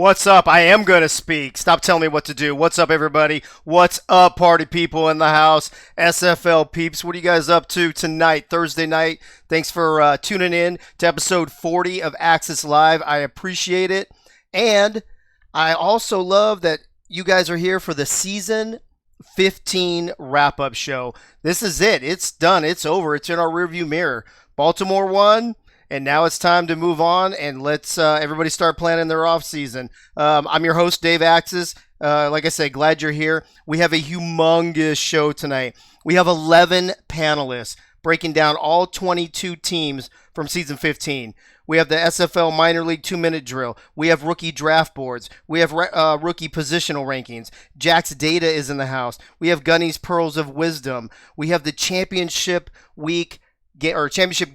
What's up? I am going to speak. Stop telling me what to do. What's up, everybody? What's up, party people in the house? SFL peeps, what are you guys up to tonight, Thursday night? Thanks for tuning in to episode 40 of Access Live. I appreciate it. And I also love that you guys are here for the season 15 wrap-up show. This is it. It's done. It's over. It's in our rearview mirror. Baltimore won. And now it's time to move on, and let's everybody start planning their off season. I'm your host, Dave Axis. Like I said, glad you're here. We have a humongous show tonight. We have 11 panelists breaking down all 22 teams from season 15. We have the SFL minor league 2-minute drill. We have rookie draft boards. We have rookie positional rankings. Jack's data is in the house. We have Gunny's pearls of wisdom. We have the championship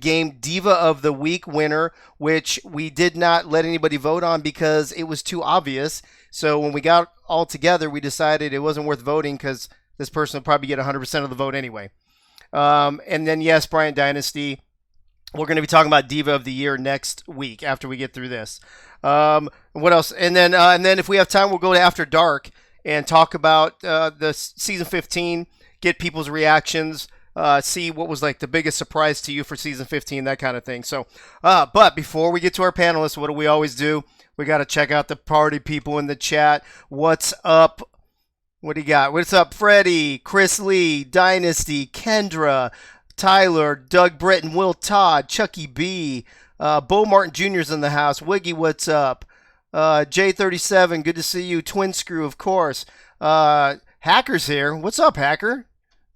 game Diva of the Week winner, which we did not let anybody vote on because it was too obvious. So when we got all together, we decided it wasn't worth voting because this person will probably get 100% of the vote anyway. And then, yes, Bryant Dynasty. We're going to be talking about Diva of the Year next week after we get through this. What else? And then if we have time, we'll go to After Dark and talk about the season 15, get people's reactions, see what was like the biggest surprise to you for season 15, that kind of thing. So, but before we get to our panelists, what do we always do? We got to check out the party people in the chat. What's up? What do you got? What's up, Freddie, Chris Lee, Dynasty, Kendra, Tyler, Doug Britton, Will Todd, Chucky B, Bo Martin Jr.'s in the house. Wiggy, what's up? J37, good to see you. Twin Screw, of course. Hacker's here. What's up, Hacker?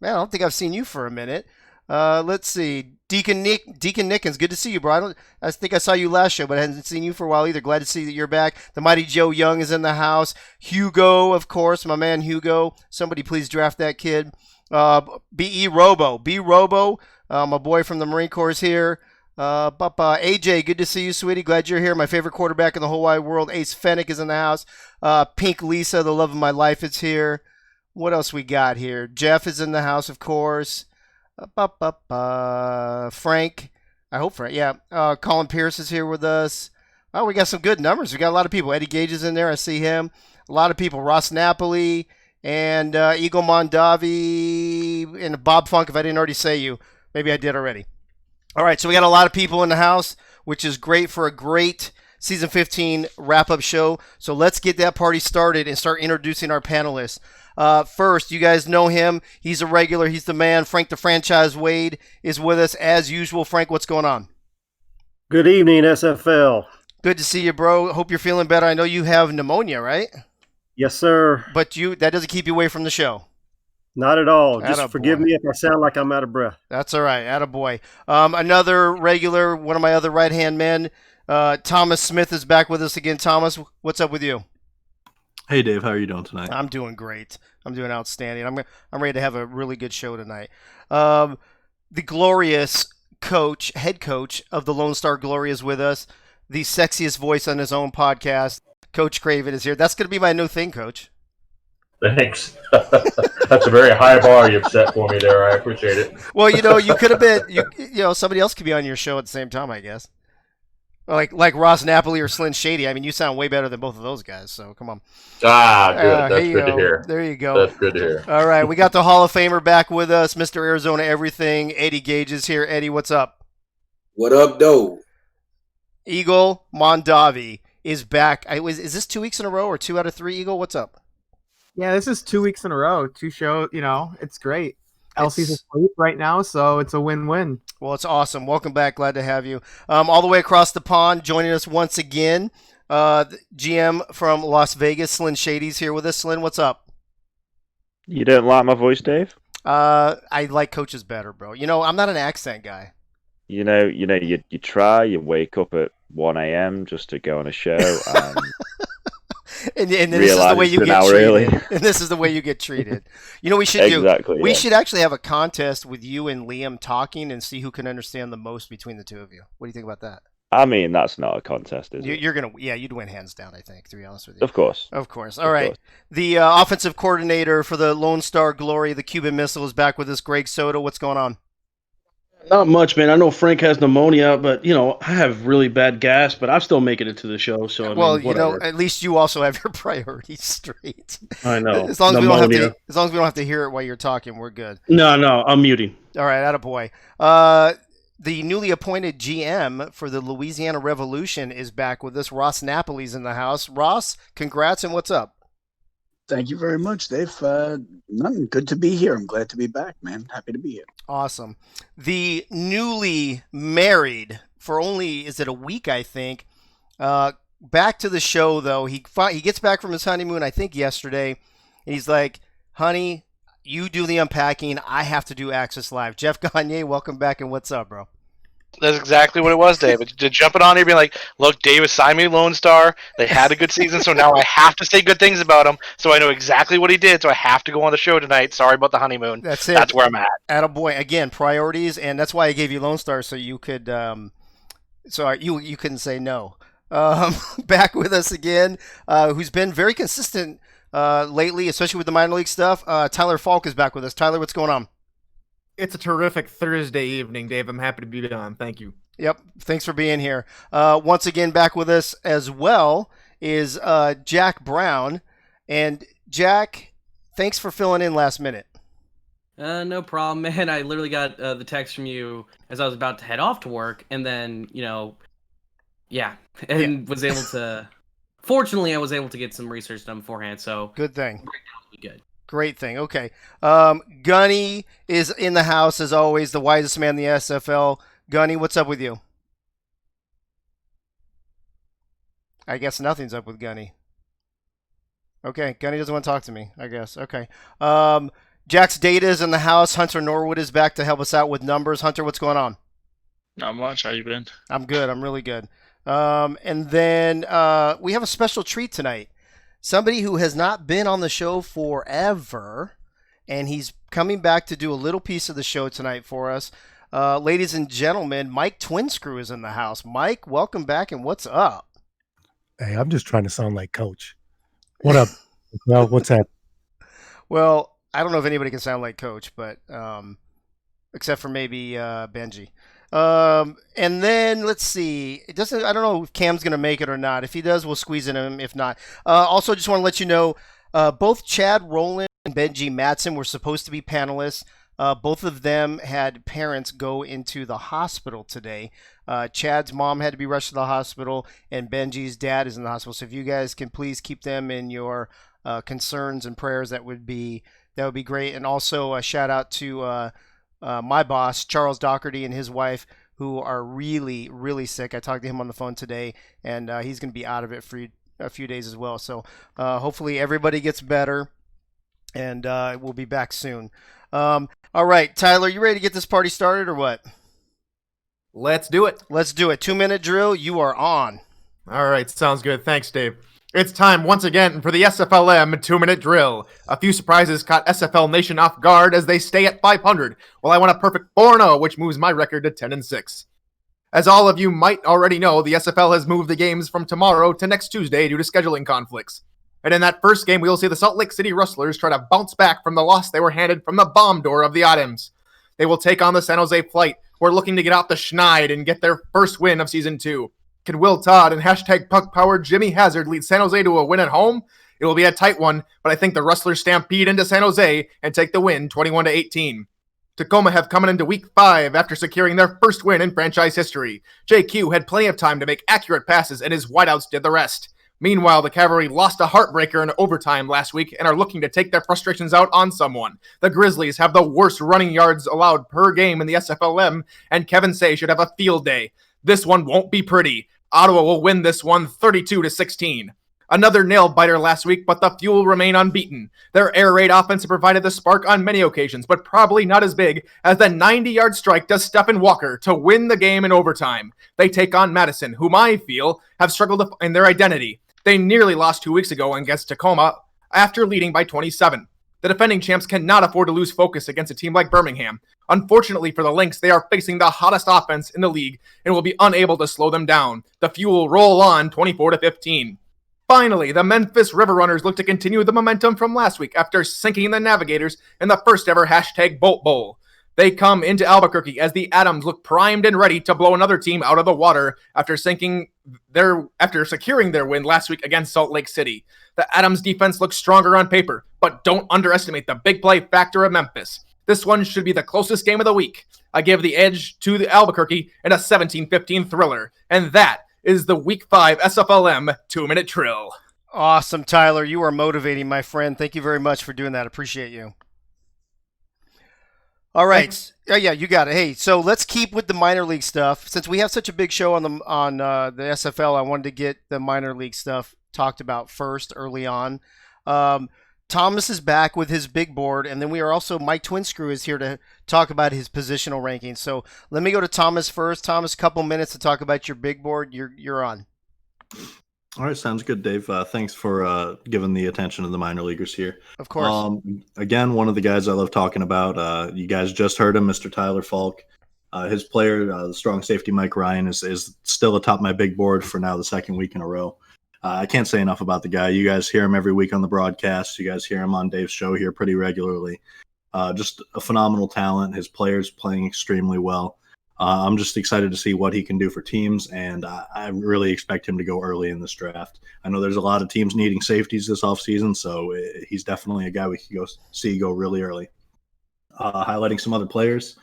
Man, I don't think I've seen you for a minute. Let's see. Deacon Nickens, good to see you, bro. I think I saw you last show, but I hadn't seen you for a while either. Glad to see that you're back. The mighty Joe Young is in the house. Hugo, of course, my man Hugo. Somebody please draft that kid. B Robo, my boy from the Marine Corps is here. AJ, good to see you, sweetie. Glad you're here. My favorite quarterback in the whole wide world, Ace Fennec, is in the house. Pink Lisa, the love of my life, is here. What else we got here? Jeff is in the house, of course. Frank. I hope Frank. Yeah. Colin Pierce is here with us. Oh, we got some good numbers. We got a lot of people. Eddie Gage is in there. I see him. A lot of people. Ross Napoli and Eagle Mondavi and Bob Funk, if I didn't already say you. Maybe I did already. All right. So we got a lot of people in the house, which is great for a great season 15 wrap-up show. So let's get that party started and start introducing our panelists. First, you guys know him. He's a regular. He's the man. Frank the Franchise Wade is with us as usual. Frank, what's going on? Good evening, SFL. Good to see you, bro. Hope you're feeling better. I know you have pneumonia, right? Yes, sir. But that doesn't keep you away from the show. Not at all. Just forgive me if I sound like I'm out of breath. That's all right. Attaboy. Another regular, one of my other right-hand men, Thomas Smith is back with us again. Thomas, what's up with you? Hey, Dave. How are you doing tonight? I'm doing great. I'm doing outstanding. I'm ready to have a really good show tonight. The glorious head coach of the Lone Star Glory is with us. The sexiest voice on his own podcast, Coach Craven, is here. That's going to be my new thing, Coach. Thanks. That's a very high bar you've set for me there. I appreciate it. Well, you could have been, somebody else could be on your show at the same time, I guess. Like Ross Napoli or Slyn Shady. I mean, you sound way better than both of those guys, so come on. Good. That's good to hear. There you go. That's good to hear. All right, we got the Hall of Famer back with us, Mr. Arizona Everything. Eddie Gage is here. Eddie, what's up? What up, though? Eagle Mondavi is back. Is this 2 weeks in a row or 2 out of 3, Eagle? What's up? Yeah, this is 2 weeks in a row. 2 shows, it's great. Elsie's asleep right now, so it's a win-win. Well, it's awesome. Welcome back. Glad to have you. All the way across the pond, joining us once again, the GM from Las Vegas, Slyn Shady's here with us. Slyn, what's up? You don't like my voice, Dave? I like Coach's better, bro. I'm not an accent guy. You try, you wake up at 1 a.m. just to go on a show and and this is the way you get treated. And this is the way you get treated. We should exactly, we should actually have a contest with you and Liam talking and see who can understand the most between the two of you. What do you think about that? I mean, that's not a contest, is it? You'd win hands down, I think, to be honest with you. Of course. All right. The offensive coordinator for the Lone Star Glory, the Cuban Missile, is back with us. Greg Soto, what's going on? Not much, man. I know Frank has pneumonia, but I have really bad gas, but I'm still making it to the show. So whatever. At least you also have your priorities straight. I know. As long as pneumonia. we don't have to hear it while you're talking, we're good. No, I'm muting. All right, attaboy. The newly appointed GM for the Louisiana Revolution is back with us. Ross Napoli's in the house. Ross, congrats, and what's up? Thank you very much, Dave. Nothing. Good to be here. I'm glad to be back, man. Happy to be here. Awesome. The newly married for only, is it a week, I think, back to the show, though. He gets back from his honeymoon, I think, yesterday, and he's like, honey, you do the unpacking. I have to do Access Live. Jeff Gagne, welcome back, and what's up, bro? That's exactly what it was, David. To jumping on here, being like, "Look, David signed me Lone Star. They had a good season, so now I have to say good things about him. So I know exactly what he did. So I have to go on the show tonight. Sorry about the honeymoon. That's it. That's where I'm at. Attaboy. Again, priorities, and that's why I gave you Lone Star, so you could, you couldn't say no. Back with us again, who's been very consistent lately, especially with the minor league stuff. Tyler Falk is back with us. Tyler, what's going on? It's a terrific Thursday evening, Dave. I'm happy to be on. Thank you. Yep. Thanks for being here. Once again, back with us as well is Jack Brown. And Jack, thanks for filling in last minute. No problem, man. I literally got the text from you as I was about to head off to work, and then, was able to... Fortunately, I was able to get some research done beforehand, so... Good thing. Good. Great thing. Okay. Gunny is in the house, as always, the wisest man in the SFL. Gunny, what's up with you? I guess nothing's up with Gunny. Okay, Gunny doesn't want to talk to me, I guess. Okay. Jack's Data is in the house. Hunter Norwood is back to help us out with numbers. Hunter, what's going on? Not much. How you been? I'm good. I'm really good. And then we have a special treat tonight. Somebody who has not been on the show forever, and he's coming back to do a little piece of the show tonight for us. Ladies and gentlemen, Mike Twinscrew is in the house. Mike, welcome back, and what's up? Hey, I'm just trying to sound like Coach. What up? Well, what's that? Well, I don't know if anybody can sound like Coach, but except for maybe Benji. And then let's see. I don't know if Cam's gonna make it or not. If he does, we'll squeeze in him. If not, also just want to let you know, both Chad Rowland and Benji Matson were supposed to be panelists. Both of them had parents go into the hospital today. Chad's mom had to be rushed to the hospital, and Benji's dad is in the hospital. So if you guys can please keep them in your concerns and prayers, that would be great. And also a shout out to my boss, Charles Doherty, and his wife, who are really, really sick. I talked to him on the phone today, and he's going to be out of it for a few days as well. So hopefully everybody gets better, and we'll be back soon. All right, Tyler, you ready to get this party started or what? Let's do it. Let's do it. 2-minute drill. You are on. All right, sounds good. Thanks, Dave. It's time once again for the SFLm 2-minute drill. A few surprises caught SFL Nation off guard as they stay at 500, while I want a perfect 4-0, which moves my record to 10-6. As all of you might already know, the SFL has moved the games from tomorrow to next Tuesday due to scheduling conflicts. And in that first game, we will see the Salt Lake City Rustlers try to bounce back from the loss they were handed from the bomb door of the Adams. They will take on the San Jose Flight, who are looking to get out the schneid and get their first win of Season 2. Can Will Todd and #PuckPower Jimmy Hazard lead San Jose to a win at home? It will be a tight one, but I think the Rustlers stampede into San Jose and take the win 21-18. Tacoma have come into Week 5 after securing their first win in franchise history. JQ had plenty of time to make accurate passes, and his wideouts did the rest. Meanwhile, the Cavalry lost a heartbreaker in overtime last week and are looking to take their frustrations out on someone. The Grizzlies have the worst running yards allowed per game in the SFLm, and Kevin Say should have a field day. This one won't be pretty. Ottawa will win this one 32-16. Another nail-biter last week, but the Fuel remain unbeaten. Their air raid offense provided the spark on many occasions, but probably not as big as the 90-yard strike to Stephen Walker to win the game in overtime. They take on Madison, whom I feel have struggled to find their identity. They nearly lost 2 weeks ago against Tacoma after leading by 27. The defending champs cannot afford to lose focus against a team like Birmingham. Unfortunately for the Lynx, they are facing the hottest offense in the league and will be unable to slow them down. The Fuel roll on 24-15. Finally, the Memphis River Runners look to continue the momentum from last week after sinking the Navigators in the first ever #Bolt Bowl. They come into Albuquerque as the Atoms look primed and ready to blow another team out of the water after securing their win last week against Salt Lake City. The Atoms defense looks stronger on paper, but don't underestimate the big play factor of Memphis. This one should be the closest game of the week. I give the edge to the Albuquerque in a 17-15 thriller, and that is the Week 5 SFLm 2-minute drill. Awesome, Tyler. You are motivating, my friend. Thank you very much for doing that. Appreciate you. All right. Yeah, you got it. Hey, so let's keep with the minor league stuff. Since we have such a big show on the SFL, I wanted to get the minor league stuff talked about first early on. Thomas is back with his big board, and then we are also Mike Twinscrew is here to talk about his positional rankings. So let me go to Thomas first. Thomas, a couple minutes to talk about your big board. You're on. All right, sounds good, Dave. Thanks for giving the attention to the minor leaguers here. Of course. Again, one of the guys I love talking about. You guys just heard him, Mr. Tyler Falk. His player, the strong safety Mike Ryan, is still atop my big board for now the second week in a row. I can't say enough about the guy. You guys hear him every week on the broadcast. You guys hear him on Dave's show here pretty regularly. Just a phenomenal talent. His player's playing extremely well. I'm just excited to see what he can do for teams, and I really expect him to go early in this draft. I know there's a lot of teams needing safeties this offseason, so he's definitely a guy we can go really early. Highlighting some other players.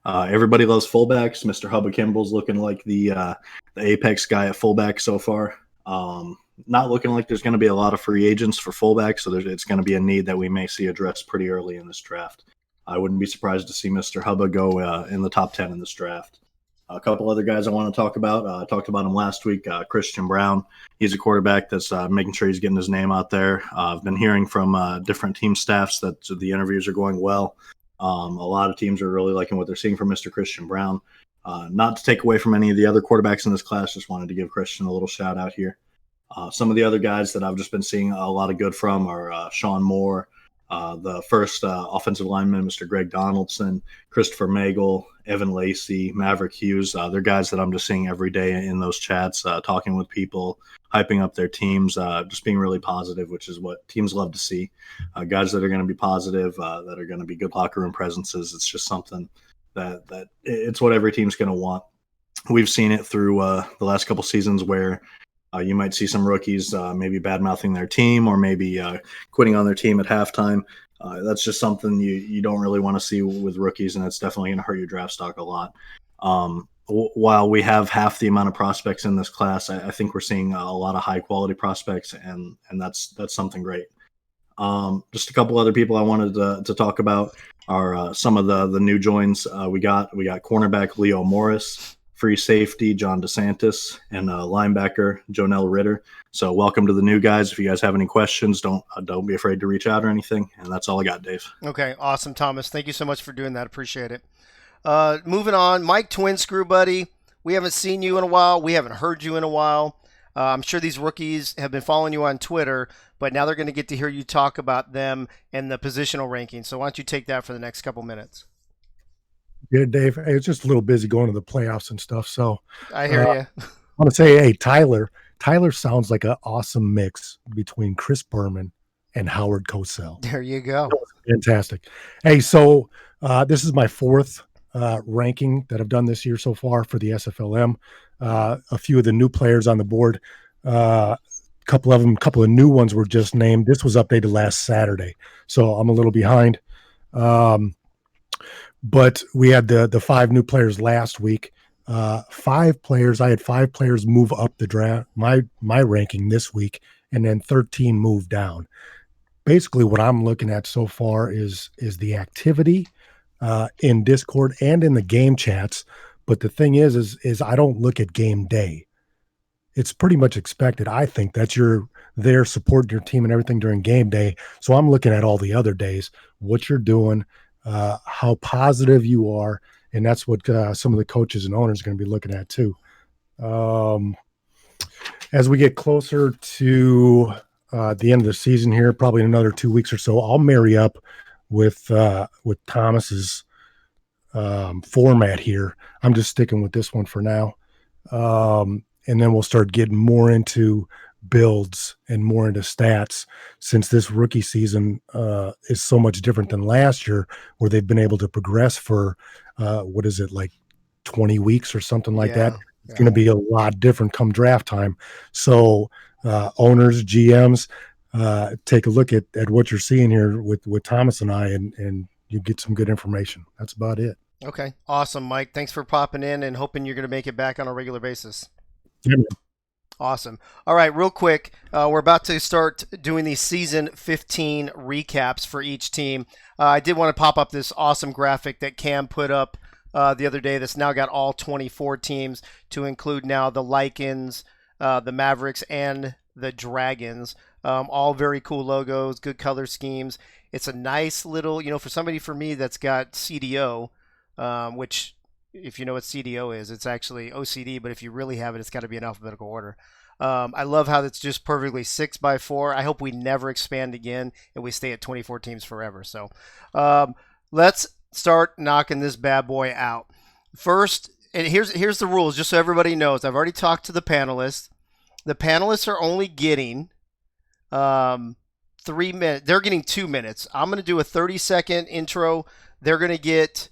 Everybody loves fullbacks. Mr. Hubba Kimball's looking like the apex guy at fullback so far. Not looking like there's going to be a lot of free agents for fullback, so it's going to be a need that we may see addressed pretty early in this draft. I wouldn't be surprised to see Mr. Hubba go in the top 10 in this draft. A couple other guys I want to talk about. I talked about him last week, Christian Brown. He's a quarterback that's making sure he's getting his name out there. I've been hearing from different team staffs that the interviews are going well. A lot of teams are really liking what they're seeing from Mr. Christian Brown. Not to take away from any of the other quarterbacks in this class, just wanted to give Christian a little shout out here. Some of the other guys that I've just been seeing a lot of good from are Sean Moore, the first offensive lineman, Mr. Greg Donaldson, Christopher Magel, Evan Lacey, Maverick Hughes. They're guys that I'm just seeing every day in those chats, talking with people, hyping up their teams, just being really positive, which is what teams love to see. Guys that are going to be positive, that are going to be good locker room presences. It's just something that it's what every team's going to want. We've seen it through the last couple seasons where you might see some rookies maybe bad-mouthing their team or maybe quitting on their team at halftime. That's just something you don't really want to see with rookies, and it's definitely going to hurt your draft stock a lot. While we have half the amount of prospects in this class, I think we're seeing a lot of high-quality prospects, and that's something great. Just a couple other people I wanted to talk about are some of the new joins. We got cornerback Leo Morris, free safety John DeSantis, and linebacker Jonell Ritter. So welcome to the new guys. If you guys have any questions, don't be afraid to reach out or anything. And that's all I got, Dave. Okay, awesome, Thomas. Thank you so much for doing that. Appreciate it. Moving on, Mike Twinscrew, buddy. We haven't seen you in a while. We haven't heard you in a while. I'm sure these rookies have been following you on Twitter, but now they're going to get to hear you talk about them and the positional ranking. So why don't you take that for the next couple minutes? Yeah, Dave. Hey, it's just a little busy going to the playoffs and stuff. So I hear you. I want to say, hey, Tyler sounds like an awesome mix between Chris Berman and Howard Cosell. There you go. Fantastic. Hey, so this is my fourth ranking that I've done this year so far for the SFLm. A few of the new players on the board, a couple of new ones were just named. This was updated last Saturday, so I'm a little behind. But we had the 5 new players last week. 5 players. I had 5 players move up the draft, my ranking this week, and then 13 moved down. Basically, what I'm looking at so far is the activity in Discord and in the game chats. But the thing is I don't look at game day. It's pretty much expected. I think that you're there supporting your team and everything during game day. So I'm looking at all the other days, what you're doing, how positive you are, and that's what some of the coaches and owners are going to be looking at too. As we get closer to the end of the season here, probably in another 2 weeks or so, I'll marry up with Thomas's format here. I'm just sticking with this one for now, and then we'll start getting more into builds and more into stats, since this rookie season is so much different than last year, where they've been able to progress for what is it, like 20 weeks or something like that. It's going to be a lot different come draft time. So owners, GMs, take a look at what you're seeing here with Thomas and I, and you get some good information. That's about it. Okay. Awesome, Mike. Thanks for popping in and hoping you're going to make it back on a regular basis. Yeah. Awesome. All right, real quick, we're about to start doing these season 15 recaps for each team. I did want to pop up this awesome graphic that Cam put up the other day that's now got all 24 teams, to include now the Lycans, the Mavericks, and the Dragons. All very cool logos, good color schemes. It's a nice little, for somebody for me that's got CDO, which, if you know what CDO is, it's actually OCD, but if you really have it, it's got to be in alphabetical order. I love how it's just perfectly 6x4. I hope we never expand again and we stay at 24 teams forever. So let's start knocking this bad boy out. First, and here's the rules, just so everybody knows. I've already talked to the panelists. The panelists are only getting 3 minutes. They're getting 2 minutes. I'm going to do a 30-second intro. They're going to get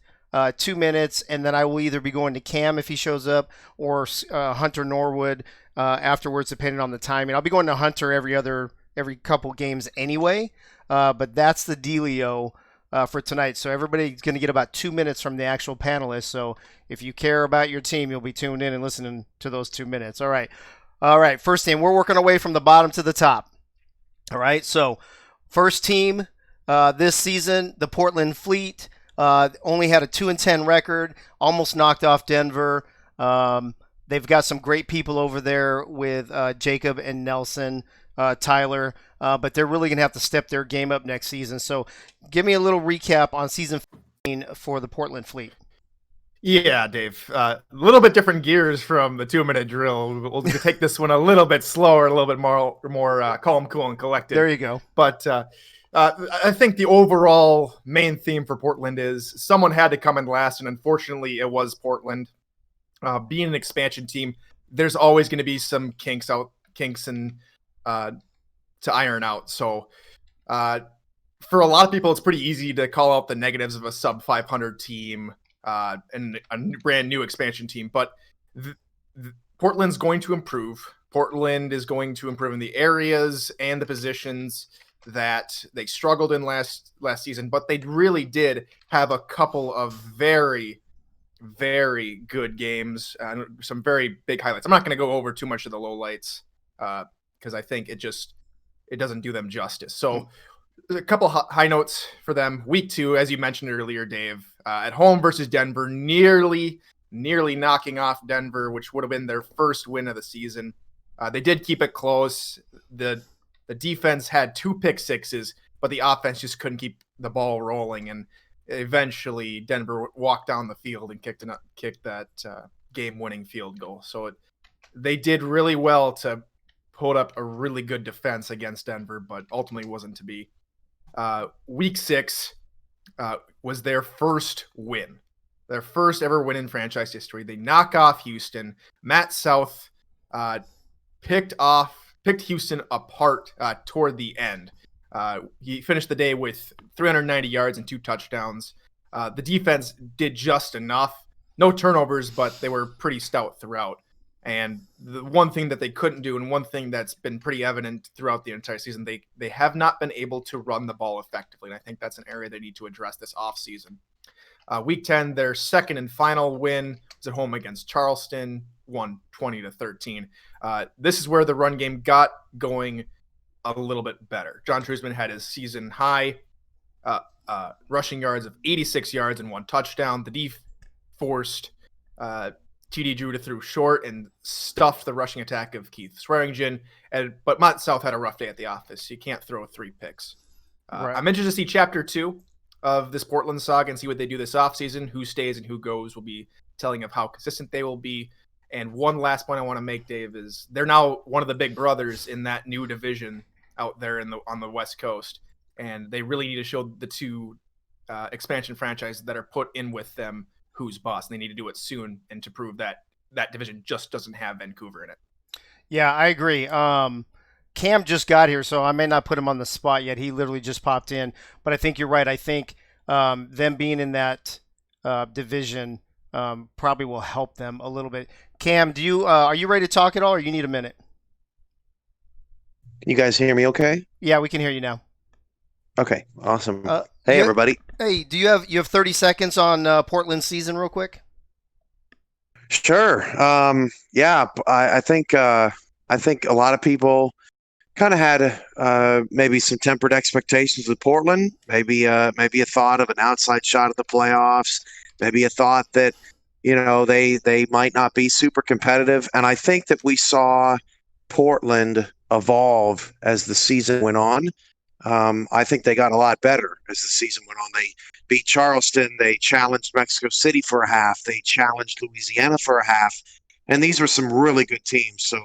2 minutes, and then I will either be going to Cam if he shows up, or Hunter Norwood afterwards, depending on the timing. I'll be going to Hunter every couple games anyway, but that's the dealio for tonight. So everybody's going to get about 2 minutes from the actual panelists. So if you care about your team, you'll be tuned in and listening to those 2 minutes. All right. First team, we're working our way from the bottom to the top. All right. So first team this season, the Portland Fleet. Only had a 2-10 record, almost knocked off Denver. They've got some great people over there with Jacob and Nelson, Tyler, but they're really going to have to step their game up next season. So give me a little recap on season 15 for the Portland Fleet. Yeah, Dave. A little bit different gears from the 2-minute drill. We'll take this one a little bit slower, a little bit more calm, cool, and collected. There you go. But I think the overall main theme for Portland is someone had to come in last, and unfortunately it was Portland. Being an expansion team, there's always going to be some kinks and to iron out. So for a lot of people, it's pretty easy to call out the negatives of a sub 500 team and a brand new expansion team. But Portland's going to improve. Portland is going to improve in the areas and the positions that they struggled in last season, but they really did have a couple of very, very good games and some very big highlights. I'm not going to go over too much of the lowlights because I think it doesn't do them justice. So a couple high notes for them. Week 2, as you mentioned earlier, Dave, at home versus Denver, nearly knocking off Denver, which would have been their first win of the season. They did keep it close. The defense had 2 pick sixes, but the offense just couldn't keep the ball rolling. And eventually Denver walked down the field and kicked that game-winning field goal. So they did really well to put up a really good defense against Denver, but ultimately wasn't to be. Week 6 was their first win. Their first ever win in franchise history. They knock off Houston. Matt South picked Houston apart toward the end. He finished the day with 390 yards and 2 touchdowns. The defense did just enough. No turnovers, but they were pretty stout throughout. And the one thing that they couldn't do, and one thing that's been pretty evident throughout the entire season, they have not been able to run the ball effectively. And I think that's an area they need to address this offseason. Week 10, their second and final win was at home against Charleston, won 20-13. This is where the run game got going a little bit better. John Truzman had his season high rushing yards of 86 yards and 1 touchdown. The D forced TD Drew to throw short and stuffed the rushing attack of Keith Swearingen. But Matt South had a rough day at the office. You can't throw 3 picks. Right. I'm interested to see Chapter 2 of this Portland saga and see what they do this offseason. Who stays and who goes will be telling of how consistent they will be. And one last point I want to make, Dave, is they're now one of the big brothers in that new division out there on the West Coast. And they really need to show the 2 expansion franchises that are put in with them who's boss. They need to do it soon and to prove that that division just doesn't have Vancouver in it. Yeah, I agree. Cam just got here, so I may not put him on the spot yet. He literally just popped in. But I think you're right. I think them being in that division probably will help them a little bit. Cam, are you ready to talk at all, or you need a minute? Can you guys hear me okay? Yeah, we can hear you now. Okay, awesome. Hey, everybody. Hey, you have 30 seconds on Portland's season real quick? Sure. Yeah, I think a lot of people kind of had maybe some tempered expectations with Portland. Maybe a thought of an outside shot at the playoffs. Maybe a thought that they might not be super competitive. And I think that we saw Portland evolve as the season went on. I think they got a lot better as the season went on. They beat Charleston. They challenged Mexico City for a half. They challenged Louisiana for a half. And these were some really good teams. So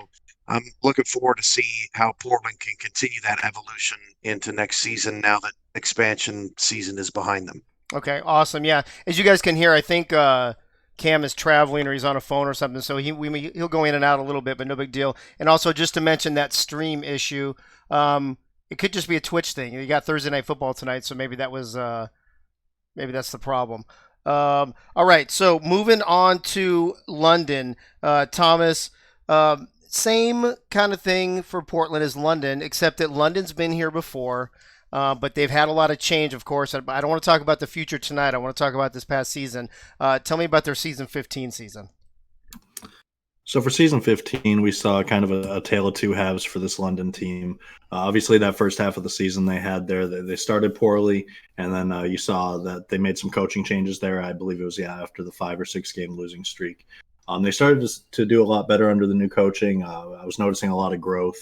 I'm looking forward to see how Portland can continue that evolution into next season now that expansion season is behind them. Okay, awesome. Yeah, as you guys can hear, I think Cam is traveling or he's on a phone or something, so he'll go in and out a little bit, but no big deal. And also, just to mention that stream issue, it could just be a Twitch thing. You got Thursday Night Football tonight, so maybe that's the problem. All right, so moving on to London, Thomas. Same kind of thing for Portland as London, except that London's been here before, but they've had a lot of change, of course. I don't want to talk about the future tonight. I want to talk about this past season. Tell me about their season 15 season. So for season 15, we saw kind of a tale of two halves for this London team. Obviously, that first half of the season they had there, they started poorly, and then you saw that they made some coaching changes there. I believe it was after the 5 or 6 game losing streak. They started to do a lot better under the new coaching. I was noticing a lot of growth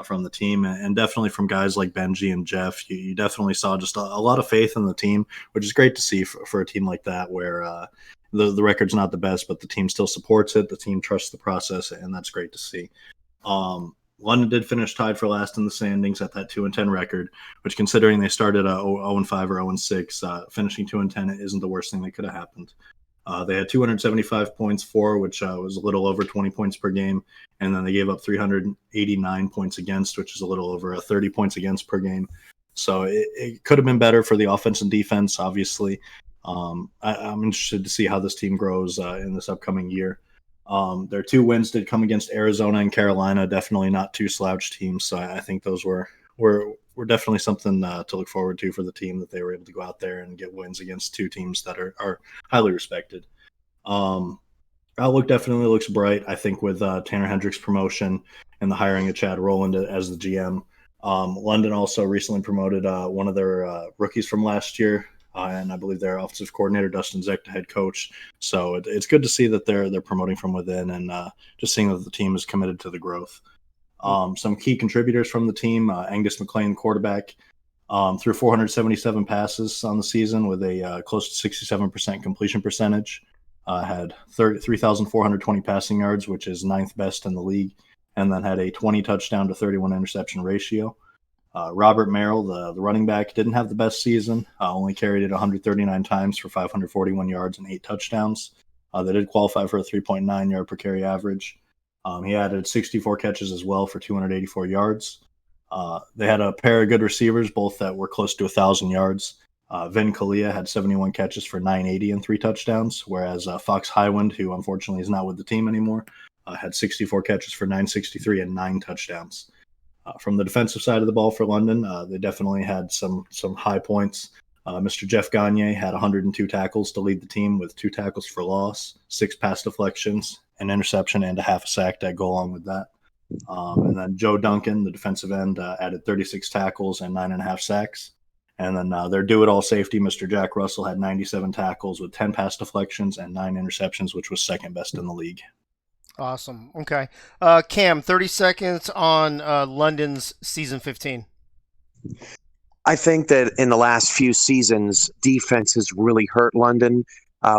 from the team, and definitely from guys like Benji and Jeff. You definitely saw just a lot of faith in the team, which is great to see for a team like that, where the record's not the best, but the team still supports it. The team trusts the process, and that's great to see. London did finish tied for last in the standings at that 2-10 record, which, considering they started 0-5 or 0-6, finishing 2-10 isn't the worst thing that could have happened. They had 275 points for, which was a little over 20 points per game, and then they gave up 389 points against, which is a little over 30 points against per game. So it could have been better for the offense and defense, obviously. I'm interested to see how this team grows in this upcoming year. Their 2 wins did come against Arizona and Carolina, definitely not 2 slouch teams, so I think those were definitely something to look forward to for the team, that they were able to go out there and get wins against 2 teams that are highly respected. Outlook definitely looks bright, I think, with Tanner Hendricks' promotion and the hiring of Chad Rowland as the GM. London also recently promoted one of their rookies from last year, and I believe their offensive coordinator, Dustin Zeck, the head coach. So it's good to see that they're promoting from within, and just seeing that the team is committed to the growth. Some key contributors from the team: Angus McLean, quarterback, threw 477 passes on the season with a close to 67% completion percentage. Had 3,420 passing yards, which is 9th best in the league, and then had a 20 touchdown to 31 interception ratio. Robert Merrill, the running back, didn't have the best season, only carried it 139 times for 541 yards and 8 touchdowns. They did qualify for a 3.9 yard per carry average. He added 64 catches as well for 284 yards. They had a pair of good receivers, both that were close to 1,000 yards. Vin Kalia had 71 catches for 980 and 3 touchdowns, whereas Fox Highwind, who unfortunately is not with the team anymore, had 64 catches for 963 and 9 touchdowns. From the defensive side of the ball for London, they definitely had some high points. Mr. Jeff Gagne had 102 tackles to lead the team, with 2 tackles for loss, 6 pass deflections, an interception, and a half a sack to go along with that. And then Joe Duncan, the defensive end, added 36 tackles and 9.5 sacks. And then their do-it-all safety, Mr. Jack Russell, had 97 tackles with 10 pass deflections and 9 interceptions, which was 2nd best in the league. Awesome. Okay. Cam, 30 seconds on London's season 15. I think that in the last few seasons, defense has really hurt London.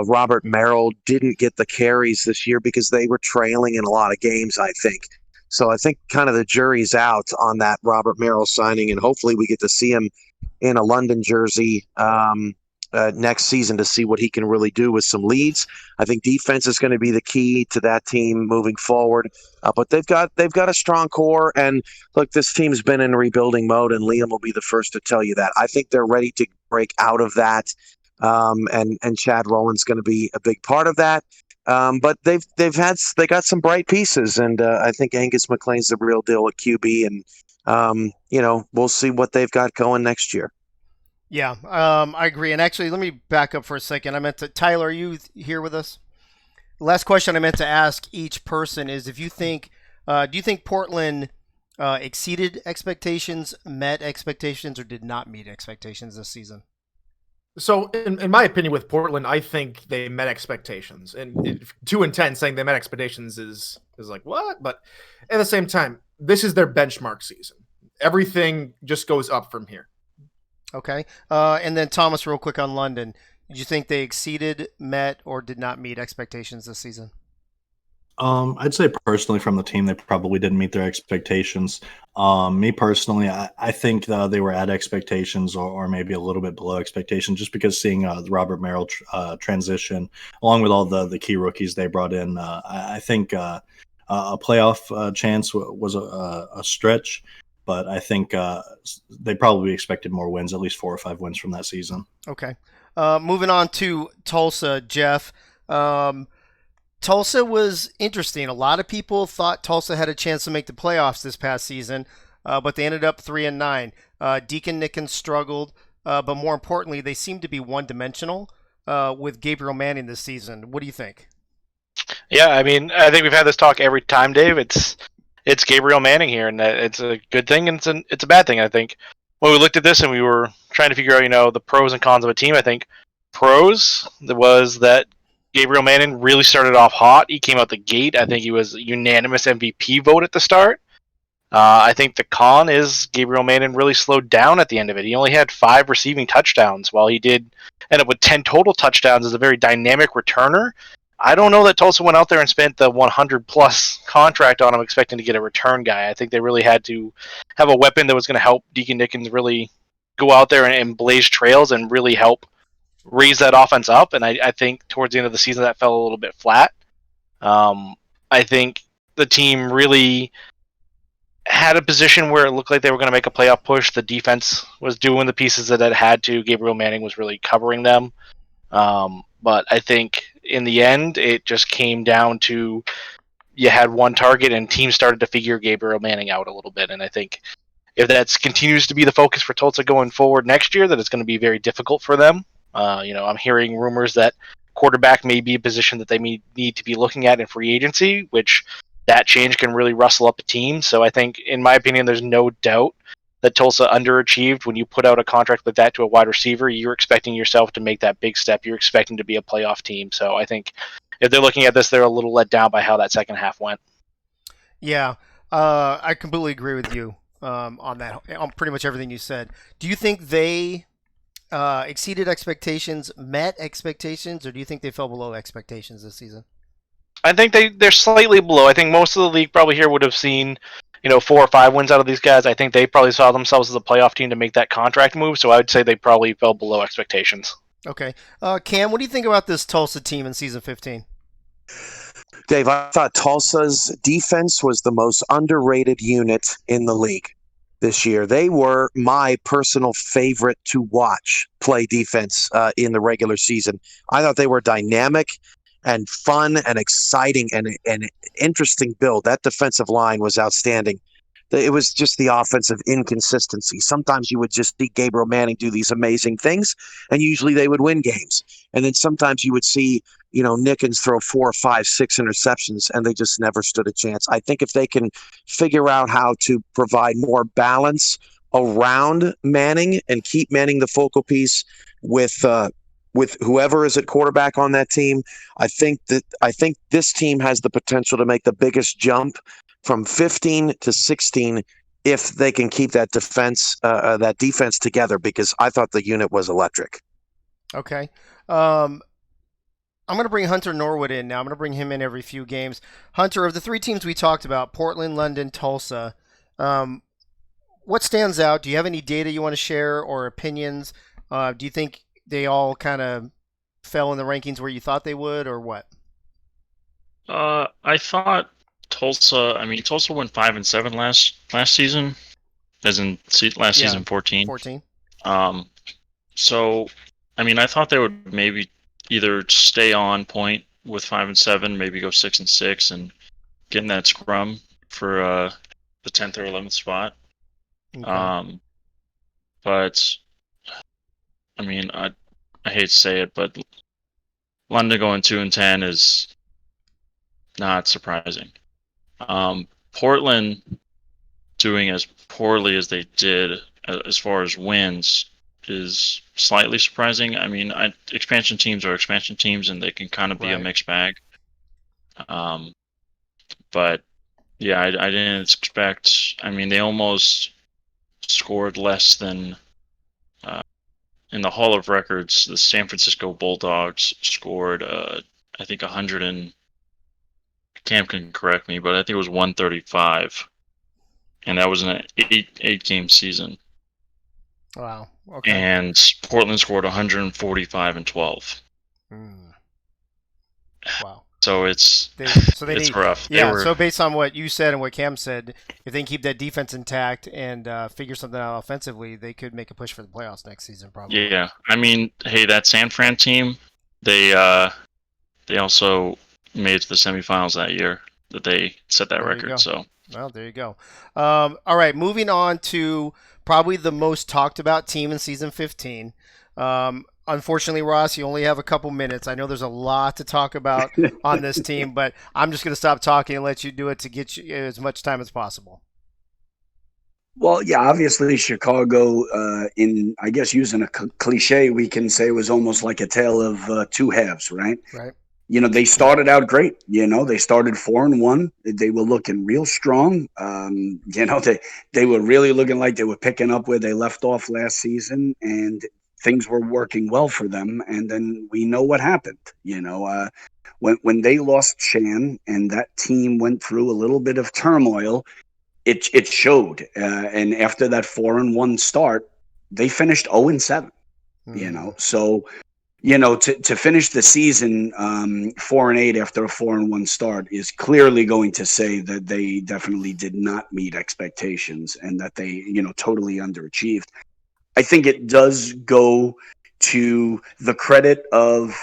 Robert Merrill didn't get the carries this year because they were trailing in a lot of games, I think. So I think kind of the jury's out on that Robert Merrill signing, and hopefully we get to see him in a London jersey next season to see what he can really do with some leads. I think defense is going to be the key to that team moving forward. But they've got a strong core, and look, this team's been in rebuilding mode, and Liam will be the first to tell you that. I think they're ready to break out of that, and Chad Rowland's going to be a big part of that. But they got some bright pieces, and I think Angus McLean's the real deal at QB, and we'll see what they've got going next year. Yeah, I agree. And actually, let me back up for a second. Tyler, are you here with us? The last question I meant to ask each person is if you think, do you think Portland exceeded expectations, met expectations, or did not meet expectations this season? So, in my opinion, with Portland, I think they met expectations. And 2-10 saying they met expectations is like, what? But at the same time, this is their benchmark season. Everything just goes up from here. Okay. And then Thomas, real quick on London. Did you think they exceeded, met, or did not meet expectations this season? I'd say personally from the team, they probably didn't meet their expectations. Me personally, I think they were at expectations or maybe a little bit below expectations just because seeing the Robert Merrill transition along with all the key rookies they brought in, I think a playoff chance was a stretch. But I think they probably expected more wins, at least 4 or 5 wins from that season. Okay. Moving on to Tulsa, Jeff. Tulsa was interesting. A lot of people thought Tulsa had a chance to make the playoffs this past season, but they ended up 3-9. Deacon Nickens struggled, but more importantly, they seemed to be one-dimensional with Gabriel Manning this season. What do you think? Yeah, I mean, I think we've had this talk every time, Dave. It's Gabriel Manning here, and it's a good thing and it's a bad thing. I think when we looked at this and we were trying to figure out, the pros and cons of a team, I think pros was that Gabriel Manning really started off hot. He came out the gate. I think he was a unanimous MVP vote at the start. I think the con is Gabriel Manning really slowed down at the end of it. He only had 5 receiving touchdowns, while he did end up with 10 total touchdowns as a very dynamic returner. I don't know that Tulsa went out there and spent the 100-plus contract on him expecting to get a return guy. I think they really had to have a weapon that was going to help Deacon Nickens really go out there and blaze trails and really help raise that offense up. And I think towards the end of the season that fell a little bit flat. I think the team really had a position where it looked like they were going to make a playoff push. The defense was doing the pieces that it had to. Gabriel Manning was really covering them. But I think in the end, it just came down to you had one target and teams started to figure Gabriel Manning out a little bit. And I think if that continues to be the focus for Tulsa going forward next year, that it's going to be very difficult for them. I'm hearing rumors that quarterback may be a position that they need to be looking at in free agency, which that change can really rustle up a team. So I think, in my opinion, there's no doubt that Tulsa underachieved. When you put out a contract like that to a wide receiver, you're expecting yourself to make that big step. You're expecting to be a playoff team. So I think if they're looking at this, they're a little let down by how that second half went. Yeah, I completely agree with you on that, on pretty much everything you said. Do you think they exceeded expectations, met expectations, or do you think they fell below expectations this season? I think they're slightly below. I think most of the league probably here would have seen 4 or 5 wins out of these guys. I think they probably saw themselves as a playoff team to make that contract move, so I would say they probably fell below expectations. Okay. Cam, what do you think about this Tulsa team in season 15? Dave, I thought Tulsa's defense was the most underrated unit in the league this year. They were my personal favorite to watch play defense in the regular season. I thought they were dynamic and fun and exciting and an interesting build. That defensive line was outstanding. It was just the offensive inconsistency. Sometimes you would just see Gabriel Manning do these amazing things, and usually they would win games. And then sometimes you would see, Nickens throw 4, 5, 6 interceptions, and they just never stood a chance. I think if they can figure out how to provide more balance around Manning and keep Manning the focal piece with whoever is at quarterback on that team, I think this team has the potential to make the biggest jump from 15 to 16 if they can keep that defense together, because I thought the unit was electric. Okay. I'm going to bring Hunter Norwood in now. I'm going to bring him in every few games. Hunter, of the 3 teams we talked about, Portland, London, Tulsa, what stands out? Do you have any data you want to share or opinions? Do you think they all kind of fell in the rankings where you thought they would, or what? I thought Tulsa. I mean, Tulsa went 5-7 last season, as in last season 14. 14. So, I mean, I thought they would maybe either stay on point with 5-7, maybe go 6-6, and get in that scrum for the 10th or 11th spot. Okay. But I mean, I hate to say it, but London going 2-10 is not surprising. Portland doing as poorly as they did as far as wins is slightly surprising. I mean, expansion teams are expansion teams, and they can kind of be a mixed bag. But yeah, I didn't expect. I mean, they almost scored less than in the Hall of Records. The San Francisco Bulldogs scored, I think, 100 and Cam can correct me, but I think it was 135, and that was an eight game season. Wow. Okay. And Portland scored 145 and 12. Wow. So it's it's rough. Yeah. So based on what you said and what Cam said, if they can keep that defense intact and figure something out offensively, they could make a push for the playoffs next season, probably. Yeah. I mean, hey, that San Fran team, they also made it to the semifinals that year. That they set that record. So. Well, there you go. All right, moving on to probably the most talked about team in season 15. Unfortunately, Ross, you only have a couple minutes. I know there's a lot to talk about on this team, but I'm just going to stop talking and let you do it to get you as much time as possible. Well, yeah, obviously Chicago, I guess using a cliche, we can say was almost like a tale of two halves, right? Right. You know, they started out great. You know, they started 4-1. They were looking real strong. You know, they were really looking like they were picking up where they left off last season, and things were working well for them. And then we know what happened. You know, when they lost Shan and that team went through a little bit of turmoil, it showed. And after that 4-1 start, they finished 0-7. You know, so. You know, to finish the season 4-8 after a 4-1 start is clearly going to say that they definitely did not meet expectations and that they, you know, totally underachieved. I think it does go to the credit of,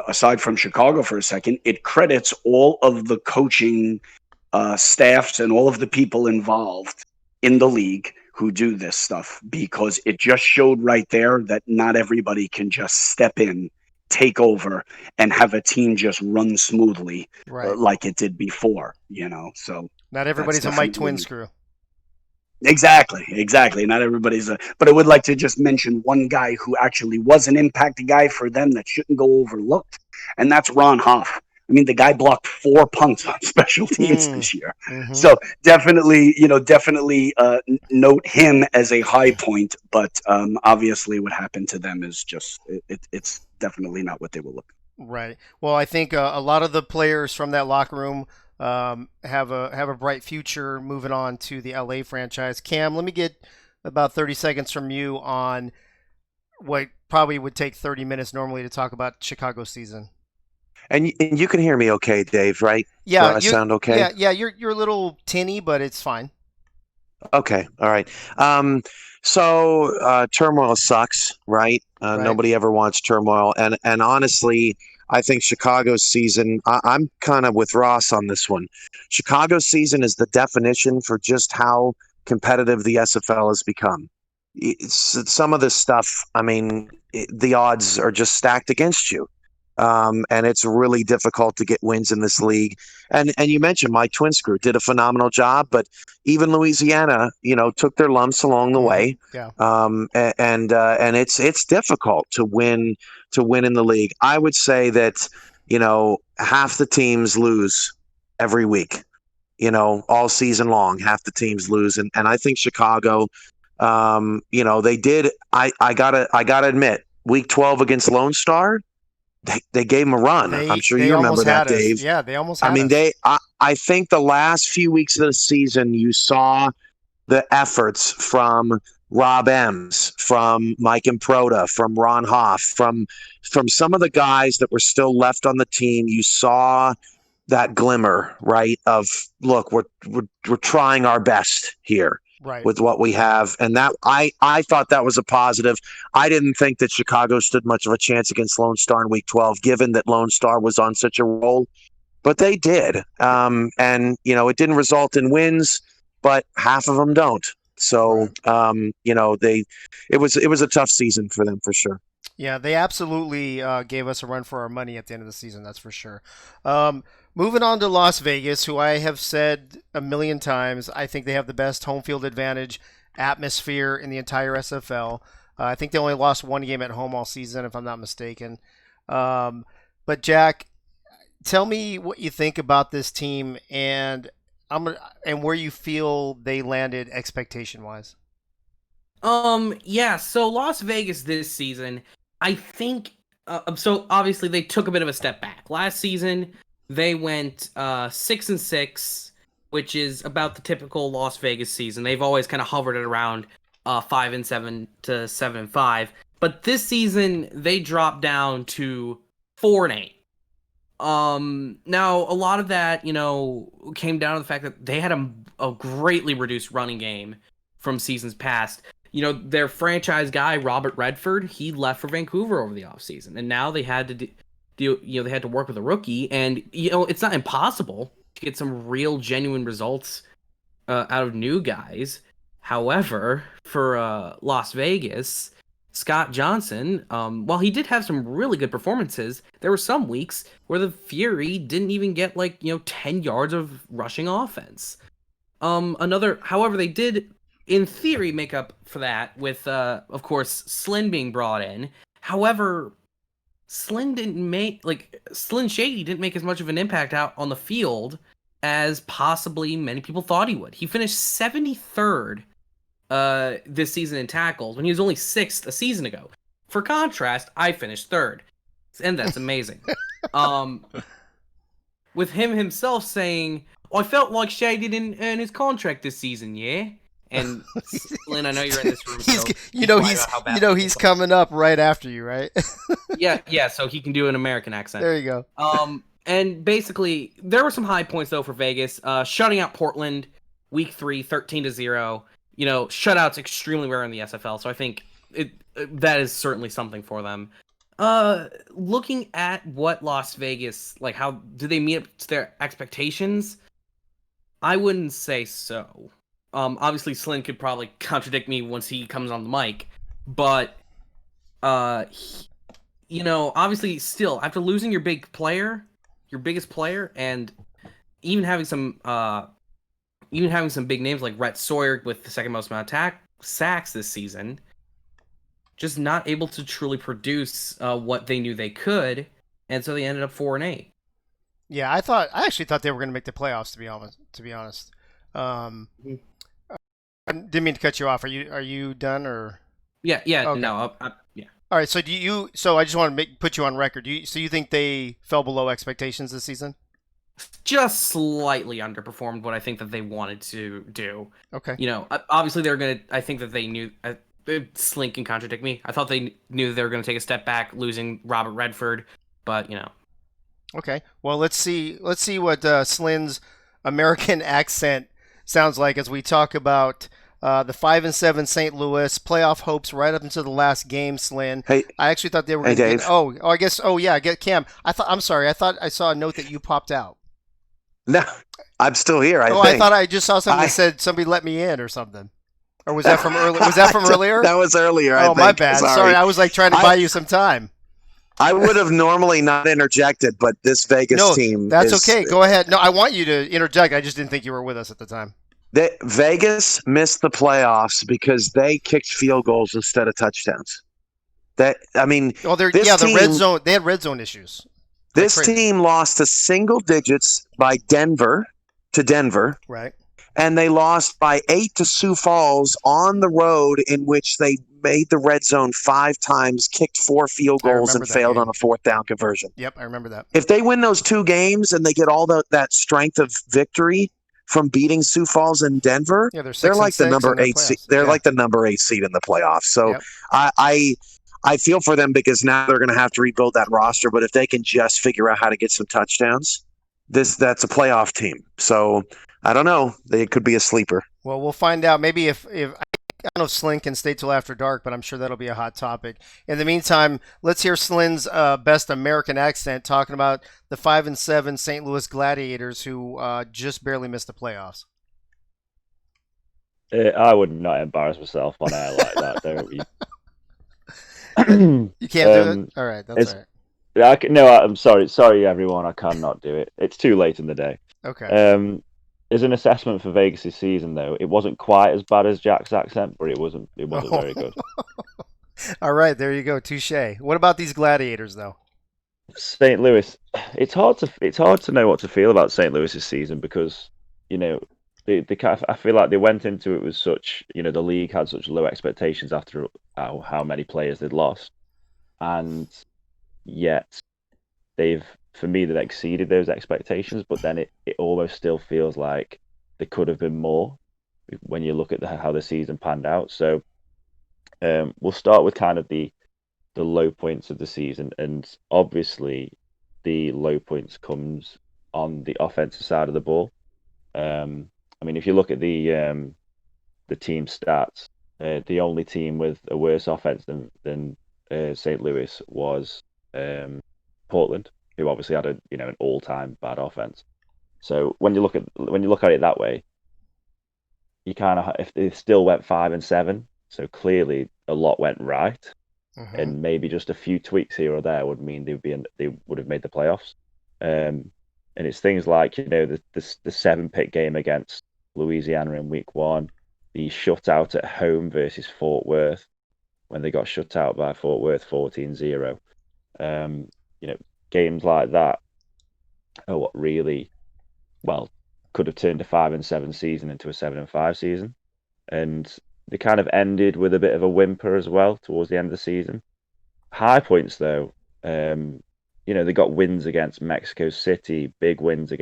aside from Chicago for a second, it credits all of the coaching staffs and all of the people involved in the league who do this stuff, because it just showed right there that not everybody can just step in, take over, and have a team just run smoothly like it did before, you know. So not everybody's a Mike Twinscrew. Exactly. Not everybody's but I would like to just mention one guy who actually was an impact guy for them that shouldn't go overlooked, and that's Ron Hoff. I mean, the guy blocked 4 punts on special teams this year. Mm-hmm. So definitely note him as a high point. But obviously what happened to them is just, it's definitely not what they were looking for. Right. Well, I think a lot of the players from that locker room have a bright future moving on to the LA franchise. Cam, let me get about 30 seconds from you on what probably would take 30 minutes normally to talk about Chicago season. And you can hear me okay, Dave, right? Yeah. I sound okay? Yeah, you're a little tinny, but it's fine. Okay, all right. So turmoil sucks, right? Nobody ever wants turmoil. And honestly, I think Chicago's season, I'm kind of with Ross on this one. Chicago's season is the definition for just how competitive the SFL has become. Some of this stuff, I mean, the odds are just stacked against you. And it's really difficult to get wins in this league. And you mentioned Mike Twinscrew did a phenomenal job, but even Louisiana, you know, took their lumps along the way. Yeah. And it's difficult to win in the league. I would say that, you know, half the teams lose every week. You know, all season long, half the teams lose, and I think Chicago, you know, they did. I gotta admit, week 12 against Lone Star. They gave him a run. I'm sure you remember that, Dave. Yeah, they almost had I think the last few weeks of the season, you saw the efforts from Rob Ems, from Mike Improta, from Ron Hoff, from some of the guys that were still left on the team. You saw that glimmer, right? Of look, we're trying our best here. Right. With what we have, and that I thought that was a positive. I didn't think that Chicago stood much of a chance against Lone Star in Week 12, given that Lone Star was on such a roll, but they did. And it didn't result in wins, but half of them don't. So it was a tough season for them for sure. Yeah, they absolutely gave us a run for our money at the end of the season. That's for sure. Moving on to Las Vegas, who I have said a million times, I think they have the best home field advantage atmosphere in the entire SFL. I think they only lost one game at home all season, if I'm not mistaken. But Jack, tell me what you think about this team and where you feel they landed expectation-wise. So Las Vegas this season, I think. So obviously they took a bit of a step back. Last season they went 6-6, which is about the typical Las Vegas season. They've always kind of hovered at around 5-7 to 7-5. But this season they dropped down to 4-8. Now a lot of that, came down to the fact that they had a greatly reduced running game from seasons past. Their franchise guy, Robert Redford, he left for Vancouver over the offseason, and now they had to they had to work with a rookie, and it's not impossible to get some real genuine results out of new guys. However, for Las Vegas, Scott Johnson, while he did have some really good performances, there were some weeks where the Fury didn't even get 10 yards of rushing offense. However, they did, in theory, make up for that with, of course, Slyn being brought in. However, Slyn Shady didn't make as much of an impact out on the field as possibly many people thought he would. He finished 73rd this season in tackles when he was only 6th a season ago. For contrast, I finished 3rd, and that's amazing. With him himself saying, I felt like Shady didn't earn his contract this season, yeah? And Lynn, I know you're in this room. He's coming up right after you, right? yeah. So he can do an American accent. There you go. And basically, there were some high points though for Vegas. Shutting out Portland, Week 3, 13-0. Shutouts extremely rare in the SFL, so I think that is certainly something for them. Looking at what Las Vegas, how do they meet up to their expectations? I wouldn't say so. Obviously, Slyn could probably contradict me once he comes on the mic, but, obviously, still, after losing your biggest player, and even having some big names like Rhett Sawyer with the second most amount of sacks this season, just not able to truly produce what they knew they could, and so they ended up 4-8. Yeah, I actually thought they were going to make the playoffs. To be honest. I didn't mean to cut you off. Are you done or? Yeah. Okay. No. Yeah. All right. So So I just want to put you on record. So you think they fell below expectations this season? Just slightly underperformed what I think that they wanted to do. Okay. Obviously they're gonna. I think that they knew. Slink can contradict me. I thought they knew that they were going to take a step back, losing Robert Redford, but Okay. Well, let's see what Slyn's American accent sounds like as we talk about the 5-7 St. Louis playoff hopes right up until the last game. Slyn, hey, I actually thought they were. Hey, Dave. I guess. Oh, yeah. Get Cam. I'm sorry. I thought I saw a note that you popped out. No, I'm still here. I thought I just saw something that said somebody let me in or something. Or was that from earlier? Was that from earlier? That was earlier. I think. My bad. Sorry. I was trying to buy you some time. I would have normally not interjected, but this Vegas team. That's okay. Go ahead. No, I want you to interject. I just didn't think you were with us at the time. Vegas missed the playoffs because they kicked field goals instead of touchdowns. The red zone. They had red zone issues. This team lost to single digits by Denver, right? And they lost by 8 to Sioux Falls on the road, in which they made the red zone 5 times, kicked 4 field goals, and failed on a 4th down conversion. Yep, I remember that. If they win those 2 games and they get all that strength of victory from beating Sioux Falls and Denver. Yeah, they're 6 they're and like the 6 number in the 8 seed. playoffs. They're Yeah. like the number 8 seed in the playoffs. So Yep. I feel for them because now they're going to have to rebuild that roster. But if they can just figure out how to get some touchdowns, that's a playoff team. So I don't know. It could be a sleeper. Well, we'll find out. Maybe if I don't know if Slyn can stay till after dark, but I'm sure that'll be a hot topic. In the meantime, let's hear Slyn's best American accent talking about the 5-7 St. Louis Gladiators who just barely missed the playoffs. I would not embarrass myself on air like that. Don't you? You can't do it? All right, that's all right. I'm sorry. Sorry, everyone. I cannot do it. It's too late in the day. Okay. As an assessment for Vegas' season, though, it wasn't quite as bad as Jack's accent, but it wasn't very good. All right, there you go. Touche. What about these Gladiators, though? St. Louis. It's hard to know what to feel about St. Louis' season because I feel like they went into it with such, the league had such low expectations after how many players they'd lost, and yet they've exceeded those expectations. But then it almost still feels like there could have been more when you look at how the season panned out. So we'll start with kind of the low points of the season, and obviously the low points comes on the offensive side of the ball. I mean, if you look at the team stats, the only team with a worse offense than St. Louis was Portland, who obviously had an all-time bad offense. So when you look at it that way, you kind of, if they still went 5-7, so clearly a lot went right, and maybe just a few tweaks here or there would mean they would have made the playoffs. And it's things like the 7-pick game against Louisiana in week 1, the shutout at home versus Fort Worth when they got shut out by Fort Worth 14-0. Games like that are what really, could have turned a 5-7 season into a 7-5 season. And they kind of ended with a bit of a whimper as well towards the end of the season. High points, though, they got wins against Mexico City, big wins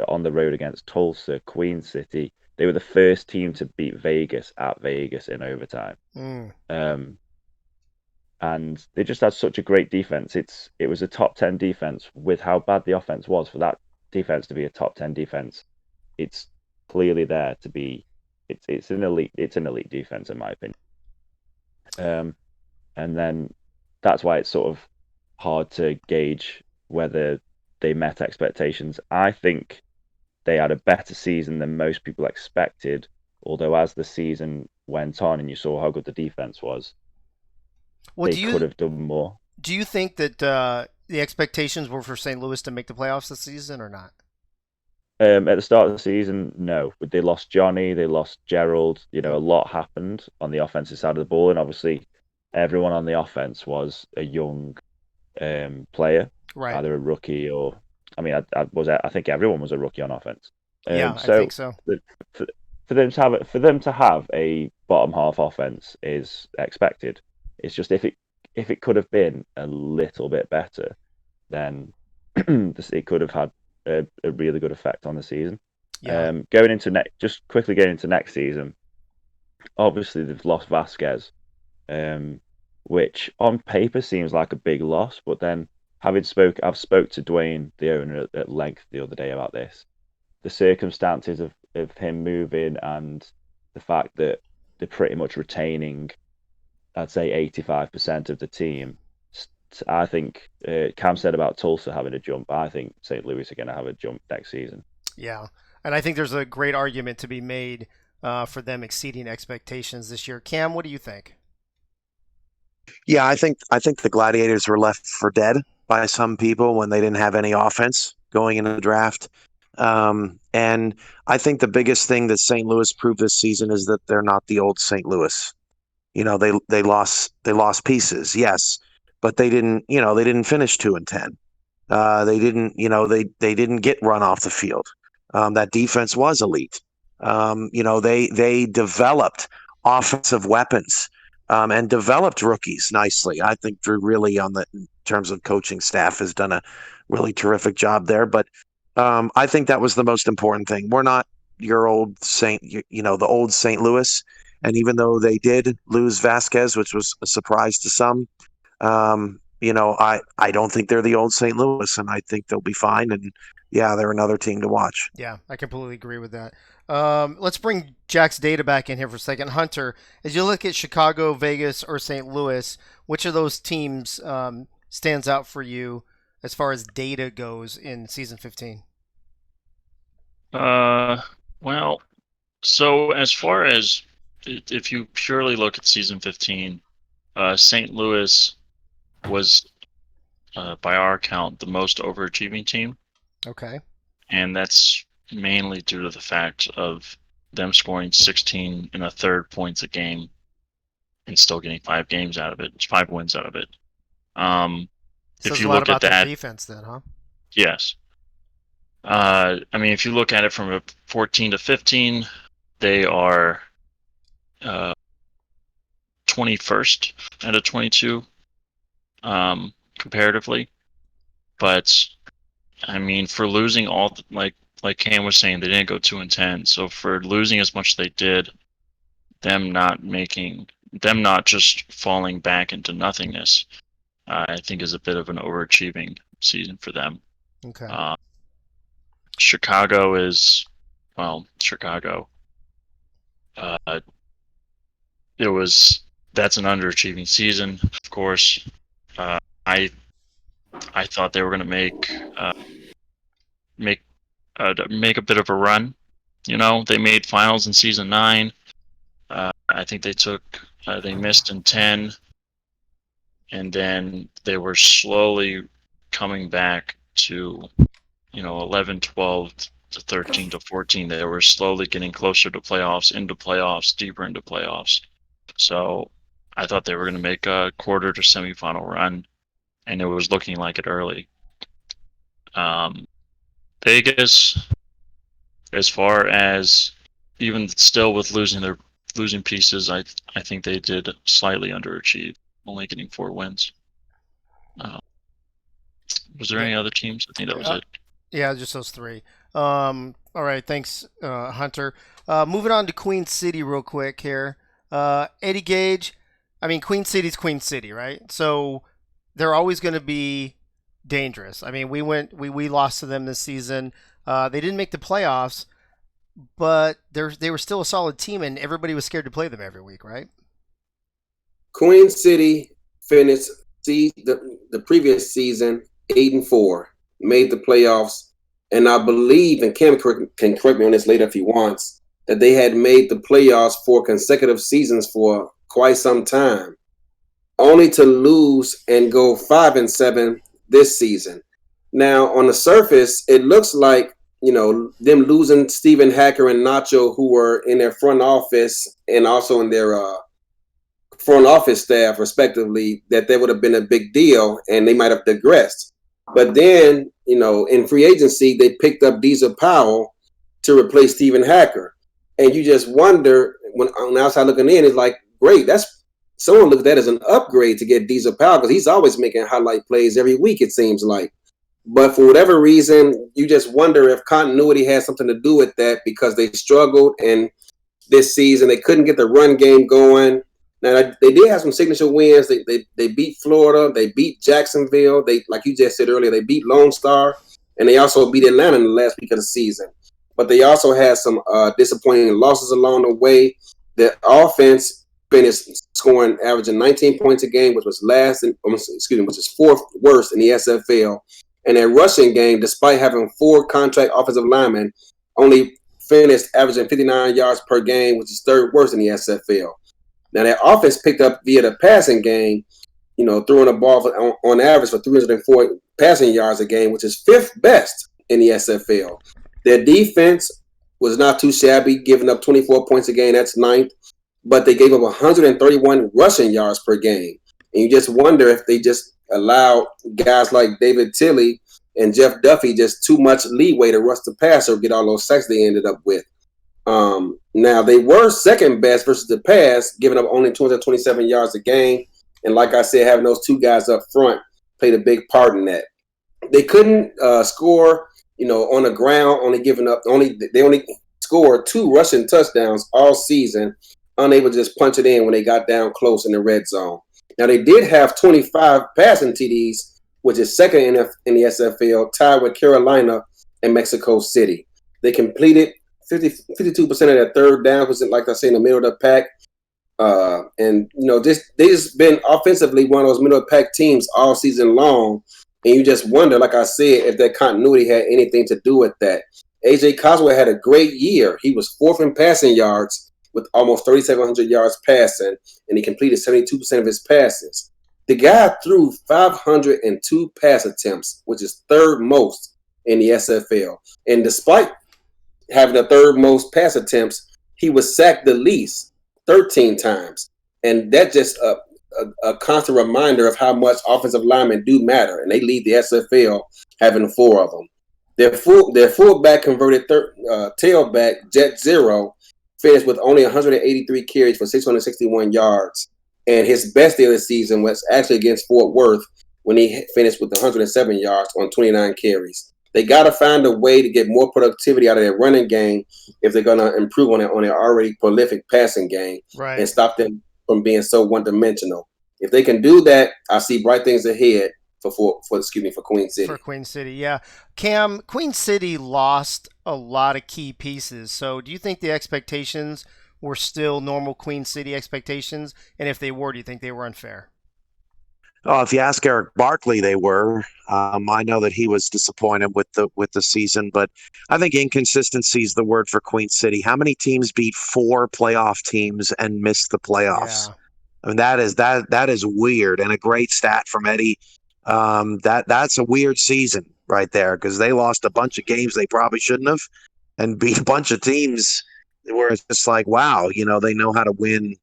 on the road against Tulsa, Queen City. They were the first team to beat Vegas at Vegas in overtime. And they just had such a great defense. It was a top 10 defense with how bad the offense was. For that defense to be a top 10 defense, it's clearly there to be. It's an elite defense in my opinion. And then that's why it's sort of hard to gauge whether they met expectations. I think they had a better season than most people expected, although as the season went on and you saw how good the defense was, they could have done more. Do you think that the expectations were for St. Louis to make the playoffs this season or not? At the start of the season, no. They lost Johnny, they lost Gerald. A lot happened on the offensive side of the ball, and obviously everyone on the offense was a young player, right? Either a rookie or, I think everyone was a rookie on offense. I think so. For them to have a bottom half offense is expected. It's just if it could have been a little bit better, then it could have had a really good effect on the season. Yeah. Going into next season, obviously they've lost Vasquez, which on paper seems like a big loss, but then I've spoke to Dwayne, the owner, at length the other day about this. The circumstances of him moving and the fact that they're pretty much retaining, I'd say 85% of the team. I think Cam said about Tulsa having a jump. I think St. Louis are going to have a jump next season. Yeah, and I think there's a great argument to be made for them exceeding expectations this year. Cam, what do you think? Yeah, I think the Gladiators were left for dead by some people when they didn't have any offense going into the draft. And I think the biggest thing that St. Louis proved this season is that they're not the old St. Louis. They lost pieces, yes, but they didn't finish 2-10. They didn't get run off the field. That defense was elite. They developed offensive weapons and developed rookies nicely. I think Drew really in terms of coaching staff has done a really terrific job there. But I think that was the most important thing. We're not your old the old St. Louis. And even though they did lose Vasquez, which was a surprise to some, I don't think they're the old St. Louis, and I think they'll be fine. And yeah, they're another team to watch. Yeah, I completely agree with that. Let's bring Jack's data back in here for a second. Hunter, as you look at Chicago, Vegas, or St. Louis, which of those teams stands out for you as far as data goes in season 15? Well, so as far as if you purely look at season 15, St. Louis was, by our count, the most overachieving team. Okay. And that's mainly due to the fact of them scoring 16 and a third points a game and still getting 5 wins out of it. Says If you a lot look about at that, their defense then, huh? yes. I mean, if you look at it from a 14 to 15, they are 21st out of 22 comparatively. But I mean, for losing all, like Cam was saying, they didn't go 2-10. So for losing as much as they did, them not just falling back into nothingness, I think is a bit of an overachieving season for them. Okay. Chicago is, Chicago. That's an underachieving season, of course. I thought they were going to make a bit of a run. You know, they made finals in season 9. I think they missed in 10, and then they were slowly coming back to, 11, 12 to 13 to 14. They were slowly getting closer to playoffs, deeper into playoffs. So I thought they were going to make a quarter to semifinal run, and it was looking like it early. Vegas, as far as even still with losing pieces, I think they did slightly underachieve, only getting 4 wins. Was there any other teams? I think that was it. Yeah, just those 3. All right, thanks, Hunter. Moving on to Queen City real quick here. Eddie Gage, I mean, Queen City's Queen City, right? So they're always going to be dangerous. I mean, we lost to them this season. They didn't make the playoffs, but they were still a solid team, and everybody was scared to play them every week, right? Queen City finished the previous season 8-4, made the playoffs, and I believe, and Cam can correct me on this later if he wants, that they had made the playoffs 4 consecutive seasons for quite some time, only to lose and go 5-7 this season. Now, on the surface, it looks like, them losing Stephen Hacker and Nacho, who were in their front office and also in their front office staff, respectively, that would have been a big deal and they might have digressed. But then, in free agency, they picked up Diesel Powell to replace Stephen Hacker. And you just wonder, when on the outside looking in, it's like, great, someone looked at that as an upgrade to get Diesel Powell, because he's always making highlight plays every week, it seems like. But for whatever reason, you just wonder if continuity has something to do with that, because they struggled, and this season they couldn't get the run game going. Now, they did have some signature wins. They beat Florida. They beat Jacksonville. They, like you just said earlier, they beat Lone Star, and they also beat Atlanta in the last week of the season. But they also had some disappointing losses along the way. The offense finished scoring, averaging 19 points a game, which was which is 4th worst in the SFL. And their rushing game, despite having 4 contract offensive linemen, only finished averaging 59 yards per game, which is 3rd worst in the SFL. Now, their offense picked up via the passing game, throwing the ball on average for 304 passing yards a game, which is 5th best in the SFL. Their defense was not too shabby, giving up 24 points a game. That's 9th. But they gave up 131 rushing yards per game. And you just wonder if they just allowed guys like David Tilley and Jeff Duffy just too much leeway to rush the passer or get all those sacks they ended up with. Now, they were 2nd best versus the pass, giving up only 227 yards a game. And like I said, having those 2 guys up front played a big part in that. They couldn't score, on the ground, they only scored 2 rushing touchdowns all season, unable to just punch it in when they got down close in the red zone. Now, they did have 25 passing TDs, which is second in the SFL, tied with Carolina and Mexico City. They completed 52% of their third down, which is, like I say, in the middle of the pack. And, they just been offensively one of those middle of the pack teams all season long. And you just wonder, like I said, if that continuity had anything to do with that. A.J. Coswell had a great year. He was 4th in passing yards with almost 3,700 yards passing, and he completed 72% of his passes. The guy threw 502 pass attempts, which is 3rd most in the SFL. And despite having the 3rd most pass attempts, he was sacked the least, 13 times. And that's just a constant reminder of how much offensive linemen do matter. And they lead the SFL having 4 of them. Their fullback converted tailback, Jet Zero, finished with only 183 carries for 661 yards. And his best day of the season was actually against Fort Worth when he finished with 107 yards on 29 carries. They got to find a way to get more productivity out of their running game if they're going to improve on their already prolific passing game and stop them from being so one-dimensional. If they can do that, I see bright things ahead for Queen City. For Queen City, yeah. Cam, Queen City lost a lot of key pieces. So do you think the expectations were still normal Queen City expectations? And if they were, do you think they were unfair? Oh, if you ask Eric Barkley, they were. I know that he was disappointed with the season, but I think inconsistency is the word for Queen City. How many teams beat 4 playoff teams and missed the playoffs? Yeah. I mean, that is weird, and a great stat from Eddie. That's a weird season right there because they lost a bunch of games they probably shouldn't have, and beat a bunch of teams where it's just like, wow, they know how to win.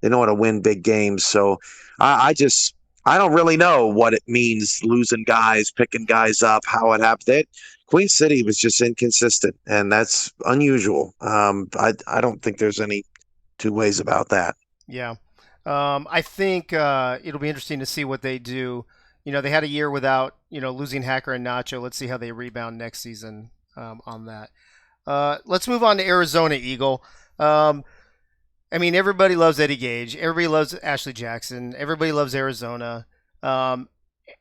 They know how to win big games. So I don't really know what it means losing guys, picking guys up, how it happened. Queen City was just inconsistent, and that's unusual. I don't think there's any 2 ways about that. Yeah. I think it'll be interesting to see what they do. They had a year without, losing Hacker and Nacho. Let's see how they rebound next season on that. Let's move on to Arizona Eagle. Everybody loves Eddie Gage. Everybody loves Ashley Jackson. Everybody loves Arizona.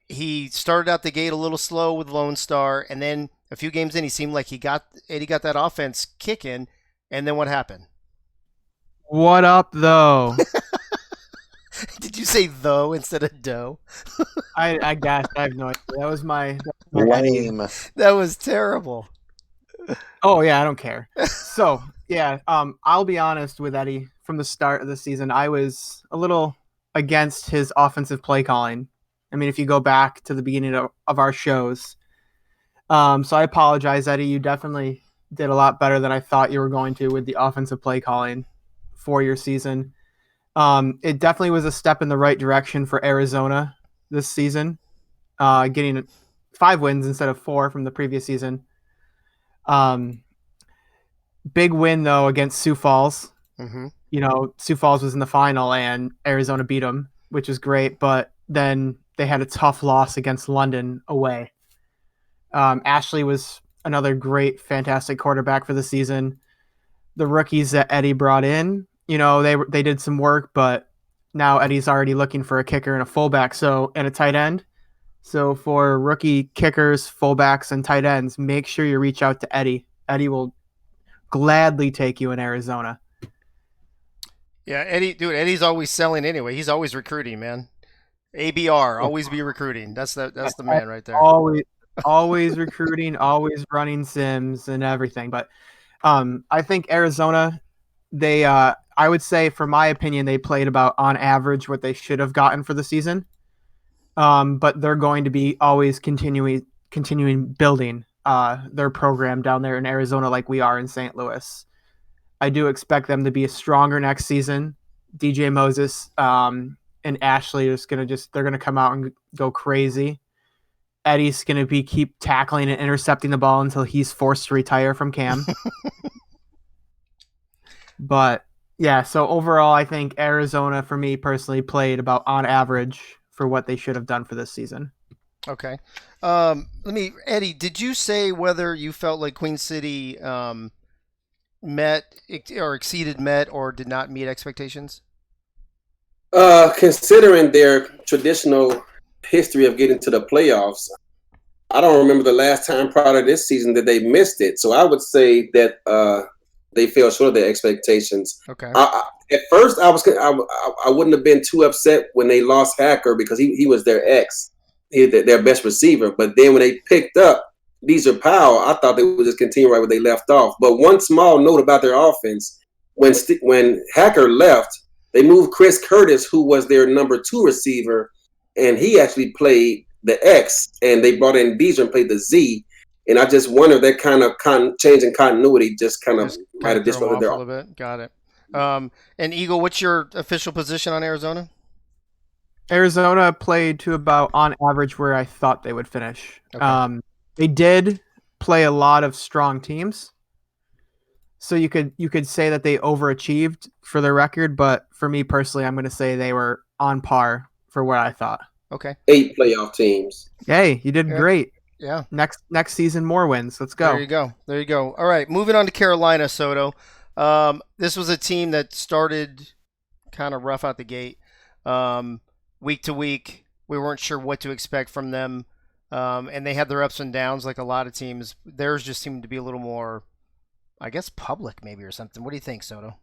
He started out the gate a little slow with Lone Star, and then a few games in, he seemed like Eddie got that offense kicking. And then what happened? What up, though? Did you say though instead of dough? I guess I have no idea. That was my lame. That was terrible. Oh yeah, I don't care. So yeah, I'll be honest with Eddie. From the start of the season, I was a little against his offensive play calling. I mean, if you go back to the beginning of our shows, so I apologize, Eddie. You definitely did a lot better than I thought you were going to with the offensive play calling for your season. It definitely was a step in the right direction for Arizona this season, getting 5 wins instead of 4 from the previous season. Big win, though, against Sioux Falls. Mm-hmm. Sioux Falls was in the final and Arizona beat them, which is great, but then they had a tough loss against London away. Ashley was another great, fantastic quarterback for the season. The rookies that Eddie brought in, they did some work, but now Eddie's already looking for a kicker and a fullback, and a tight end. So for rookie kickers, fullbacks, and tight ends, make sure you reach out to Eddie. Eddie will gladly take you in Arizona. Yeah, Eddie's always selling anyway. He's always recruiting, man. ABR, always be recruiting. That's the man right there. Always recruiting, always running sims and everything. But I think Arizona, they I would say, for my opinion, they played about on average what they should have gotten for the season. But they're going to be always continuing building their program down there in Arizona like we are in St. Louis. I do expect them to be stronger next season. DJ Moses and Ashley they're gonna come out and go crazy. Eddie's gonna keep tackling and intercepting the ball until he's forced to retire from Cam. But yeah, so overall, I think Arizona, for me personally, played about on average for what they should have done for this season. Okay. Eddie, did you say whether you felt like Queen City met or exceeded met or did not meet expectations? Considering their traditional history of getting to the playoffs, I don't remember the last time prior to this season that they missed it. So I would say that they fell short of their expectations. Okay. At first, I wouldn't have been too upset when they lost Hacker because he was their ex, their best receiver. But then when they picked up Deezer Powell, I thought they would just continue right where they left off. But one small note about their offense: when Hacker left, they moved Chris Curtis, who was their number 2 receiver, and he actually played the X, and they brought in Deezer and played the Z. And I just wonder that kind of change in continuity just kind of might have disrupted their a little bit. Got it. And Eagle, what's your official position on Arizona? Arizona played to about on average where I thought they would finish. Okay. They did play a lot of strong teams, so you could say that they overachieved for their record. But for me personally, I'm going to say they were on par for what I thought. Okay. 8 playoff teams. Hey, you did great. Yeah. Next season, more wins. Let's go. There you go. All right, moving on to Carolina, Soto. This was a team that started kind of rough out the gate. Week to week, we weren't sure what to expect from them, and they had their ups and downs like a lot of teams. Theirs just seemed to be a little more, I guess, public maybe or something. What do you think, Soto?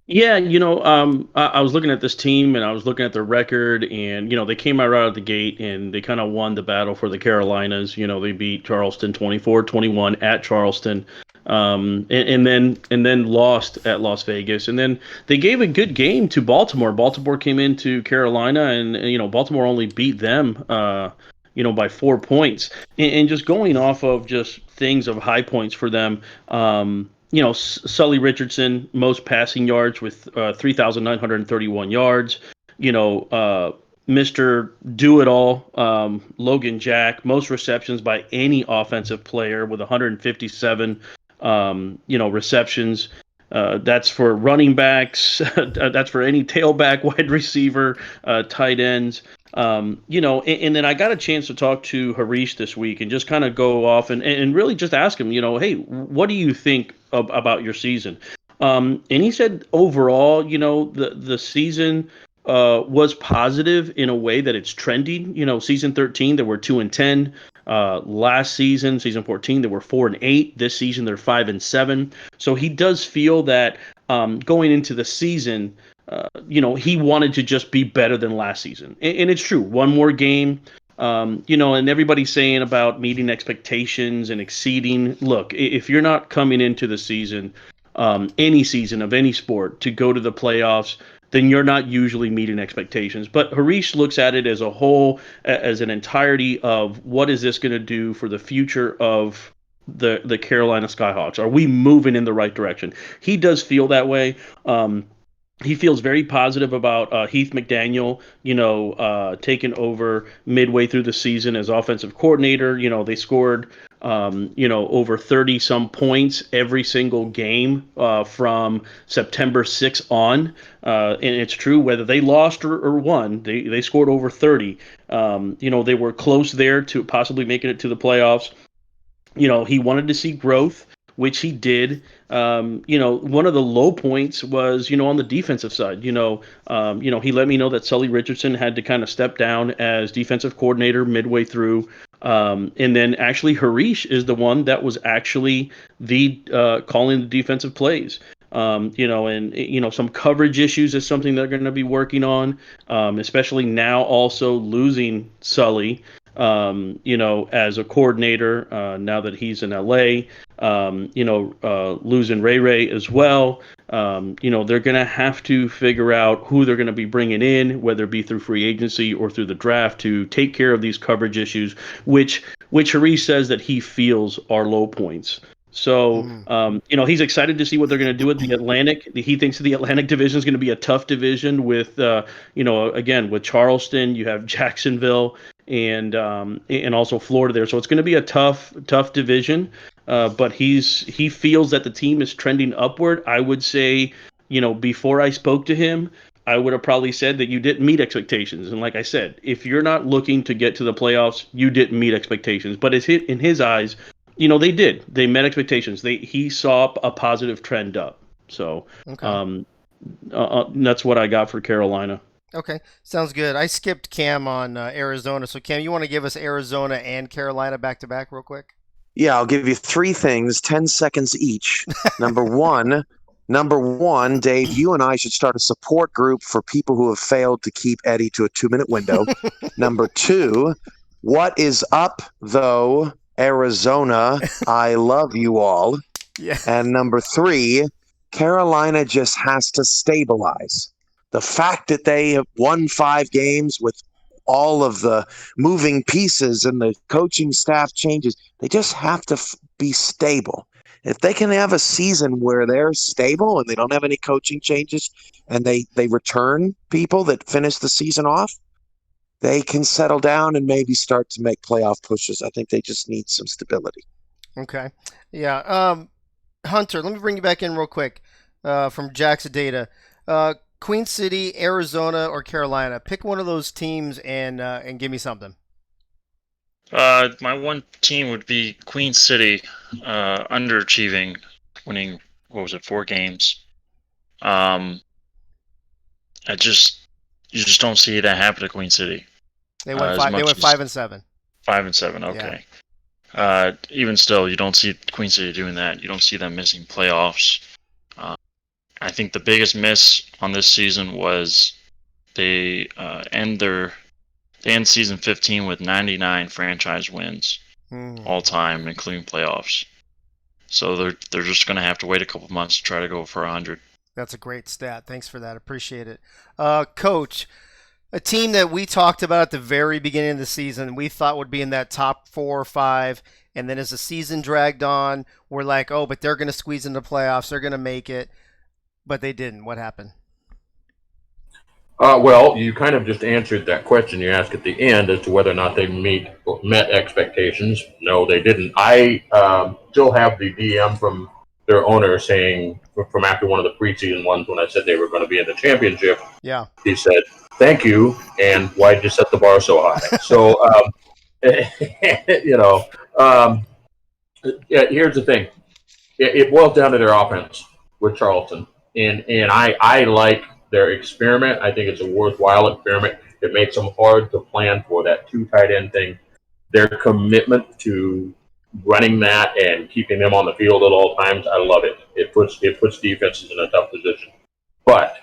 Yeah, I was looking at this team and I was looking at their record, and they came out right out the gate and they kind of won the battle for the Carolinas. They beat Charleston 24-21 at Charleston, and then lost at Las Vegas, and then they gave a good game to Baltimore. Baltimore came into Carolina, and Baltimore only beat them by 4 points. And just going off of just things of high points for them, Sully Richardson, most passing yards with 3,931 yards. Mr. Do-It-All, Logan Jack, most receptions by any offensive player with 157, receptions. That's for running backs. That's for any tailback, wide receiver, tight ends. And then I got a chance to talk to Harish this week and just kind of go off and really just ask him, hey, what do you think about your season? And he said overall, the season was positive in a way that it's trending. Season 13, there were 2-10. Last season, season 14, there were 4-8. This season, they're 5-7. So he does feel that going into the season, he wanted to just be better than last season. And it's true. One more game, and everybody's saying about meeting expectations and exceeding. Look, if you're not coming into the season, any season of any sport, to go to the playoffs, then you're not usually meeting expectations. But Harish looks at it as a whole, as an entirety of what is this going to do for the future of the Carolina Skyhawks? Are we moving in the right direction? He does feel that way. He feels very positive about Heath McDaniel, taking over midway through the season as offensive coordinator. They scored, over 30-some points every single game from September 6th on. And it's true, whether they lost or won, they scored over 30. They were close there to possibly making it to the playoffs. He wanted to see growth, which he did. One of the low points was, on the defensive side. He let me know that Sully Richardson had to kind of step down as defensive coordinator midway through. And then actually Harish is the one that was actually the calling the defensive plays. Some coverage issues is something they're going to be working on, especially now also losing Sully, as a coordinator, now that he's in LA, losing Ray as well. They're going to have to figure out who they're going to be bringing in, whether it be through free agency or through the draft, to take care of these coverage issues, which Harish says that he feels are low points. So, he's excited to see what they're going to do with the Atlantic. He thinks the Atlantic division is going to be a tough division with, again, with Charleston, you have Jacksonville and also Florida there. So it's going to be a tough division. But he feels that the team is trending upward. I would say, before I spoke to him, I would have probably said that you didn't meet expectations. And like I said, if you're not looking to get to the playoffs, you didn't meet expectations. But in his eyes, They did. They met expectations. He saw a positive trend up. So Okay. That's what I got for Carolina. Okay, sounds good. I skipped Cam on Arizona, so Cam, you want to give us Arizona and Carolina back to back real quick? Yeah, I'll give you three things, 10 seconds each. Number one, Dave, you and I should start a support group for people who have failed to keep Eddie to a 2-minute window. Number two, what is up, though, Arizona? I love you all. Yeah. And number three, Carolina just has to stabilize. The fact that they have won 5 games with all of the moving pieces and the coaching staff changes, they just have to be stable. If they can have a season where they're stable and they don't have any coaching changes and they return people that finish the season off, they can settle down and maybe start to make playoff pushes. I think they just need some stability. Okay. Yeah. Hunter, let me bring you back in real quick from Jack's Data. Queen City, Arizona, or Carolina. Pick one of those teams and give me something. My one team would be Queen City, underachieving, winning, 4 games. You just don't see that happen to Queen City. They went 5-7. 5-7, okay. Yeah. Even still, you don't see Queen City doing that. You don't see them missing playoffs. I think the biggest miss on this season was they end season 15 with 99 franchise wins all time, including playoffs. So they're just going to have to wait a couple months to try to go for 100. That's a great stat. Thanks for that. Appreciate it. Coach, a team that we talked about at the very beginning of the season, we thought would be in that top 4 or 5. And then as the season dragged on, we're like, oh, but they're going to squeeze into playoffs. They're going to make it. But they didn't. What happened? Well, you kind of just answered that question you asked at the end as to whether or not they met expectations. No, they didn't. I still have the DM from their owner saying from after one of the preseason ones when I said they were going to be in the championship. Yeah. He said, "Thank you," and why did you set the bar so high? So, here's the thing. It boils down to their offense with Charleston, and I like their experiment. I think it's a worthwhile experiment. It makes them hard to plan for that 2 tight end thing. Their commitment to running that and keeping them on the field at all times, I love it. It puts defenses in a tough position. But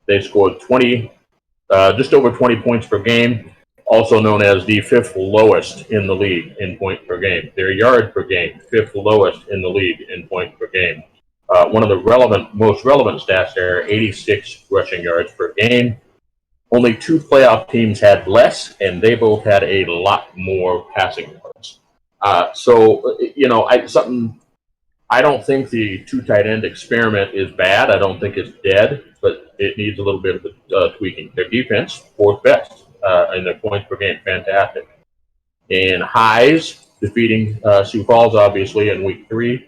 they scored just over 20 points per game, also known as the 5th lowest in the league in points per game. Their yard per game, 5th lowest in the league in points per game. One of the most relevant stats there, 86 rushing yards per game. Only 2 playoff teams had less, and they both had a lot more passing yards. I don't think the 2 tight end experiment is bad. I don't think it's dead, but it needs a little bit of tweaking. Their defense, 4th best in their points per game, fantastic. And highs, defeating Sioux Falls obviously in week 3.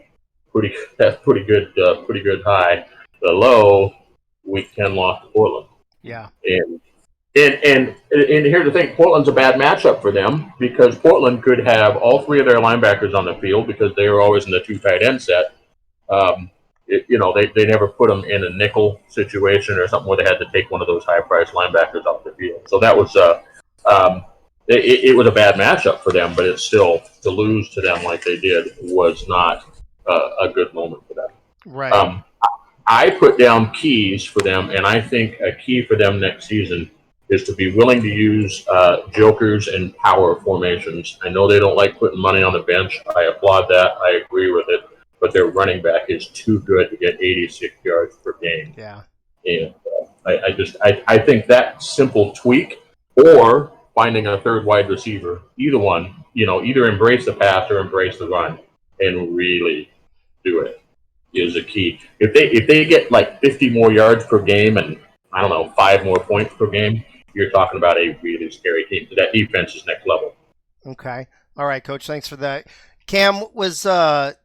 That's pretty good high. The low, week 10 loss to Portland. Yeah. And here's the thing: Portland's a bad matchup for them because Portland could have all 3 of their linebackers on the field because they were always in the 2 tight end set. They never put them in a nickel situation or something where they had to take one of those high-priced linebackers off the field. So that was it was a bad matchup for them, but it's still to lose to them like they did was not a good moment for them. Right. I put down keys for them, and I think a key for them next season is to be willing to use jokers and power formations. I know they don't like putting money on the bench. I applaud that. I agree with it. But their running back is too good to get 86 yards per game. Yeah. And I think that simple tweak or finding a 3rd wide receiver, either one, either embrace the pass or embrace the run and really do it is a key. If they get like 50 more yards per game and I don't know 5 more points per game, you're talking about a really scary team. So that defense is next level. Okay. All right, Coach. Thanks for that. Cam, was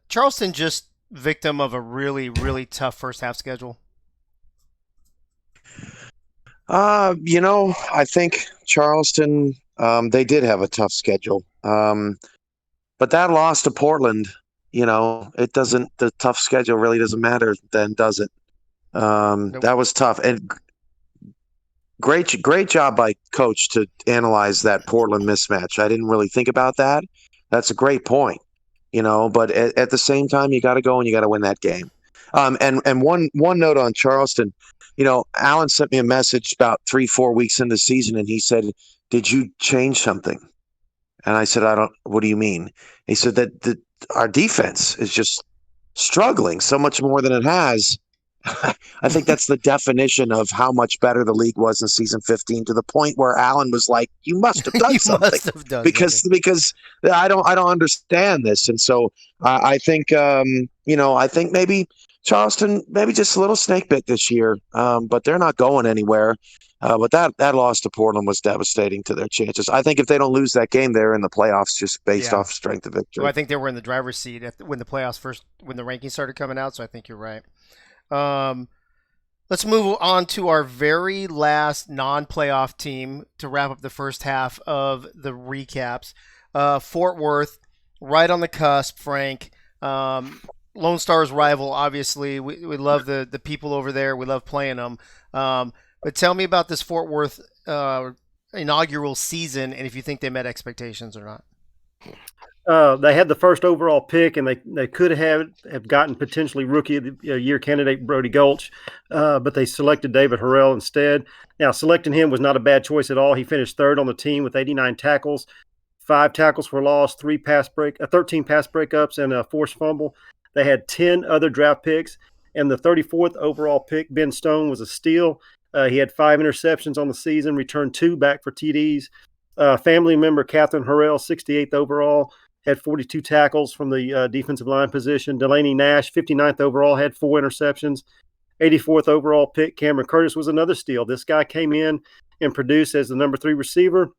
Charleston just victim of a really, really tough first half schedule? I think Charleston, they did have a tough schedule. But that loss to Portland, it doesn't. The tough schedule really doesn't matter then, does it? Nope. That was tough, and great job by coach to analyze that Portland mismatch. I didn't really think about that. That's a great point, But at the same time, you got to go and you got to win that game. And one note on Charleston, Alan sent me a message about 3-4 weeks into the season, and he said, "Did you change something?" And I said, "I don't. What do you mean?" He said that our defense is just struggling so much more than it has. I think that's the definition of how much better the league was in season 15, to the point where Alan was like, "You must have done You something must have done because I don't understand this." And so I think I think maybe Charleston maybe just a little snake bit this year, but they're not going anywhere. But that loss to Portland was devastating to their chances. I think if they don't lose that game, they're in the playoffs just based off strength of victory. Well, I think they were in the driver's seat when the playoffs when the rankings started coming out. So I think you're right. Let's move on to our very last non-playoff team to wrap up the first half of the recaps. Fort Worth, right on the cusp, Frank. Lone Star's rival, obviously. We love the people over there. We love playing them. But tell me about this Fort Worth inaugural season, and if you think they met expectations or not. They had the first overall pick, and they could have gotten potentially rookie of the year candidate Brody Gulch, but they selected David Harrell instead. Now, selecting him was not a bad choice at all. He finished third on the team with 89 tackles, 5 tackles for loss, 13 pass breakups, and a forced fumble. They had 10 other draft picks, and the 34th overall pick, Ben Stone, was a steal. He had 5 interceptions on the season, returned 2 back for TDs. Family member Catherine Harrell, 68th overall, had 42 tackles from the defensive line position. Delaney Nash, 59th overall, had 4 interceptions. 84th overall pick, Cameron Curtis, was another steal. This guy came in and produced as the number 3 receiver,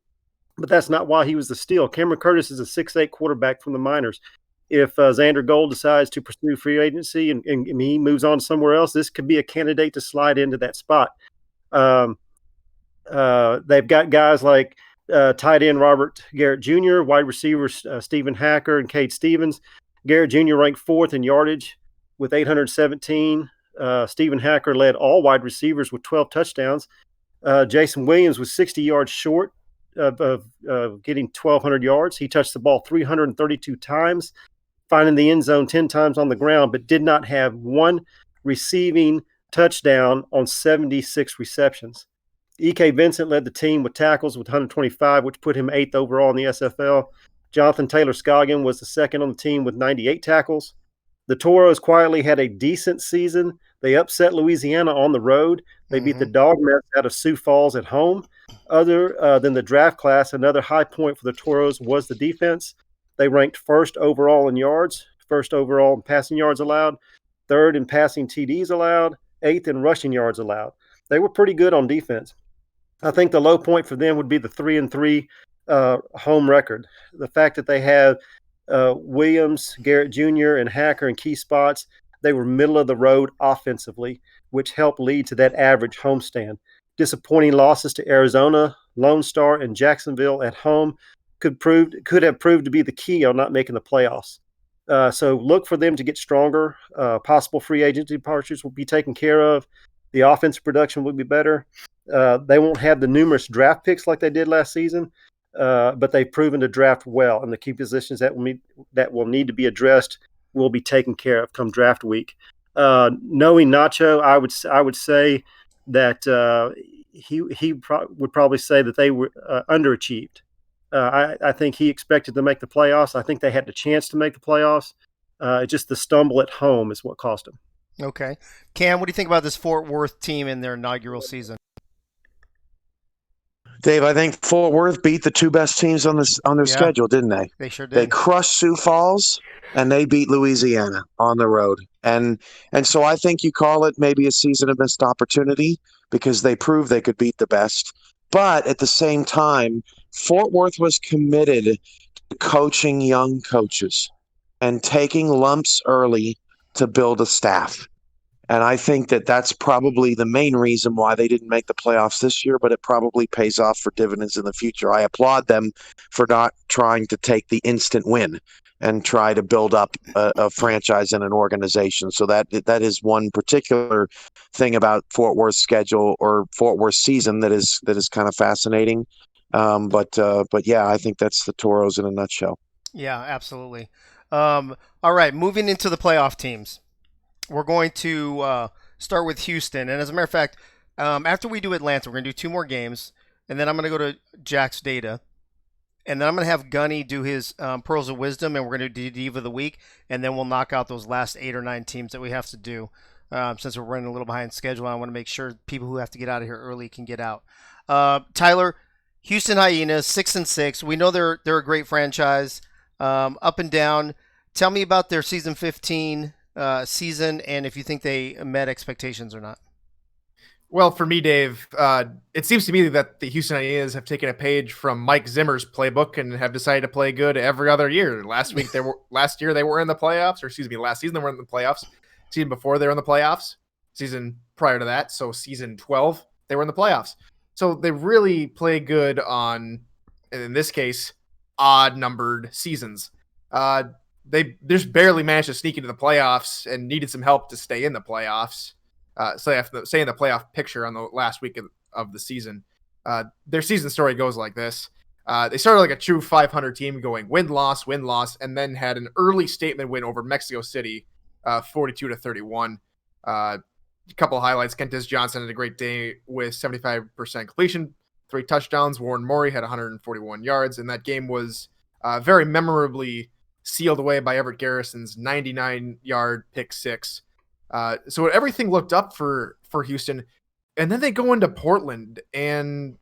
but that's not why he was the steal. Cameron Curtis is a 6'8" quarterback from the minors. If Xander Gold decides to pursue free agency and he moves on somewhere else, this could be a candidate to slide into that spot. They've got guys like tight end Robert Garrett Jr., wide receivers Stephen Hacker and Cade Stevens. Garrett Jr. ranked 4th in yardage with 817. Stephen Hacker led all wide receivers with 12 touchdowns. Jason Williams was 60 yards short of getting 1,200 yards. He touched the ball 332 times, finding the end zone 10 times on the ground, but did not have one receiving touchdown on 76 receptions. E.K. Vincent led the team with tackles with 125, which put him 8th overall in the SFL. Jonathan Taylor-Scoggin was the second on the team with 98 tackles. The Toros quietly had a decent season. They upset Louisiana on the road. They beat the Dog Mess out of Sioux Falls at home. Other than the draft class, another high point for the Toros was the defense. They ranked 1st overall in yards, 1st overall in passing yards allowed, 3rd in passing TDs allowed, 8th in rushing yards allowed. They were pretty good on defense. I think the low point for them would be the 3-3 home record. The fact that they have Williams, Garrett Jr., and Hacker in key spots, they were middle of the road offensively, which helped lead to that average homestand. Disappointing losses to Arizona, Lone Star, and Jacksonville at home could have proved to be the key on not making the playoffs. So look for them to get stronger. Possible free agent departures will be taken care of. The offensive production will be better. They won't have the numerous draft picks like they did last season, but they've proven to draft well, and the key positions that will need to be addressed will be taken care of come draft week. Knowing Nacho, I would say that he would probably say that they were underachieved. I think he expected to make the playoffs. I think they had the chance to make the playoffs. Just the stumble at home is what cost them. Okay. Cam, what do you think about this Fort Worth team in their inaugural season? Dave, I think Fort Worth beat the 2 best teams on their schedule, didn't they? They sure did. They crushed Sioux Falls, and they beat Louisiana on the road. And so I think you call it maybe a season of missed opportunity because they proved they could beat the best. But at the same time, Fort Worth was committed to coaching young coaches and taking lumps early to build a staff. And I think that that's probably the main reason why they didn't make the playoffs this year, but it probably pays off for dividends in the future. I applaud them for not trying to take the instant win. and try to build up a franchise and an organization. So that is one particular thing about Fort Worth's schedule or Fort Worth season that is kind of fascinating. But yeah, I think that's the Toros in a nutshell. Yeah, absolutely. All right, moving into the playoff teams. We're going to start with Houston. And as a matter of fact, after we do Atlanta, we're going to do 2 more games. And then I'm going to go to Jack's data. And then I'm going to have Gunny do his Pearls of Wisdom. And we're going to do Diva of the Week. And then we'll knock out those last 8 or 9 teams that we have to do. Since we're running a little behind schedule, I want to make sure people who have to get out of here early can get out. Tyler, Houston Hyenas, 6-6. We know they're a great franchise, up and down. Tell me about their season 15 season, and if you think they met expectations or not. Well, for me, Dave, it seems to me that the Houston Hyenas have taken a page from Mike Zimmer's playbook and have decided to play good every other year. Last year they were in the playoffs, or excuse me, last season they were in the playoffs. Season before they were in the playoffs. Season prior to that, so season 12 they were in the playoffs. So they really play good on, in this case, odd-numbered seasons. They just barely managed to sneak into the playoffs and needed some help to stay in the playoffs. So they have to stay in the playoff picture on the last week of the season. Their season story goes like this. They started like a true 500 team going win-loss, and then had an early statement win over Mexico City, 42-31. A couple of highlights. Kentes Johnson had a great day with 75% completion, 3 touchdowns. Warren Morey had 141 yards, and that game was very memorably sealed away by Everett Garrison's 99-yard pick 6. So everything looked up for Houston, and then they go into Portland and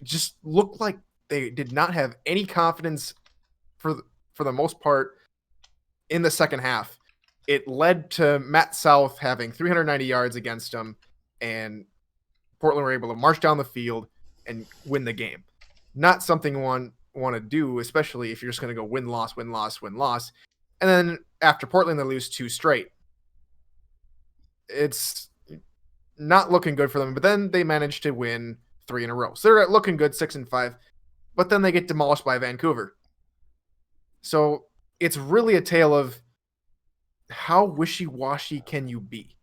just looked like they did not have any confidence for the most part in the second half. It led to Matt South having 390 yards against him, and Portland were able to march down the field and win the game. Not something you want to do, especially if you're just going to go win-loss. And then after Portland, they lose 2 straight. It's not looking good for them, but then they managed to win 3 in a row. So they're looking good, 6-5, but then they get demolished by Vancouver. So it's really a tale of how wishy-washy can you be?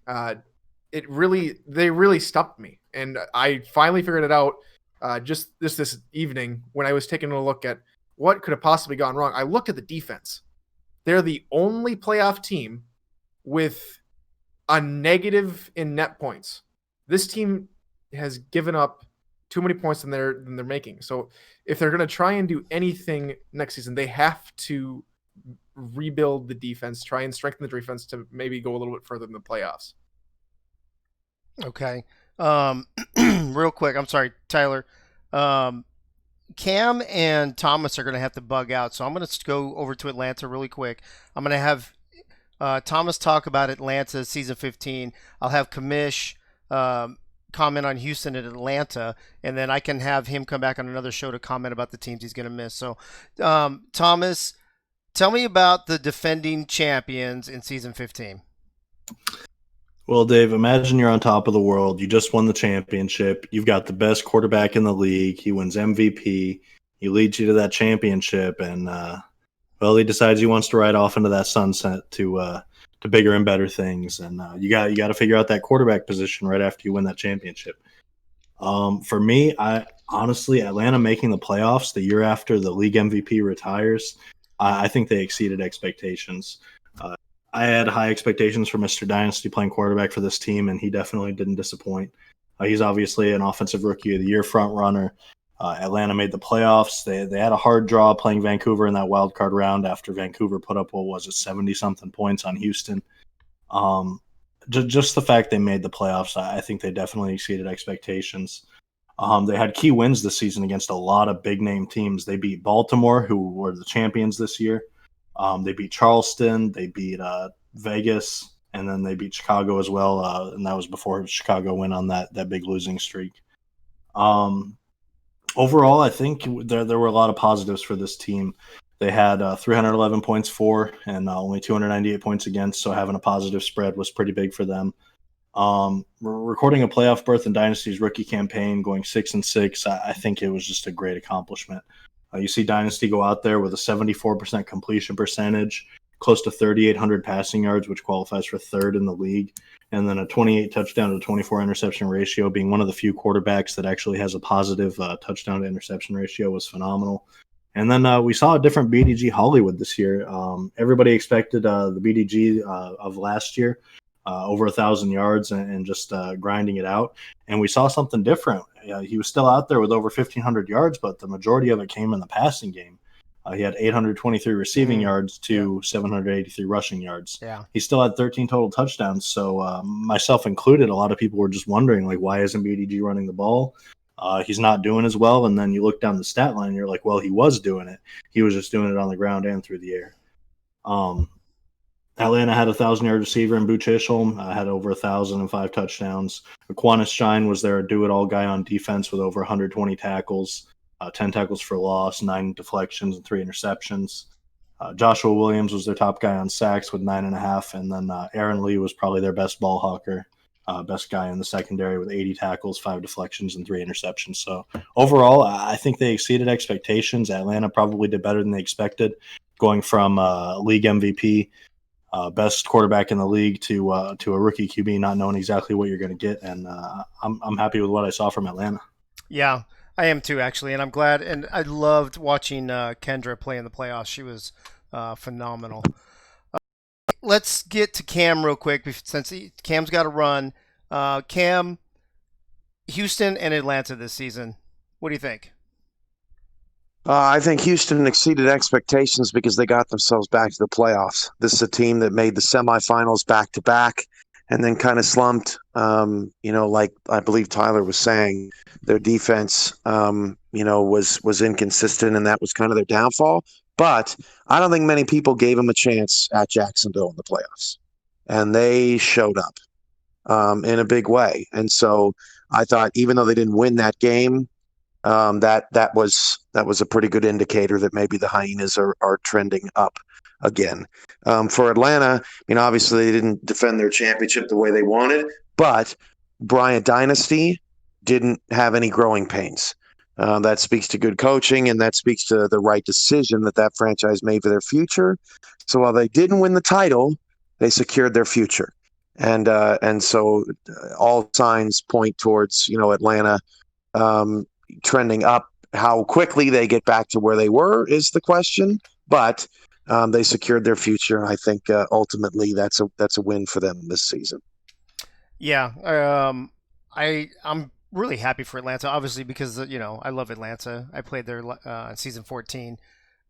They really stumped me, and I finally figured it out just this evening when I was taking a look at what could have possibly gone wrong. I looked at the defense. They're the only playoff team with a negative in net points. This team has given up too many points than they're making. So if they're going to try and do anything next season, they have to rebuild the defense, try and strengthen the defense to maybe go a little bit further in the playoffs. Okay. Real quick, I'm sorry, Tyler. Cam and Thomas are going to have to bug out, so I'm going to go over to Atlanta really quick. I'm going to have Thomas talk about Atlanta season 15. I'll have Kamish comment on Houston and Atlanta, and then I can have him come back on another show to comment about the teams he's going to miss. So, Thomas, tell me about the defending champions in season 15. Well, Dave, imagine you're on top of the world. You just won the championship. You've got the best quarterback in the league. He wins MVP. He leads you to that championship, and well, he decides he wants to ride off into that sunset to bigger and better things. And you got to figure out that quarterback position right after you win that championship. For me, I honestly, Atlanta making the playoffs the year after the league MVP retires, I think they exceeded expectations. I had high expectations for Mr. Dynasty playing quarterback for this team, and he definitely didn't disappoint. He's obviously an offensive rookie of the year front runner. Atlanta made the playoffs. They had a hard draw playing Vancouver in that wild card round after Vancouver put up, 70-something points on Houston. Just the fact they made the playoffs, I think they definitely exceeded expectations. They had key wins this season against a lot of big-name teams. They beat Baltimore, who were the champions this year. They beat Charleston. They beat Vegas, and then they beat Chicago as well, and that was before Chicago went on that big losing streak. Overall, I think there were a lot of positives for this team. They had 311 points for and only 298 points against, so having a positive spread was pretty big for them. Recording a playoff berth in Dynasty's rookie campaign, going 6-6, I think it was just a great accomplishment. You see Dynasty go out there with a 74% completion percentage, close to 3,800 passing yards, which qualifies for third in the league, and then a 28 touchdown to 24 interception ratio. Being one of the few quarterbacks that actually has a positive touchdown to interception ratio was phenomenal. And then we saw a different BDG Hollywood this year. Everybody expected the BDG of last year, over 1,000 yards and just grinding it out. And we saw something different. He was still out there with over 1,500 yards, but the majority of it came in the passing game. He had 823 receiving yards to 783 rushing yards. Yeah. He still had 13 total touchdowns. So myself included, a lot of people were just wondering, like, why isn't BDG running the ball? He's not doing as well. And then you look down the stat line, and you're like, well, he was doing it. He was just doing it on the ground and through the air. Atlanta had a 1,000-yard receiver in Boo Chisholm, had over 1,005 touchdowns. Aquinas Shine was their do-it-all guy on defense with over 120 tackles, 10 tackles for loss, 9 deflections, and 3 interceptions. Joshua Williams was their top guy on sacks with 9.5, and then Aaron Lee was probably their best ball hawker, best guy in the secondary with 80 tackles, 5 deflections, and 3 interceptions. So overall, I think they exceeded expectations. Atlanta probably did better than they expected, going from league MVP, best quarterback in the league, to a rookie QB, not knowing exactly what you're going to get. And I'm happy with what I saw from Atlanta. Yeah, I am too, actually, and I'm glad. And I loved watching Kendra play in the playoffs. She was phenomenal. Let's get to Cam real quick, since Cam's got to run. Cam, Houston and Atlanta this season. What do you think? I think Houston exceeded expectations because they got themselves back to the playoffs. This is a team that made the semifinals back-to-back and then kind of slumped. Like I believe Tyler was saying, their defense, was inconsistent, and that was kind of their downfall. But I don't think many people gave them a chance at Jacksonville in the playoffs, and they showed up in a big way. And so I thought, even though they didn't win that game, that was a pretty good indicator that maybe the Hyenas are trending up again. For Atlanta, obviously they didn't defend their championship the way they wanted, but Bryant Dynasty didn't have any growing pains. That speaks to good coaching, and that speaks to the right decision that franchise made for their future. So while they didn't win the title, they secured their future. And so all signs point towards, Atlanta trending up. How quickly they get back to where they were is the question, but they secured their future. I think ultimately that's a win for them this season. Yeah, I'm really happy for Atlanta, obviously, because I love Atlanta. I played there in season 14,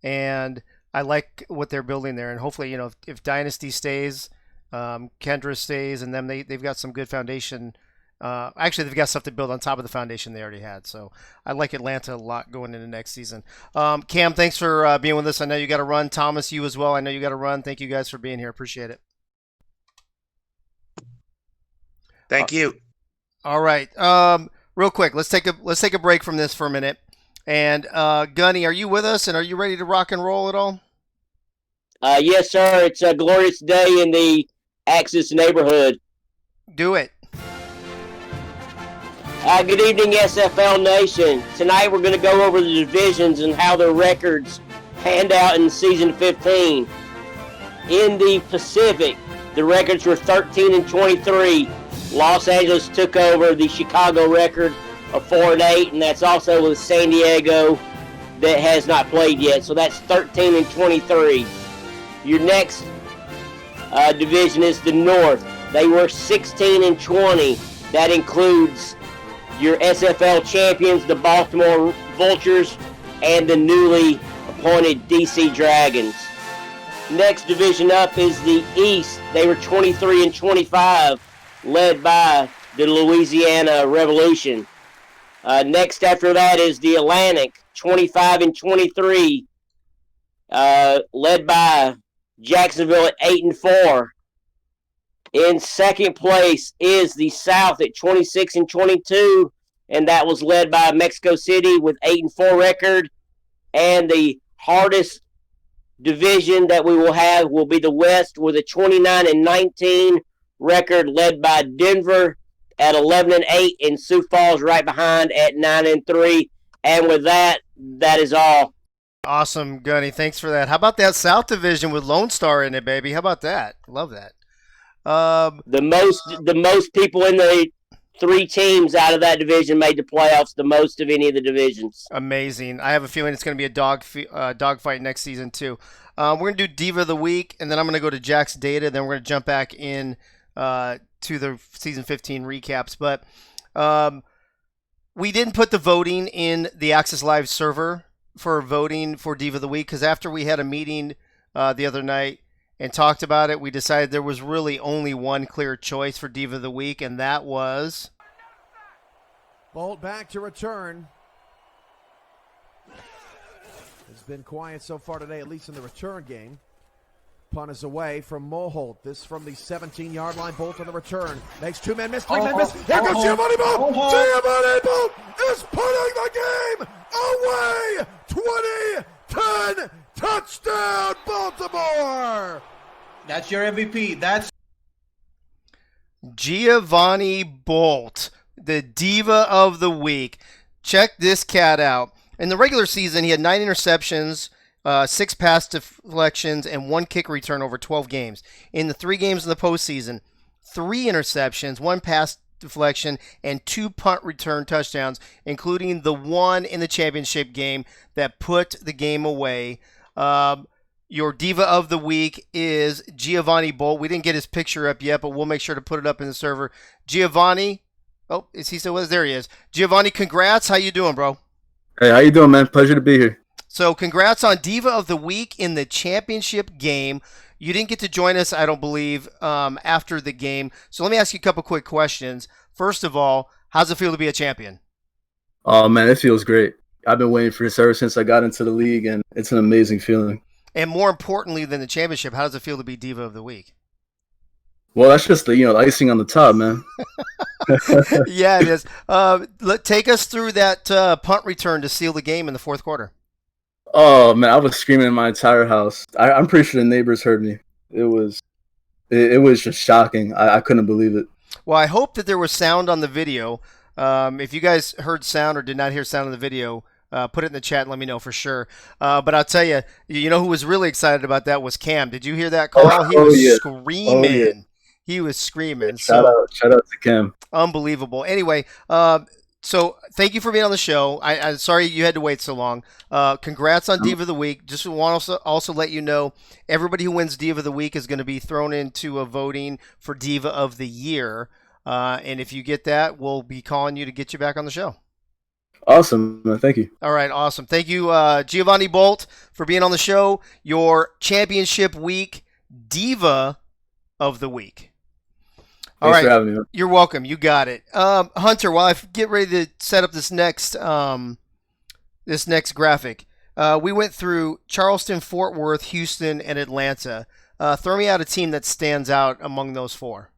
and I like what they're building there. And hopefully, if Dynasty stays, Kendra stays, and them, they've got some good foundation. Actually, they've got stuff to build on top of the foundation they already had. So I like Atlanta a lot going into next season. Cam, thanks for being with us. I know you got to run. Thomas, you as well. I know you got to run. Thank you guys for being here. Appreciate it. Thank you. All right. Real quick, let's take a break from this for a minute. And Gunny, are you with us? And are you ready to rock and roll at all? Yes, sir. It's a glorious day in the Axis neighborhood. Do it. Good evening, SFL Nation. Tonight we're going to go over the divisions and how their records panned out in season 15. In the Pacific, the records were 13-23. Los Angeles took over the Chicago record of 4-8, and that's also with San Diego that has not played yet. So that's 13-23. Your next division is the North. They were 16-20. That includes your SFL champions, the Baltimore Vultures, and the newly appointed DC Dragons. Next division up is the East. They were 23-25, led by the Louisiana Revolution. Next after that is the Atlantic, 25-23, led by Jacksonville at 8-4. In second place is the South at 26-22, and that was led by Mexico City with 8-4 record. And the hardest division that we will have will be the West with a 29-19 record, led by Denver at 11-8, and Sioux Falls right behind at 9-3. And with that, that is all. Awesome, Gunny. Thanks for that. How about that South Division with Lone Star in it, baby? How about that? Love that. The most people in the 3 teams out of that division made the playoffs, the most of any of the divisions. Amazing. I have a feeling it's going to be a dogfight next season too. We're going to do Diva of the Week, and then I'm going to go to Jack's data. Then we're going to jump back in to the season 15 recaps. But we didn't put the voting in the Access Live server for voting for Diva of the Week because after we had a meeting the other night and talked about it, we decided there was really only one clear choice for Diva of the Week, and that was Bolt back to return. It's been quiet so far today, at least in the return game. Punt is away from Moholt. This from the 17-yard line. Bolt on the return. Makes 2 men miss, 3 men miss. Here goes Giovanni Bolt. Giovanni Bolt is putting the game away. 20-10 touchdown Baltimore. That's your MVP. That's Giovanni Bolt, the Diva of the Week. Check this cat out. In the regular season, he had 9 interceptions, 6 pass deflections, and 1 kick return over 12 games. In the 3 games in the postseason, 3 interceptions, 1 pass deflection, and 2 punt return touchdowns, including the one in the championship game that put the game away. Your Diva of the Week is Giovanni Bolt. We didn't get his picture up yet, but we'll make sure to put it up in the server. Giovanni, oh, is he still with us? There he is. Giovanni, congrats. How you doing, bro? Hey, how you doing, man? Pleasure to be here. So congrats on Diva of the Week in the championship game. You didn't get to join us, I don't believe, after the game. So let me ask you a couple quick questions. First of all, how's it feel to be a champion? Oh, man, it feels great. I've been waiting for this ever since I got into the league, and it's an amazing feeling. And more importantly than the championship, how does it feel to be Diva of the Week? Well, that's just the icing on the top, man. Yeah, it is. Take us through that punt return to seal the game in the fourth quarter. Oh, man, I was screaming in my entire house. I'm pretty sure the neighbors heard me. It was just shocking. I couldn't believe it. Well, I hope that there was sound on the video. If you guys heard sound or did not hear sound on the video, put it in the chat and let me know for sure. But I'll tell you, who was really excited about that was Cam. Did you hear that call? He was screaming. Oh, yeah. He was screaming. Shout out to Cam. Unbelievable. Anyway, so thank you for being on the show. I'm sorry you had to wait so long. Congrats on Diva of the Week. Just want to also let you know, everybody who wins Diva of the Week is going to be thrown into a voting for Diva of the Year. And if you get that, we'll be calling you to get you back on the show. Awesome. Thank you. All right. Awesome. Thank you, Giovanni Bolt, for being on the show. Your championship week Diva of the Week. All Thanks right. for having me. You're welcome. You got it. Hunter, while I get ready to set up this next graphic, we went through Charleston, Fort Worth, Houston, and Atlanta. Throw me out a team that stands out among those 4.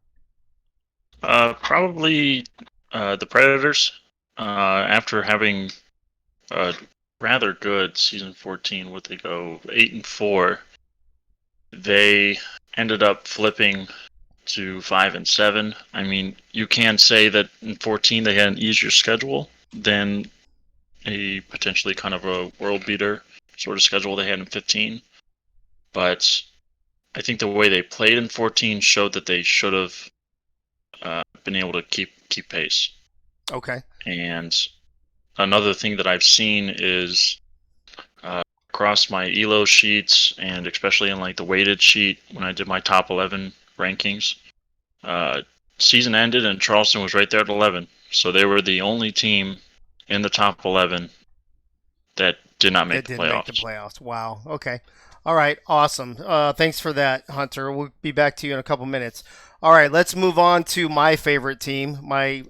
Probably the Predators. After having a rather good season 14, would they go 8-4? They ended up flipping to 5-7. I mean, you can say that in 14 they had an easier schedule than a potentially kind of a world beater sort of schedule they had in 15. But I think the way they played in 14 showed that they should have been able to keep pace. Okay. And another thing that I've seen is across my ELO sheets, and especially in like the weighted sheet when I did my top 11 rankings, season ended and Charleston was right there at 11. So they were the only team in the top 11 that did not make the playoffs. Make the playoffs. Wow. Okay. All right. Awesome. Thanks for that, Hunter. We'll be back to you in a couple minutes. All right. Let's move on to my favorite team, my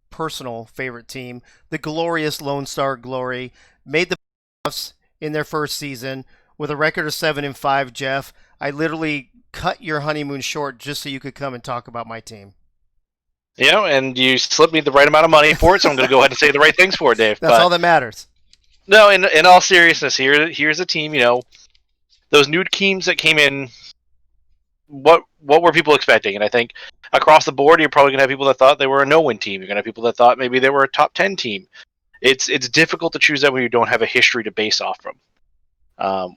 personal favorite team, the glorious Lone Star Glory. Made the playoffs in their first season with a record of 7-5. Jeff, I literally cut your honeymoon short just so you could come and talk about my team. And you slipped me the right amount of money for it, so I'm going to go ahead and say the right things for it, Dave. That's all that matters. No, in all seriousness, here's a team. Those new teams that came in. What were people expecting? And I think across the board, you're probably going to have people that thought they were a no-win team. You're going to have people that thought maybe they were a top 10 team. It's difficult to choose that when you don't have a history to base off from.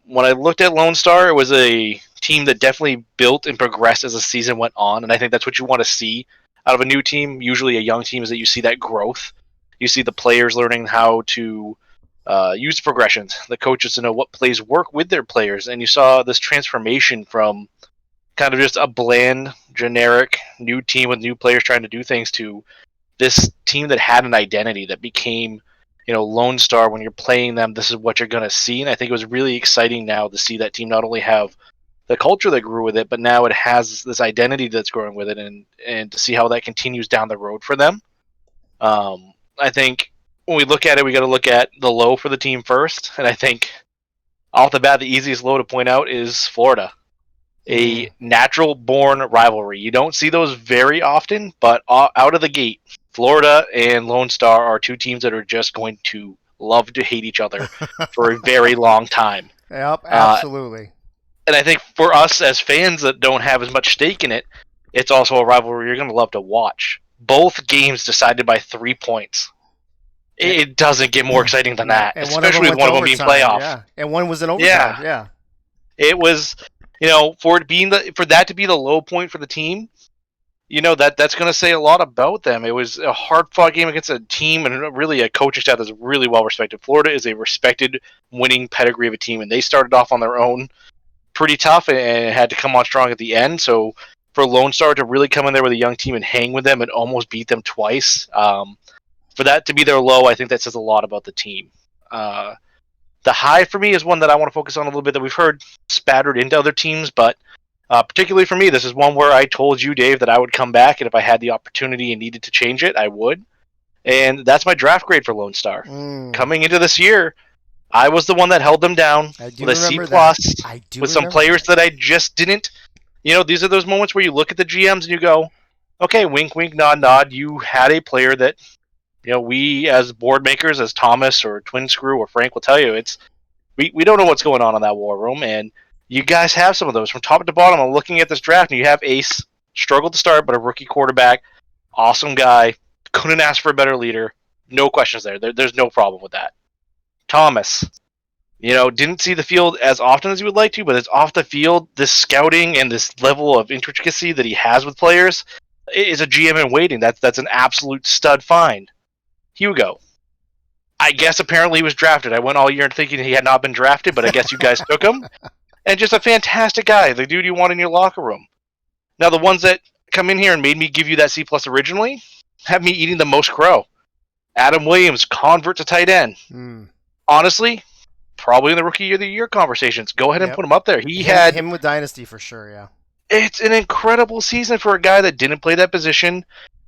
When I looked at Lone Star, it was a team that definitely built and progressed as the season went on, and I think that's what you want to see out of a new team. Usually a young team is that you see that growth. You see the players learning how to use the progressions, the coaches to know what plays work with their players, and you saw this transformation from kind of just a bland, generic new team with new players trying to do things to this team that had an identity that became, Lone Star. When you're playing them, this is what you're going to see, and I think it was really exciting now to see that team not only have the culture that grew with it, but now it has this identity that's growing with it, and to see how that continues down the road for them. I think when we look at it, we got to look at the low for the team first, and I think off the bat, the easiest low to point out is Florida. A natural born rivalry. You don't see those very often, but out of the gate, Florida and Lone Star are two teams that are just going to love to hate each other for a very long time. Yep, absolutely. And I think for us as fans that don't have as much stake in it, it's also a rivalry you're going to love to watch. Both games decided by 3 points. It doesn't get more exciting than that, And especially with one of them being playoff. Yeah. And one was an overtime. Yeah. It was, for that to be the low point for the team, that's going to say a lot about them. It was a hard-fought game against a team and really a coaching staff that's really well-respected. Florida is a respected, winning pedigree of a team, and they started off on their own pretty tough and had to come on strong at the end. So for Lone Star to really come in there with a young team and hang with them and almost beat them twice, for that to be their low, I think that says a lot about the team. The high for me is one that I want to focus on a little bit that we've heard spattered into other teams, but particularly for me, this is one where I told you, Dave, that I would come back, and if I had the opportunity and needed to change it, I would. And that's my draft grade for Lone Star. Coming into this year, I was the one that held them down with a C+, with some players that I just didn't. These are those moments where you look at the GMs and you go, okay, wink, wink, nod, nod. You had a player that, we as board makers, as Thomas or Twin Screw or Frank will tell you, we don't know what's going on in that war room, and you guys have some of those from top to bottom. I'm looking at this draft, and you have Ace, struggled to start, but a rookie quarterback, awesome guy, couldn't ask for a better leader, no questions there. There's no problem with that. Thomas, didn't see the field as often as he would like to, but it's off the field, this scouting and this level of intricacy that he has with players is a GM in waiting. That's an absolute stud find. Hugo, I guess apparently he was drafted. I went all year thinking he had not been drafted, but I guess you guys took him. And just a fantastic guy, the dude you want in your locker room. Now, the ones that come in here and made me give you that C+ originally have me eating the most crow. Adam Williams, convert to tight end. Honestly, probably in the Rookie of the Year conversations. Go ahead and put him up there. He had him with Dynasty for sure, yeah. It's an incredible season for a guy that didn't play that position,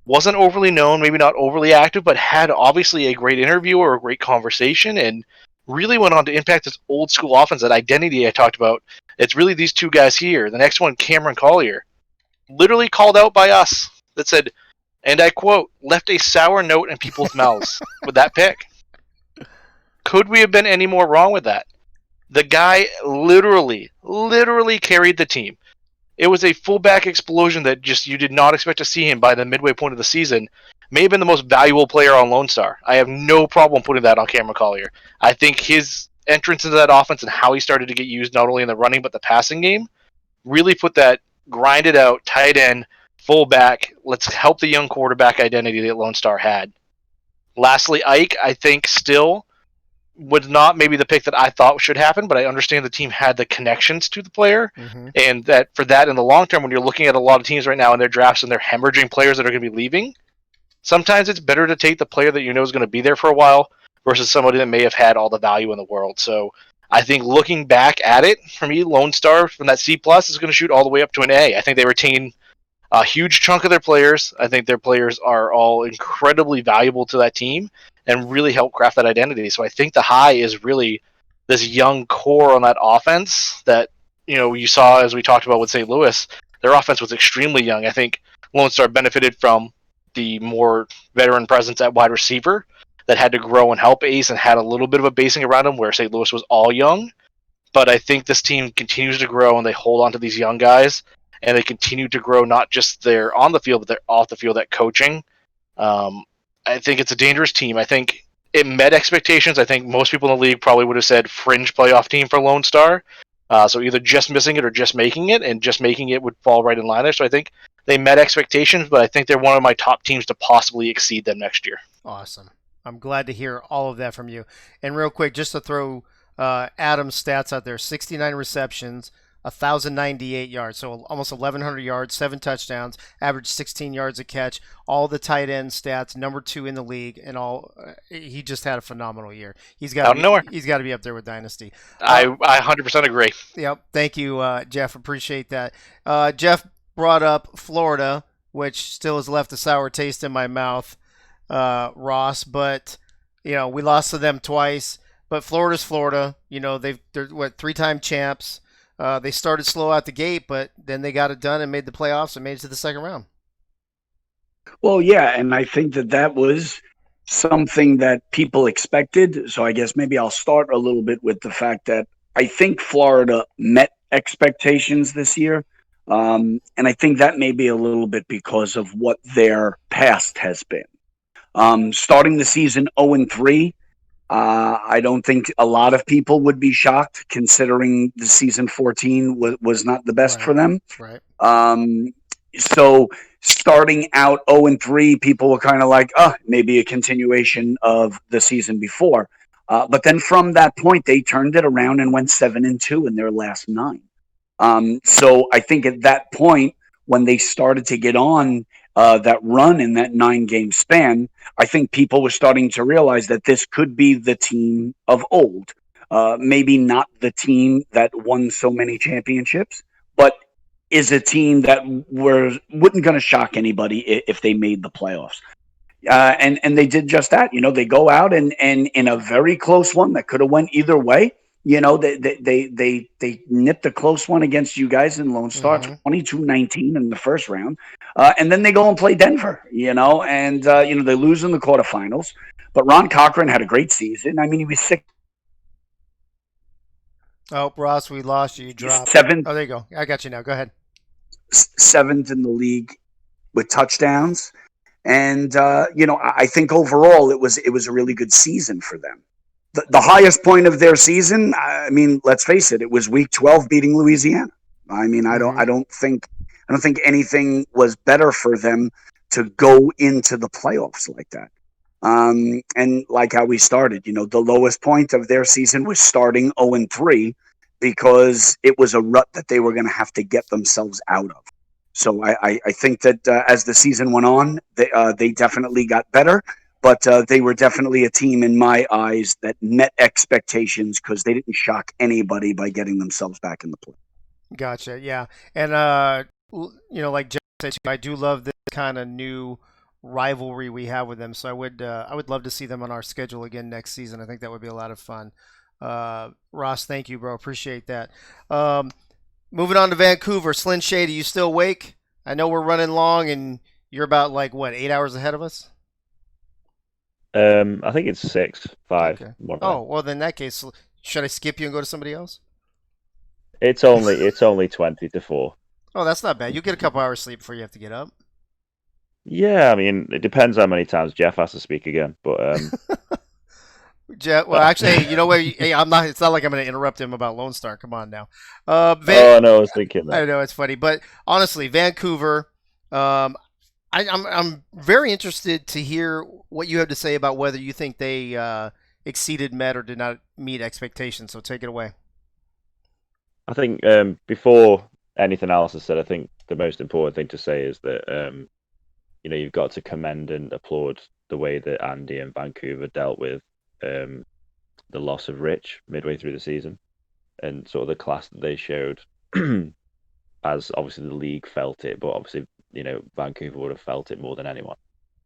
wasn't overly known, maybe not overly active, but had obviously a great interview or a great conversation, and really went on to impact this old school offense, that identity I talked about. It's really these two guys here. The next one, Cameron Collier, literally called out by us, that said, and I quote, left a sour note in people's mouths with that pick. Could we have been any more wrong with that? The guy literally carried the team. It was a fullback explosion that just you did not expect to see him by the midway point of the season. May have been the most valuable player on Lone Star. I have no problem putting that on Cameron Collier. I think his entrance into that offense and how he started to get used not only in the running but the passing game really put that grinded out tight end, fullback, let's help the young quarterback identity that Lone Star had. Lastly, Ike, I think still was not maybe the pick that I thought should happen, but I understand the team had the connections to the player, and that for that in the long term, when you're looking at a lot of teams right now in their drafts and they're hemorrhaging players that are going to be leaving, sometimes it's better to take the player that you know is going to be there for a while versus somebody that may have had all the value in the world. So I think looking back at it, for me, Lone Star from that C+ is going to shoot all the way up to an A. I think they retain a huge chunk of their players. I think their players are all incredibly valuable to that team and really help craft that identity. So I think the high is really this young core on that offense that, you saw as we talked about with St. Louis. Their offense was extremely young. I think Lone Star benefited from the more veteran presence at wide receiver that had to grow and help Ace and had a little bit of a basing around him where St. Louis was all young. But I think this team continues to grow and they hold on to these young guys and they continue to grow not just their on the field, but they're off the field at coaching. I think it's a dangerous team. I think it met expectations. I think most people in the league probably would have said fringe playoff team for Lone Star. So either just missing it or just making it, and just making it would fall right in line there. So I think they met expectations, but I think they're one of my top teams to possibly exceed them next year. Awesome. I'm glad to hear all of that from you. And real quick, just to throw Adam's stats out there: 69 receptions, 1,098 yards, so almost 1,100 yards, 7 touchdowns, average 16 yards a catch. All the tight end stats, number 2 in the league, and all. He just had a phenomenal year. He's got to be up there with Dynasty. I 100% agree. Yep. Thank you, Jeff. Appreciate that. Jeff brought up Florida, which still has left a sour taste in my mouth, Ross. But we lost to them twice. But Florida's Florida. They're 3-time champs. They started slow out the gate, but then they got it done and made the playoffs and made it to the second round. Well, yeah, and I think that was something that people expected. So I guess maybe I'll start a little bit with the fact that I think Florida met expectations this year. And I think that may be a little bit because of what their past has been. Starting the season 0-3, I don't think a lot of people would be shocked, considering the season 14 was not the best for them. Right. So starting out 0-3, people were kind of like, maybe a continuation of the season before. But then from that point, they turned it around and went 7-2 in their last 9. So I think at that point, when they started to get on that run in that 9-game span, I think people were starting to realize that this could be the team of old. Maybe not the team that won so many championships, but is a team that wouldn't going to shock anybody if they made the playoffs. And they did just that. They go out and in a very close one that could have went either way. They nipped a close one against you guys in Lone Star, 22-19 in the first round. And then they go and play Denver, and they lose in the quarterfinals. But Ron Cochran had a great season. I mean, he was 6. Oh, Ross, we lost you. You dropped. 7th. Oh, there you go. I got you now. Go ahead. 7th in the league with touchdowns. And, I think overall it was a really good season for them. The highest point of their season, I mean, let's face it, it was week 12 beating Louisiana. I mean, I don't think anything was better for them to go into the playoffs like that. And like how we started, the lowest point of their season was starting 0-3 because it was a rut that they were going to have to get themselves out of. So I think that as the season went on, they definitely got better. But they were definitely a team in my eyes that met expectations because they didn't shock anybody by getting themselves back in the play. Gotcha. Yeah. And, like Jeff said, I do love this kind of new rivalry we have with them. So I would love to see them on our schedule again next season. I think that would be a lot of fun. Ross, thank you, bro. Appreciate that. Moving on to Vancouver. Slin Shady, you still awake? I know we're running long and you're about 8 hours ahead of us? I think it's 6, 5. Okay. Oh, well, then in that case, should I skip you and go to somebody else? It's only 20 to 4. Oh, that's not bad. You get a couple hours sleep before you have to get up. Yeah, I mean, it depends how many times Jeff has to speak again, but Jeff, well, actually, you know what? Hey, I'm not. It's not like I'm going to interrupt him about Lone Star. Come on now. Oh no, I was thinking that. I know it's funny, but honestly, Vancouver. I'm very interested to hear what you have to say about whether you think they exceeded, met, or did not meet expectations. So take it away. I think before anything else is said, I think the most important thing to say is that you've got to commend and applaud the way that Andy and Vancouver dealt with the loss of Rich midway through the season, and sort of the class that they showed, as obviously the league felt it, but obviously Vancouver would have felt it more than anyone.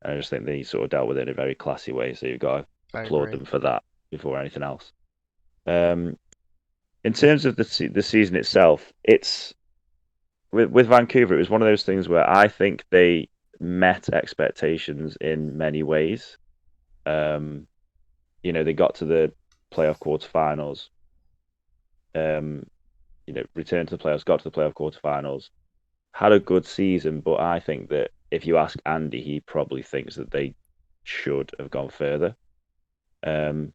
And I just think they sort of dealt with it in a very classy way. So you've got to applaud them for that before anything else. In terms of the season itself, it's with Vancouver. It was one of those things where I think they met expectations in many ways. They got to the playoff quarterfinals. Returned to the playoffs, got to the playoff quarterfinals, had a good season. But I think that if you ask Andy, he probably thinks that they should have gone further. And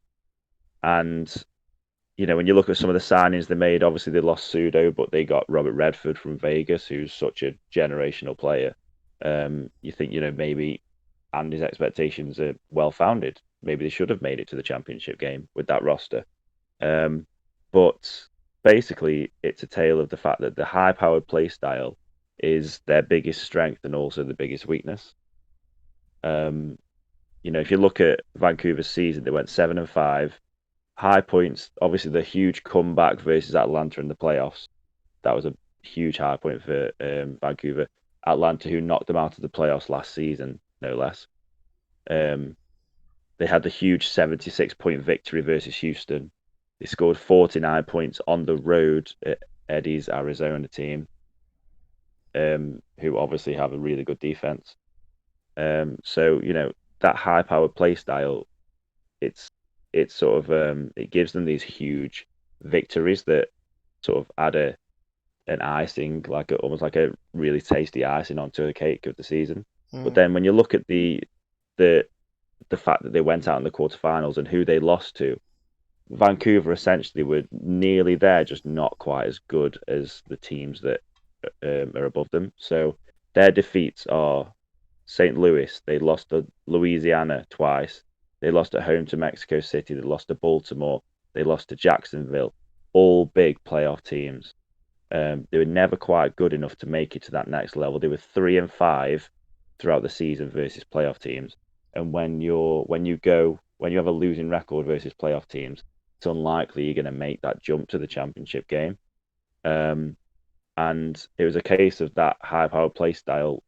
when you look at some of the signings they made, obviously they lost Sudo, but they got Robert Redford from Vegas, who's such a generational player. You think, maybe Andy's expectations are well founded. Maybe they should have made it to the championship game with that roster. But basically, it's a tale of the fact that the high-powered play style is their biggest strength and also the biggest weakness. If you look at Vancouver's season, they went 7-5. High points, obviously the huge comeback versus Atlanta in the playoffs. That was a huge high point for Vancouver. Atlanta, who knocked them out of the playoffs last season, no less. They had the huge 76-point victory versus Houston. They scored 49 points on the road at Eddie's Arizona team, who obviously have a really good defense. So, that high-powered play style, it's sort of it gives them these huge victories that sort of add an icing, almost like a really tasty icing onto the cake of the season. But then when you look at the fact that they went out in the quarterfinals and who they lost to, Vancouver essentially were nearly there, just not quite as good as the teams that are above them. So their defeats are St. Louis. They lost to Louisiana twice. They lost at home to Mexico City. They lost to Baltimore. They lost to Jacksonville. All big playoff teams. They were never quite good enough to make it to that next level. They were 3-5 throughout the season versus playoff teams. And when you have a losing record versus playoff teams, it's unlikely you're going to make that jump to the championship game. And it was a case of that high-powered play style.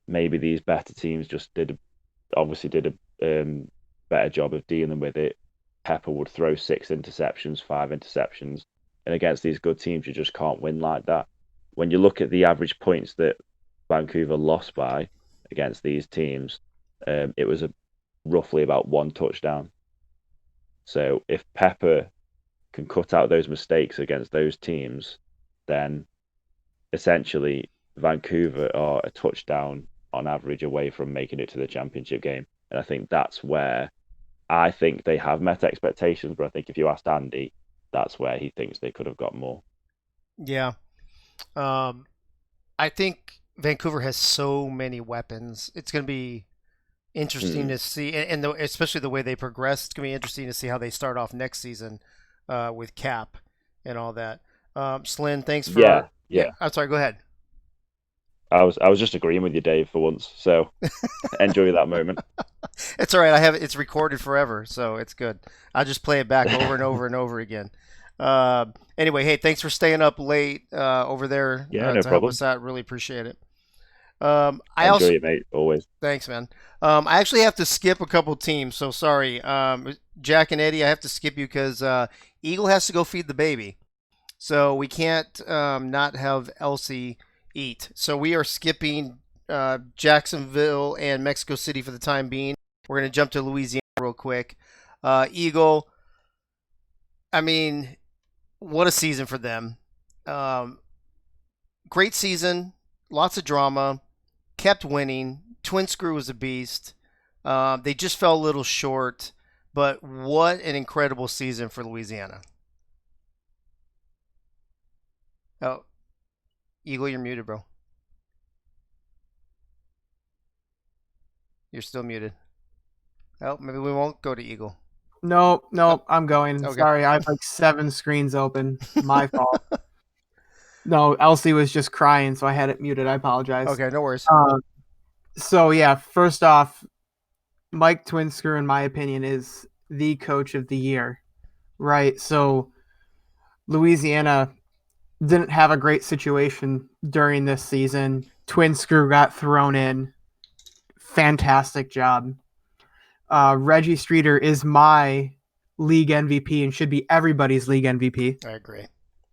Maybe these better teams just did a better job of dealing with it. Pepper would throw 6 interceptions, 5 interceptions, and against these good teams, you just can't win like that. When you look at the average points that Vancouver lost by against these teams, it was roughly about 1 touchdown. So if Pepper can cut out those mistakes against those teams, then essentially Vancouver are a touchdown on average away from making it to the championship game. And I think that's where I think they have met expectations, but I think if you asked Andy, that's where he thinks they could have got more. Yeah. I think Vancouver has so many weapons. It's going to be interesting to see, and especially the way they progress. It's going to be interesting to see how they start off next season with Cap and all that. Slyn, thanks for... Yeah. I'm sorry, go ahead. I was just agreeing with you, Dave, for once. So enjoy that moment. It's all right. It's recorded forever, so it's good. I'll just play it back over and over and over again. Anyway, hey, thanks for staying up late over there no to problem. help us out. Really appreciate it. Enjoy it, mate. Always. Thanks, man. I actually have to skip a couple teams, so sorry. Jack and Eddie, I have to skip you because Eagle has to go feed the baby. So we can't not have Elsie eat. So we are skipping Jacksonville and Mexico City for the time being. We're going to jump to Louisiana real quick. Eagle, I mean, what a season for them. Great season, lots of drama, kept winning. Twin Screw was a beast. They just fell a little short, but what an incredible season for Louisiana. Oh, Eagle, you're muted, bro. You're still muted. Oh, maybe we won't go to Eagle. No, I'm going. Okay. Sorry, I have like 7 screens open. My fault. No, Elsie was just crying, so I had it muted. I apologize. Okay, no worries. So yeah, first off, Mike Twinscrew, in my opinion, is the coach of the year, right? So Louisiana didn't have a great situation during this season. Twinscrew got thrown in. Fantastic job. Reggie Streeter is my league MVP and should be everybody's league MVP. I agree.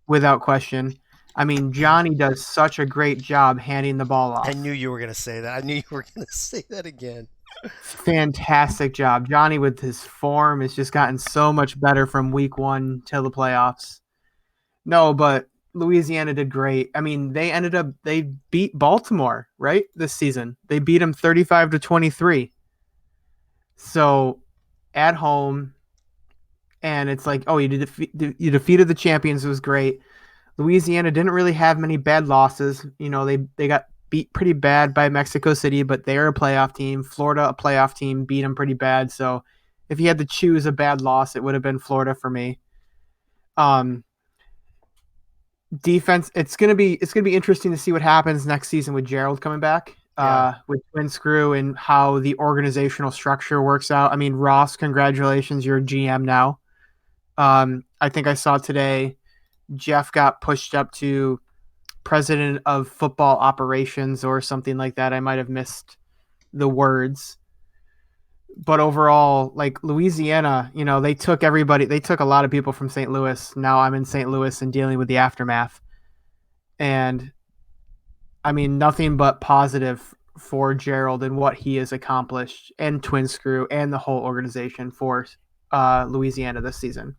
Without question. I mean, Johnny does such a great job handing the ball off. I knew you were going to say that. I knew you were going to say that again. Fantastic job. Johnny, with his form, has just gotten so much better from week 1 till the playoffs. No, but Louisiana did great. I mean, they beat Baltimore, right? This season. They beat them 35-23. So at home, and it's like, oh, you defeated the champions. It was great. Louisiana didn't really have many bad losses. You know, they got beat pretty bad by Mexico City, but they're a playoff team. Florida, a playoff team, beat them pretty bad. So if you had to choose a bad loss, it would have been Florida for me. Defense, it's gonna be interesting to see what happens next season with Gerald coming back. With Twin Screw and how the organizational structure works out. I mean, Ross, congratulations, you're GM now. I think I saw today Jeff got pushed up to president of football operations or something like that. I might have missed the words. But overall, like Louisiana, you know, they took a lot of people from St. Louis. Now I'm in St. Louis and dealing with the aftermath. And I mean, nothing but positive for Gerald and what he has accomplished, and Twin Screw and the whole organization for Louisiana this season.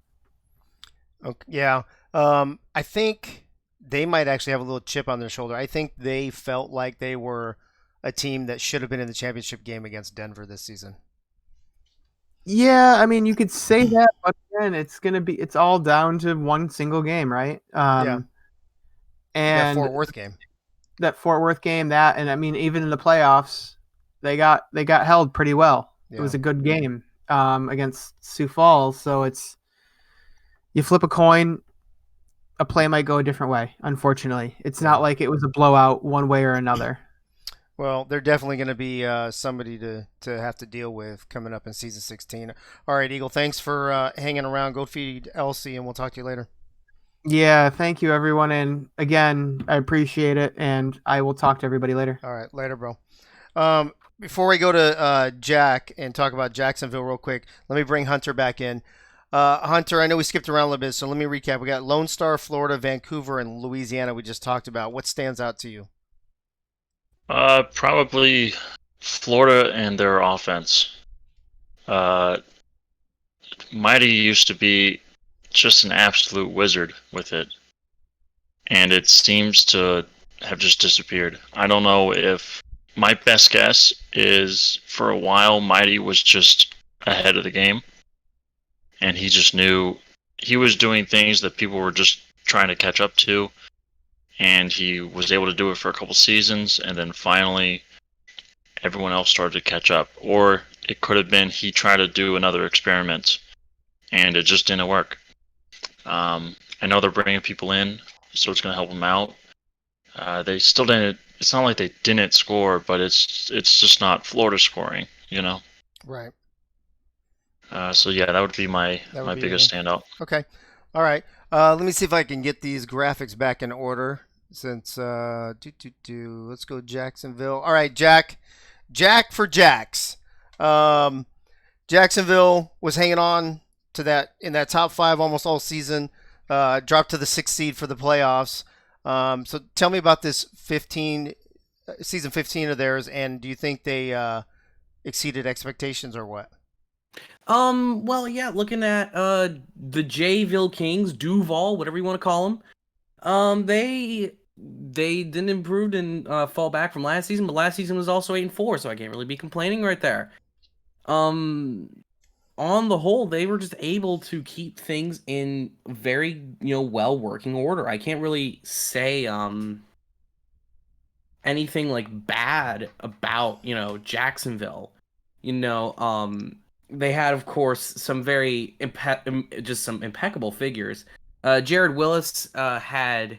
Okay, yeah. I think they might actually have a little chip on their shoulder. I think they felt like they were a team that should have been in the championship game against Denver this season. Yeah, I mean, you could say that, but again, it's all down to one single game, right? Yeah. And That Fort Worth game. That, and I mean, even in the playoffs, they got held pretty well. Yeah. It was a good game against Sioux Falls. So you flip a coin, a play might go a different way. Unfortunately, it's not like it was a blowout one way or another. Well, they're definitely going to be somebody to have to deal with coming up in season 16. All right, Eagle, thanks for hanging around. Go feed Elsie, and we'll talk to you later. Yeah, thank you, everyone. And again, I appreciate it, and I will talk to everybody later. All right, later, bro. Before we go to Jack and talk about Jacksonville real quick, let me bring Hunter back in. Hunter, I know we skipped around a little bit, so let me recap. We got Lone Star, Florida, Vancouver, and Louisiana we just talked about. What stands out to you? Probably Florida and their offense. Mighty used to be just an absolute wizard with it, and it seems to have just disappeared. I don't know if my best guess is for a while Mighty was just ahead of the game, and he just knew he was doing things that people were just trying to catch up to, and he was able to do it for a couple seasons, and then finally everyone else started to catch up. Or it could have been he tried to do another experiment and it just didn't work. I know they're bringing people in, so it's going to help them out. They still didn't. It's not like they didn't score, but it's just not Florida scoring, you know. Right. So yeah, that would be my biggest standout. Okay. All right. Let me see if I can get these graphics back in order. Since let's go Jacksonville. All right, Jack for Jacks. Jacksonville was hanging on to that in that top 5 almost all season. Dropped to the 6th seed for the playoffs. So tell me about this season 15 of theirs, and do you think they exceeded expectations or what? Well, yeah, looking at the Jayville Kings, Duval, whatever you want to call them. They didn't improve and fall back from last season, but last season was also 8-4, so I can't really be complaining right there. On the whole, they were just able to keep things in very, well working order. I can't really say anything like bad about, Jacksonville. They had, of course, some very some impeccable figures. Jared Willis had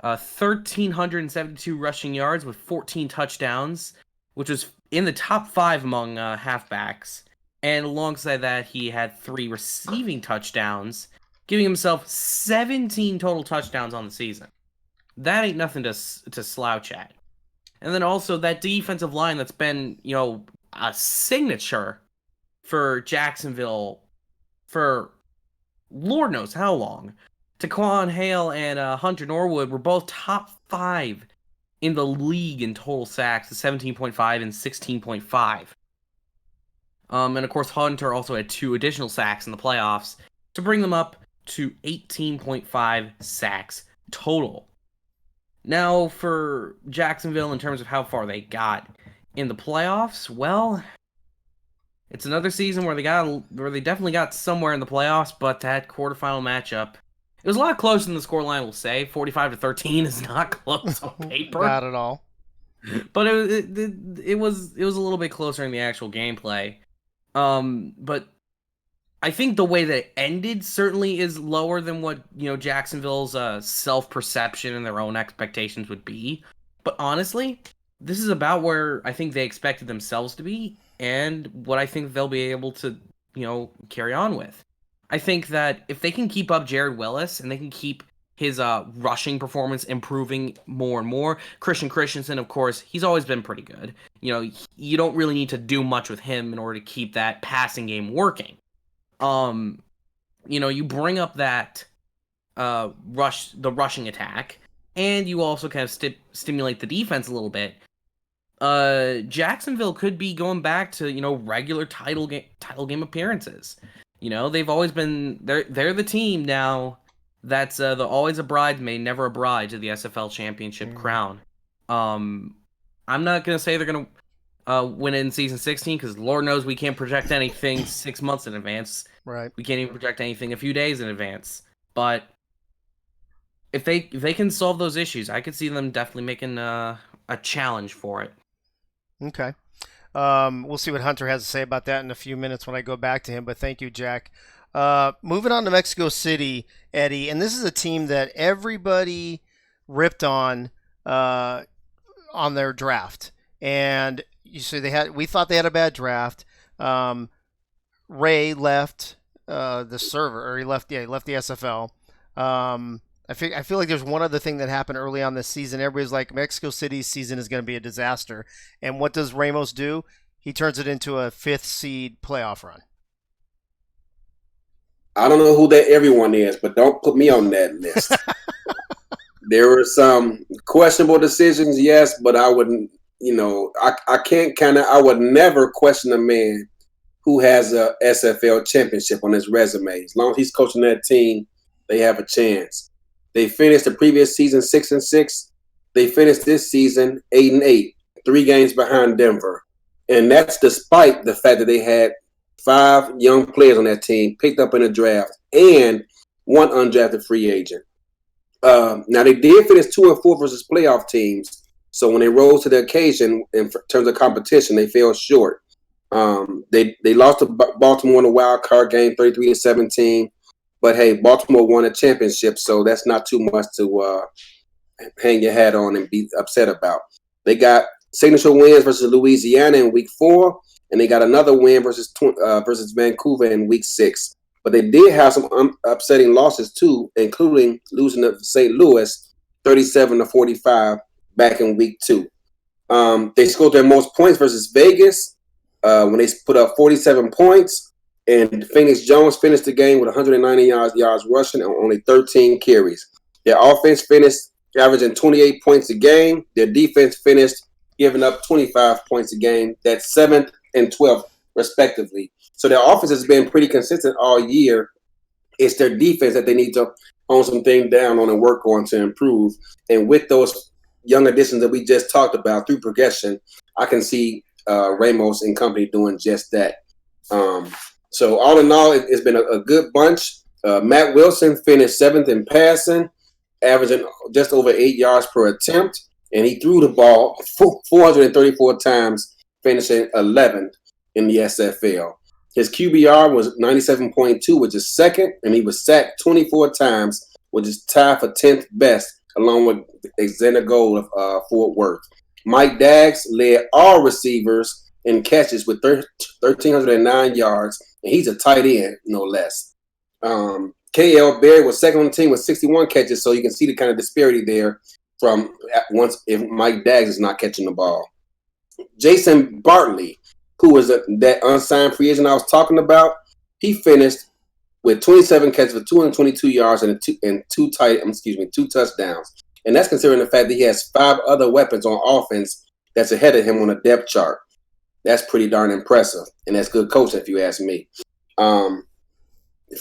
1,372 rushing yards with 14 touchdowns, which was in the top 5 among halfbacks. And alongside that, he had 3 receiving touchdowns, giving himself 17 total touchdowns on the season. That ain't nothing to slouch at. And then also that defensive line that's been, a signature for Jacksonville for Lord knows how long. Taquan Hale and Hunter Norwood were both top 5 in the league in total sacks, 17.5 and 16.5. And of course, Hunter also had 2 additional sacks in the playoffs to bring them up to 18.5 sacks total. Now, for Jacksonville, in terms of how far they got in the playoffs, well, It's another season where they definitely got somewhere in the playoffs, but that quarterfinal matchup, it was a lot closer than the scoreline will say. 45-13 is not close on paper. Not at all. But it was a little bit closer in the actual gameplay. But I think the way that it ended certainly is lower than what, Jacksonville's self-perception and their own expectations would be. But honestly, this is about where I think they expected themselves to be and what I think they'll be able to, carry on with. I think that if they can keep up Jared Willis and they can keep his rushing performance improving more and more. Christian Christensen, of course, he's always been pretty good. You don't really need to do much with him in order to keep that passing game working. You bring up that the rushing attack, and you also kind of stimulate the defense a little bit. Jacksonville could be going back to regular title game appearances. They've always been they're the team now that's always a bridesmaid, never a bride to the SFL championship crown. I'm not gonna say they're gonna win it in season 16 because Lord knows we can't project anything 6 months in advance. Right. We can't even project anything a few days in advance. But if they can solve those issues, I could see them definitely making a challenge for it. Okay. We'll see what Hunter has to say about that in a few minutes when I go back to him. But thank you, Jack. Moving on to Mexico City, Eddie, and this is a team that everybody ripped on their draft, and you say we thought they had a bad draft. Ray left the server, or he left the SFL. I feel like there's one other thing that happened early on this season. Everybody's like, Mexico City's season is going to be a disaster, and what does Ramos do? He turns it into a 5th seed playoff run. I don't know who that everyone is, but don't put me on that list. There were some questionable decisions, yes, but I wouldn't, I would never question a man who has a SFL championship on his resume. As long as he's coaching that team, they have a chance. They finished the previous season 6-6. They finished this season 8-8, 3 games behind Denver. And that's despite the fact that they had 5 young players on that team picked up in the draft and 1 undrafted free agent. Now, they did finish 2-4 versus playoff teams. So when they rose to the occasion in terms of competition, they fell short. They lost to Baltimore in a wild card game, 33-17. But hey, Baltimore won a championship, so that's not too much to hang your hat on and be upset about. They got signature wins versus Louisiana in week 4, and they got another win versus Vancouver in week 6. But they did have some upsetting losses too, including losing to St. Louis 37-45 back in week 2. They scored their most points versus Vegas when they put up 47 points. And Phoenix Jones finished the game with 190 yards rushing and only 13 carries. Their offense finished averaging 28 points a game. Their defense finished giving up 25 points a game. That's 7th and 12th, respectively. So their offense has been pretty consistent all year. It's their defense that they need to hone some things down on and work on to improve. And with those young additions that we just talked about through progression, I can see Ramos and company doing just that. So all in all, it's been a good bunch. Matt Wilson finished 7th in passing, averaging just over 8 yards per attempt, and he threw the ball 434 times, finishing 11th in the SFL. His QBR was 97.2, which is 2nd, and he was sacked 24 times, which is tied for 10th best, along with Xander Gold of Fort Worth. Mike Daggs led all receivers in catches with 1,309 yards, and he's a tight end, no less. K.L. Berry was 2nd on the team with 61 catches, so you can see the kind of disparity there from if Mike Daggs is not catching the ball. Jason Bartley, who was that unsigned free agent I was talking about, he finished with 27 catches for 222 yards and two touchdowns. And that's considering the fact that he has 5 other weapons on offense that's ahead of him on the depth chart. That's pretty darn impressive, and that's good coaching if you ask me.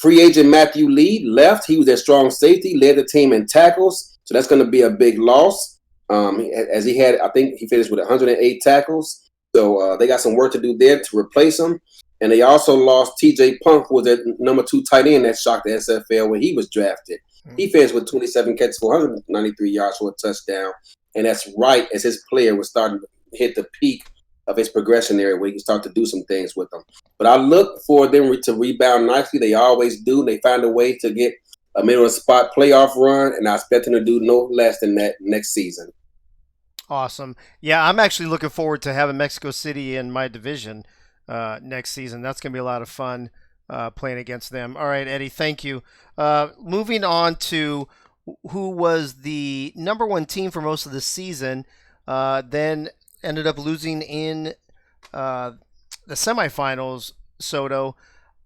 Free agent Matthew Lee left. He was their strong safety, led the team in tackles, so that's going to be a big loss. As I think he finished with 108 tackles, so they got some work to do there to replace him. And they also lost T.J. Punk, who was at number 2 tight end that shocked the SFL when he was drafted. He finished with 27 catches for 193 yards for a touchdown. And that's right as his player was starting to hit the peak of his progression area where he can start to do some things with them. But I look for them to rebound nicely. They always do. They find a way to get a middle of spot playoff run, and I expect them to do no less than that next season. Awesome. Yeah, I'm actually looking forward to having Mexico City in my division next season. That's going to be a lot of fun playing against them. All right, Eddie, thank you. Moving on to who was the number 1 team for most of the season, then ended up losing in the semifinals, Soto.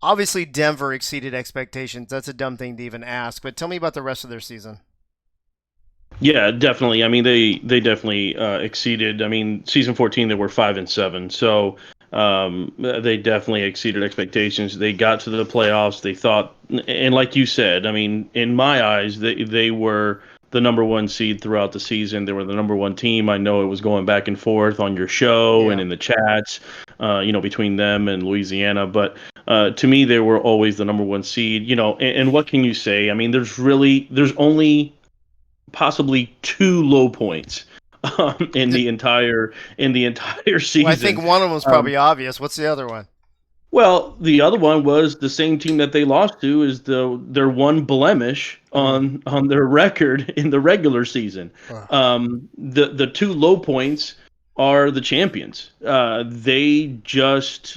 Obviously, Denver exceeded expectations. That's a dumb thing to even ask, but tell me about the rest of their season. Yeah, definitely. I mean, they definitely exceeded. I mean, season 14 they were 5-7, so they definitely exceeded expectations. They got to the playoffs. They thought, and like you said, I mean, in my eyes, they were the number 1 seed throughout the season. They were the number 1 team. I know it was going back and forth on your show and in the chats, between them and Louisiana, but. To me, they were always the number 1 seed. And what can you say? I mean, there's only possibly 2 low points in the entire season. Well, I think one of them was probably obvious. What's the other one? Well, the other one was the same team that they lost to is their one blemish on their record in the regular season. The 2 low points are the champions. They just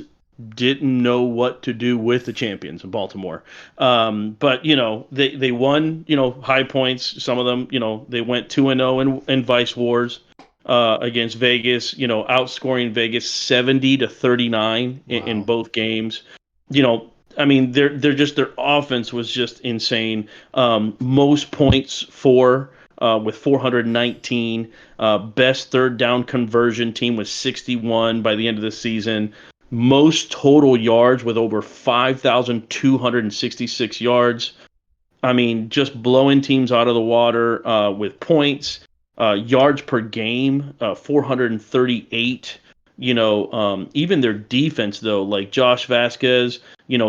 didn't know what to do with the champions in Baltimore. But they won, high points. Some of them, they went 2-0 in Vice Wars against Vegas, outscoring Vegas 70-39 in both games. I mean, they're just, their offense was just insane. Most points with 419. Best third down conversion team was 61 by the end of the season. Most total yards with over 5,266 yards. I mean, just blowing teams out of the water with points. Yards per game, 438. Even their defense, though, like Josh Vasquez,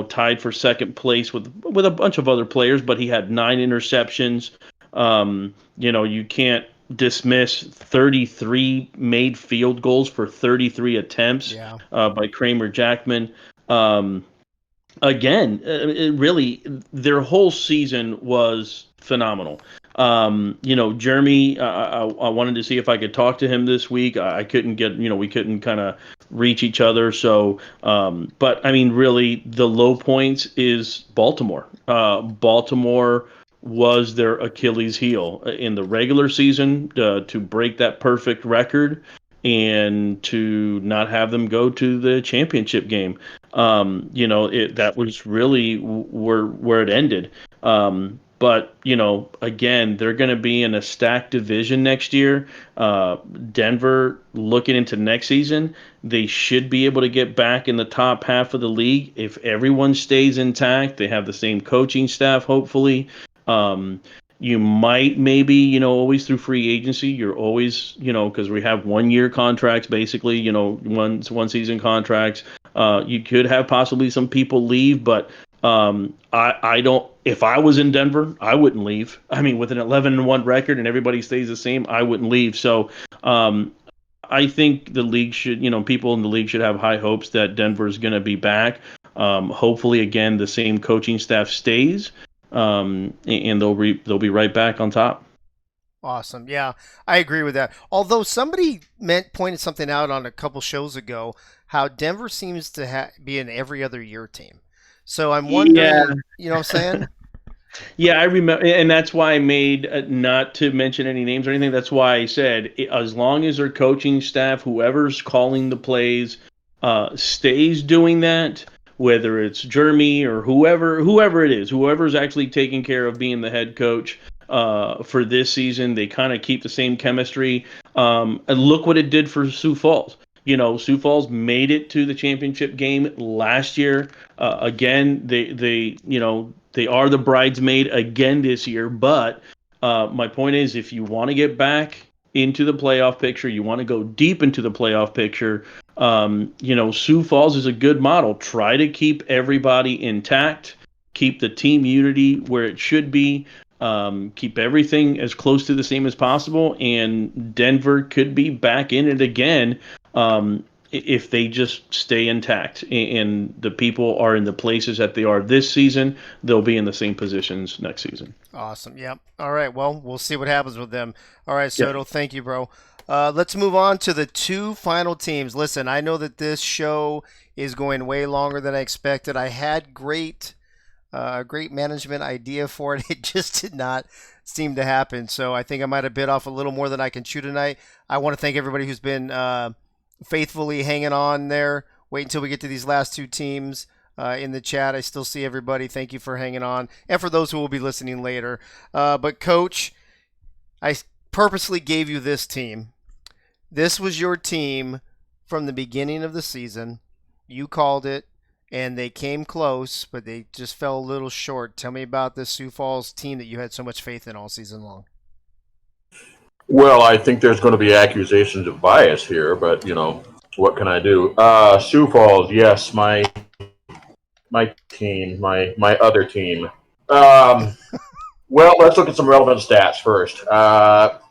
tied for second place with a bunch of other players, but he had 9 interceptions. You can't dismiss 33 made field goals for 33 attempts by Kramer Jackman. Again, really, their whole season was phenomenal. Jeremy, I wanted to see if I could talk to him this week. I couldn't get, we couldn't kind of reach each other. So, but I mean, really, the low points is Baltimore. Baltimore was their Achilles heel in the regular season to break that perfect record and to not have them go to the championship game. That was really where it ended. But, again, they're going to be in a stacked division next year. Denver, looking into next season, they should be able to get back in the top half of the league if everyone stays intact. They have the same coaching staff, hopefully. You might maybe, always through free agency, you're always, because we have 1-year contracts, basically, one season contracts. You could have possibly some people leave, but I don't. If I was in Denver, I wouldn't leave. I mean, with an 11-1 record and everybody stays the same, I wouldn't leave. So I think the league should, people in the league should have high hopes that Denver is going to be back. Hopefully, again, the same coaching staff stays, and they'll be right back on top. Awesome. Yeah, I agree with that. Although somebody pointed something out on a couple shows ago, how Denver seems to be an every other year team. So I'm wondering, you know what I'm saying? Yeah, I remember, and that's why I made, not to mention any names or anything, that's why I said, as long as their coaching staff, whoever's calling the plays, stays doing that, whether it's Jeremy or whoever it is, whoever's actually taking care of being the head coach for this season, they kind of keep the same chemistry. And look what it did for Sioux Falls. Sioux Falls made it to the championship game last year. Again, they are the bridesmaid again this year. But my point is, if you want to get back into the playoff picture, you want to go deep into the playoff picture, Sioux Falls is a good model. Try to keep everybody intact, keep the team unity where it should be, keep everything as close to the same as possible, and Denver could be back in it again if they just stay intact and the people are in the places that they are this season. They'll be in the same positions next season. Awesome. Yep. All right. Well, we'll see what happens with them. All right, Yeah. Soto. Thank you, bro. Let's move on to the two final teams. Listen, I know that this show is going way longer than I expected. I had great management idea for it. It just did not seem to happen. So I think I might have bit off a little more than I can chew tonight. I want to thank everybody who's been faithfully hanging on there. Wait until we get to these last two teams. In the chat, I still see everybody. Thank you for hanging on, and for those who will be listening later. But Coach, I purposely gave you this team. This was your team from the beginning of the season. You called it, and they came close, but they just fell a little short. Tell me about this Sioux Falls team that you had so much faith in all season long. Well, I think there's going to be accusations of bias here, but, what can I do? Sioux Falls, yes, my team, my other team. Well, let's look at some relevant stats first.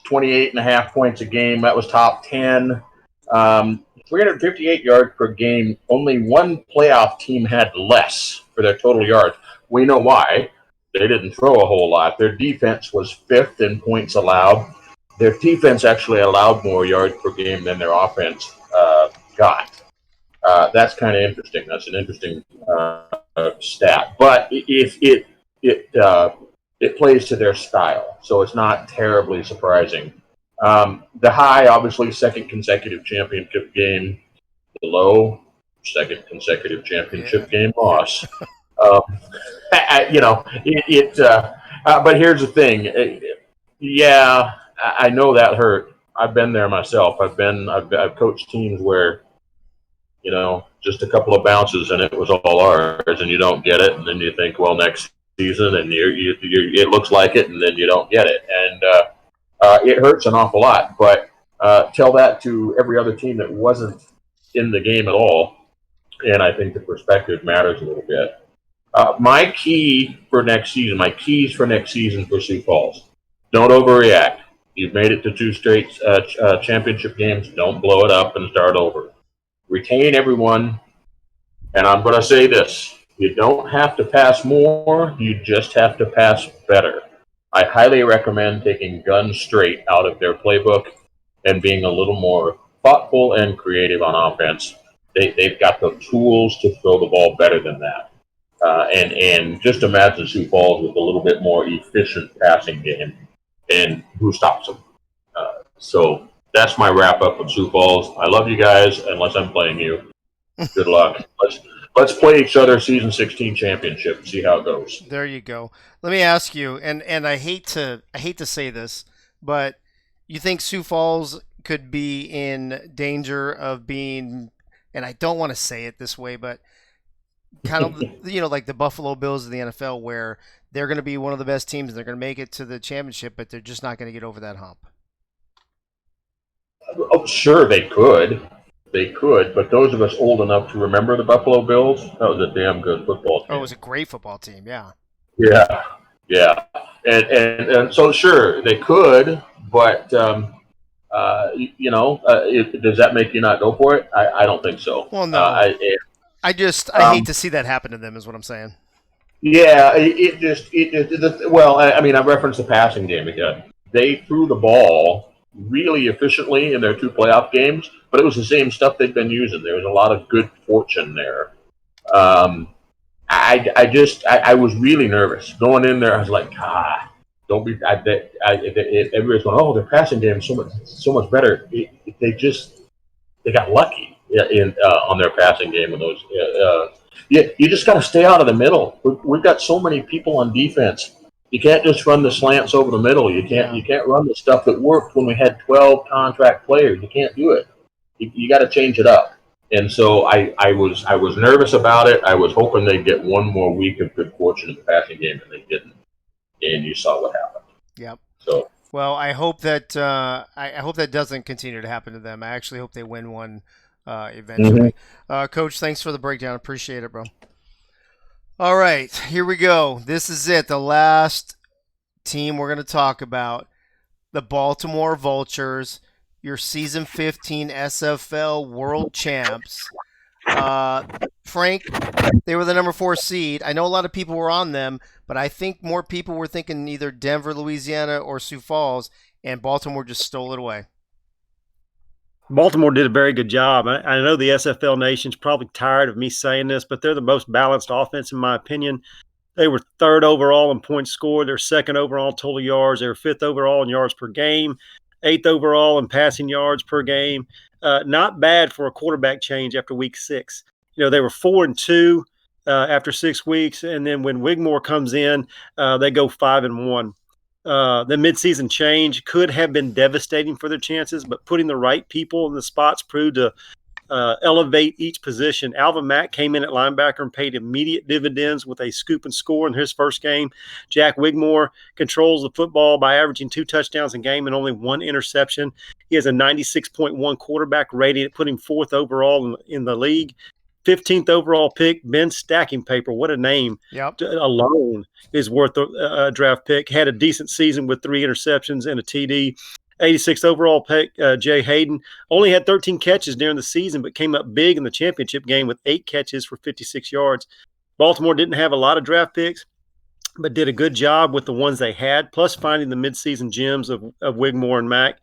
28.5 points a game. That was top 10. 358 yards per game. Only one playoff team had less for their total yards. We know why. They didn't throw a whole lot. Their defense was fifth in points allowed. Their defense actually allowed more yards per game than their offense got. That's kind of interesting. That's an interesting stat. But if it plays to their style, so it's not terribly surprising. The high, obviously, second consecutive championship game. The low, second consecutive championship game loss. But here's the thing. I know that hurt. I've been there myself. I've coached teams where, just a couple of bounces and it was all ours, and you don't get it, and then you think, well, next season, and it looks like it, and then you don't get it, and it hurts an awful lot. But tell that to every other team that wasn't in the game at all, and I think the perspective matters a little bit. My keys for next season for Sioux Falls: don't overreact. You've made it to two straight championship games. Don't blow it up and start over. Retain everyone, and I'm going to say this. You don't have to pass more, you just have to pass better. I highly recommend taking guns straight out of their playbook and being a little more thoughtful and creative on offense. They've got the tools to throw the ball better than that. And just imagine Sioux Falls with a little bit more efficient passing game, and who stops them? So that's my wrap up of Sioux Falls. I love you guys, unless I'm playing you. Good luck. Let's play each other season 16 championship and see how it goes. There you go. Let me ask you, and I hate to say this, but you think Sioux Falls could be in danger of being, and I don't want to say it this way, but kind of like the Buffalo Bills of the NFL, where they're going to be one of the best teams and they're going to make it to the championship, but they're just not going to get over that hump. Oh, sure, they could, but those of us old enough to remember the Buffalo Bills, that was a damn good football team. Oh, it was a great football team, yeah. Yeah, and so sure they could, but does that make you not go for it? I don't think so. Well, no. I hate to see that happen to them, is what I'm saying. Yeah, I referenced the passing game again. They threw the ball really efficiently in their two playoff games, but it was the same stuff they'd been using. There was a lot of good fortune there. I was really nervous going in there. I was like, don't be. Everybody's going, oh, their passing game is so much better. They got lucky on their passing game in those. You just got to stay out of the middle. We've got so many people on defense. You can't just run the slants over the middle. You can't run the stuff that worked when we had 12 contract players. You can't do it. You got to change it up. And so I was nervous about it. I was hoping they'd get one more week of good fortune in the passing game, and they didn't. And you saw what happened. Yep. So well, I hope that doesn't continue to happen to them. I actually hope they win one eventually. Coach, thanks for the breakdown. Appreciate it, bro. All right, here we go. This is it. The last team we're going to talk about, the Baltimore Vultures, your season 15 SFL world champs. Frank, they were the number 4 seed. I know a lot of people were on them, but I think more people were thinking either Denver, Louisiana, or Sioux Falls, and Baltimore just stole it away. Baltimore did a very good job. I know the SFL Nation's probably tired of me saying this, but they're the most balanced offense in my opinion. They were 3rd overall in points scored. They're 2nd overall in total yards. They were 5th overall in yards per game, 8th overall in passing yards per game. Not bad for a quarterback change after week 6. They were 4-2 after 6 weeks, and then when Wigmore comes in, they go 5-1. The midseason change could have been devastating for their chances, but putting the right people in the spots proved to elevate each position. Alvin Mack came in at linebacker and paid immediate dividends with a scoop and score in his first game. Jack Wigmore controls the football by averaging 2 touchdowns a game and only 1 interception. He has a 96.1 quarterback rating. It put him 4th overall in the league. 15th overall pick, Ben Stacking Paper. What a name. Yep. Alone is worth a draft pick. Had a decent season with 3 interceptions and a TD. 86th overall pick, Jay Hayden. Only had 13 catches during the season, but came up big in the championship game with 8 catches for 56 yards. Baltimore didn't have a lot of draft picks, but did a good job with the ones they had, plus finding the midseason gems of Wigmore and Mack.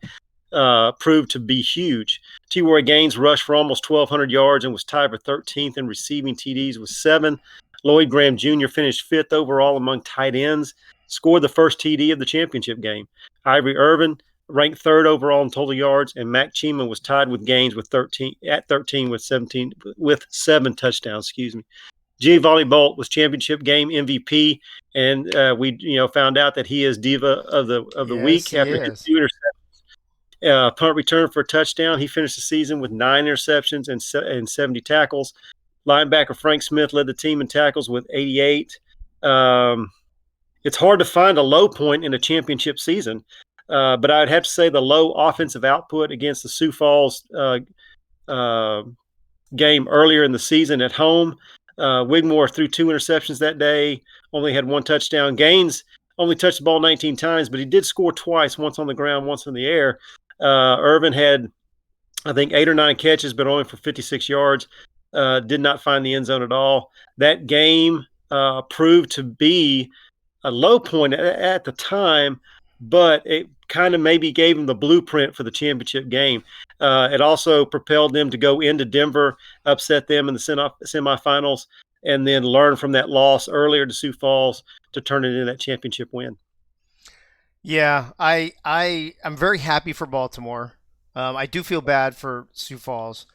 Proved to be huge. T-Roy Gaines rushed for almost 1,200 yards and was tied for 13th in receiving TDs with 7. Lloyd Graham Jr. finished 5th overall among tight ends, scored the first TD of the championship game. Ivory Irvin ranked 3rd overall in total yards, and Mac Chima was tied with Gaines with 13 with 7 touchdowns. Giovanni Bolt was championship game MVP, and we found out that he is Diva of the week after his 2 interceptions. Punt return for a touchdown. He finished the season with 9 interceptions and 70 tackles. Linebacker Frank Smith led the team in tackles with 88. It's hard to find a low point in a championship season, but I'd have to say the low offensive output against the Sioux Falls game earlier in the season at home. Wigmore threw 2 interceptions that day, only had 1 touchdown. Gaines only touched the ball 19 times, but he did score twice, once on the ground, once in the air. Irvin had, I think, 8 or 9 catches, but only for 56 yards. Did not find the end zone at all. That game proved to be a low point at the time, but it kind of maybe gave them the blueprint for the championship game. It also propelled them to go into Denver, upset them in the semifinals, and then learn from that loss earlier to Sioux Falls to turn it into that championship win. Yeah, I'm very happy for Baltimore. I do feel bad for Sioux Falls.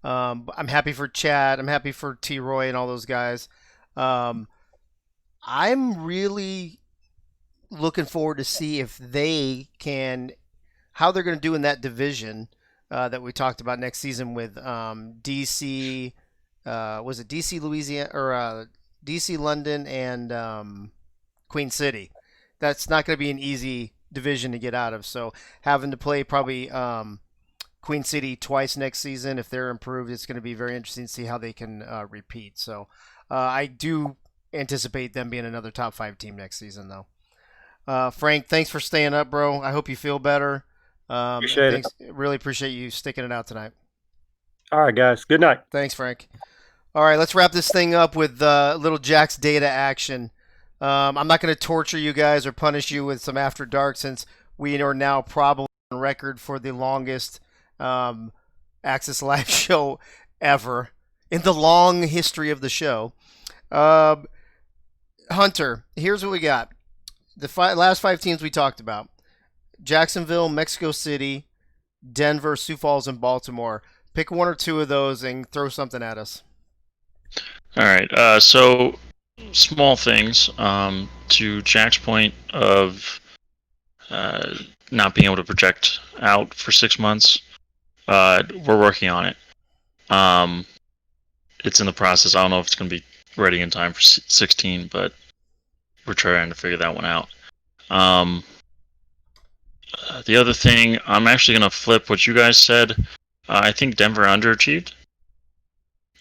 I'm happy for Chad. I'm happy for T. Roy and all those guys. I'm really looking forward to see if they how they're going to do in that division that we talked about next season with DC. Was it DC, Louisiana, or DC, London, and Queen City? That's not going to be an easy division to get out of. So having to play probably Queen City twice next season, if they're improved, it's going to be very interesting to see how they can repeat. So I do anticipate them being another top 5 team next season, though. Frank, thanks for staying up, bro. I hope you feel better. Appreciate it. Really appreciate you sticking it out tonight. All right, guys. Good night. Thanks, Frank. All right, let's wrap this thing up with little Jack's data action. I'm not going to torture you guys or punish you with some After Dark, since we are now probably on record for the longest Access Live show ever in the long history of the show. Hunter, here's what we got. The last 5 teams we talked about: Jacksonville, Mexico City, Denver, Sioux Falls, and Baltimore. Pick 1 or 2 of those and throw something at us. All right. So small things. To Jack's point of not being able to project out for 6 months, we're working on it. It's in the process. I don't know if it's going to be ready in time for 16, but we're trying to figure that one out. The other thing, I'm actually going to flip what you guys said. I think Denver underachieved.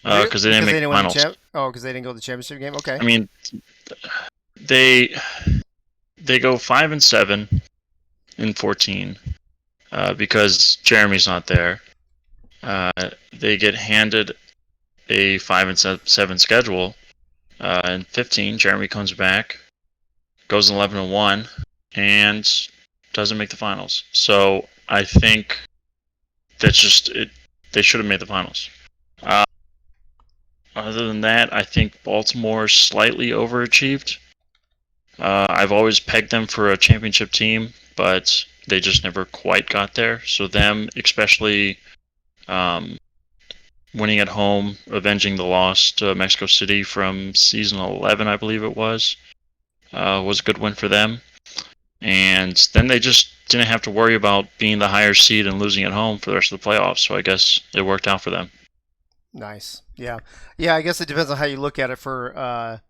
because they didn't make the win the finals. because they didn't go to the championship game. Okay. I mean, they go 5-7 in 14 because Jeremy's not there. They get handed a 5-7 schedule. In 15, Jeremy comes back, goes 11-1, and doesn't make the finals. So I think that's just it. They should have made the finals. Other than that, I think Baltimore slightly overachieved. I've always pegged them for a championship team, but they just never quite got there. So them, especially winning at home, avenging the loss to Mexico City from season 11, I believe it was a good win for them. And then they just didn't have to worry about being the higher seed and losing at home for the rest of the playoffs. So I guess it worked out for them. Nice. Yeah. I guess it depends on how you look at it for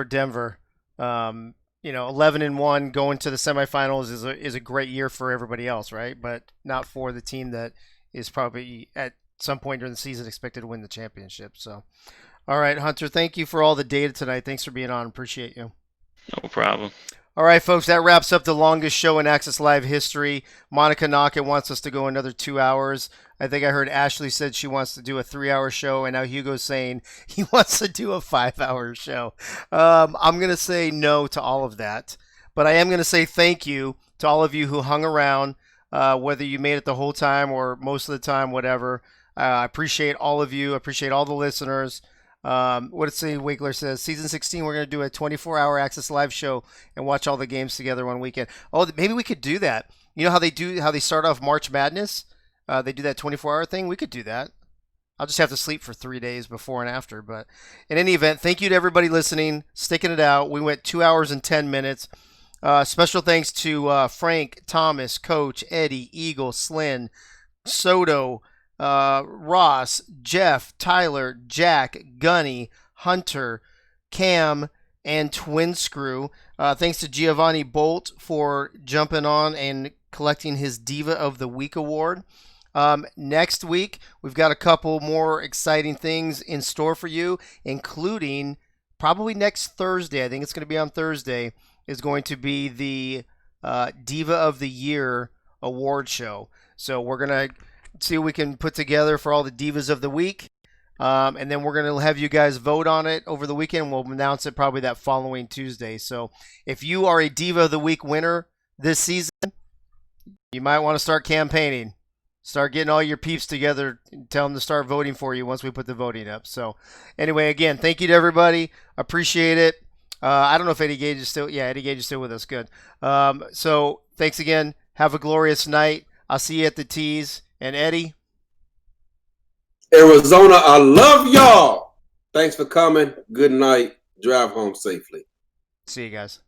Denver. 11-1 going to the semifinals is a great year for everybody else, right? But not for the team that is probably at some point during the season expected to win the championship. So, all right, Hunter, thank you for all the data tonight. Thanks for being on. Appreciate you. No problem. All right, folks, that wraps up the longest show in Access Live history. Monica Knockett wants us to go another 2 hours. I think I heard Ashley said she wants to do a 3-hour show, and now Hugo's saying he wants to do a 5-hour show. I'm going to say no to all of that, but I am going to say thank you to all of you who hung around, whether you made it the whole time or most of the time, whatever. I appreciate all of you. I appreciate all the listeners. What did say Wiggler says, season 16, we're going to do a 24-hour Access Live show and watch all the games together one weekend. Oh, maybe we could do that. You know how they start off March Madness? They do that 24-hour thing. We could do that. I'll just have to sleep for 3 days before and after. But in any event, thank you to everybody listening, sticking it out. We went 2 hours and 10 minutes. Special thanks to Frank, Thomas, Coach, Eddie, Eagle, Slyn, Soto, Ross, Jeff, Tyler, Jack, Gunny, Hunter, Cam, and Twin Screw. Thanks to Giovanni Bolt for jumping on and collecting his Diva of the Week award. Next week, we've got a couple more exciting things in store for you, including probably next Thursday. I think it's going to be on Thursday, is going to be the Diva of the Year award show. So we're going to see what we can put together for all the Divas of the Week. And then we're going to have you guys vote on it over the weekend. We'll announce it probably that following Tuesday. So if you are a Diva of the Week winner this season, you might want to start campaigning. Start getting all your peeps together and tell them to start voting for you once we put the voting up. So anyway, again, thank you to everybody. Appreciate it. I don't know if Eddie Gage is still. Yeah, Eddie Gage is still with us. Good. So thanks again. Have a glorious night. I'll see you at the tees. And Eddie? Arizona, I love y'all. Thanks for coming. Good night. Drive home safely. See you guys.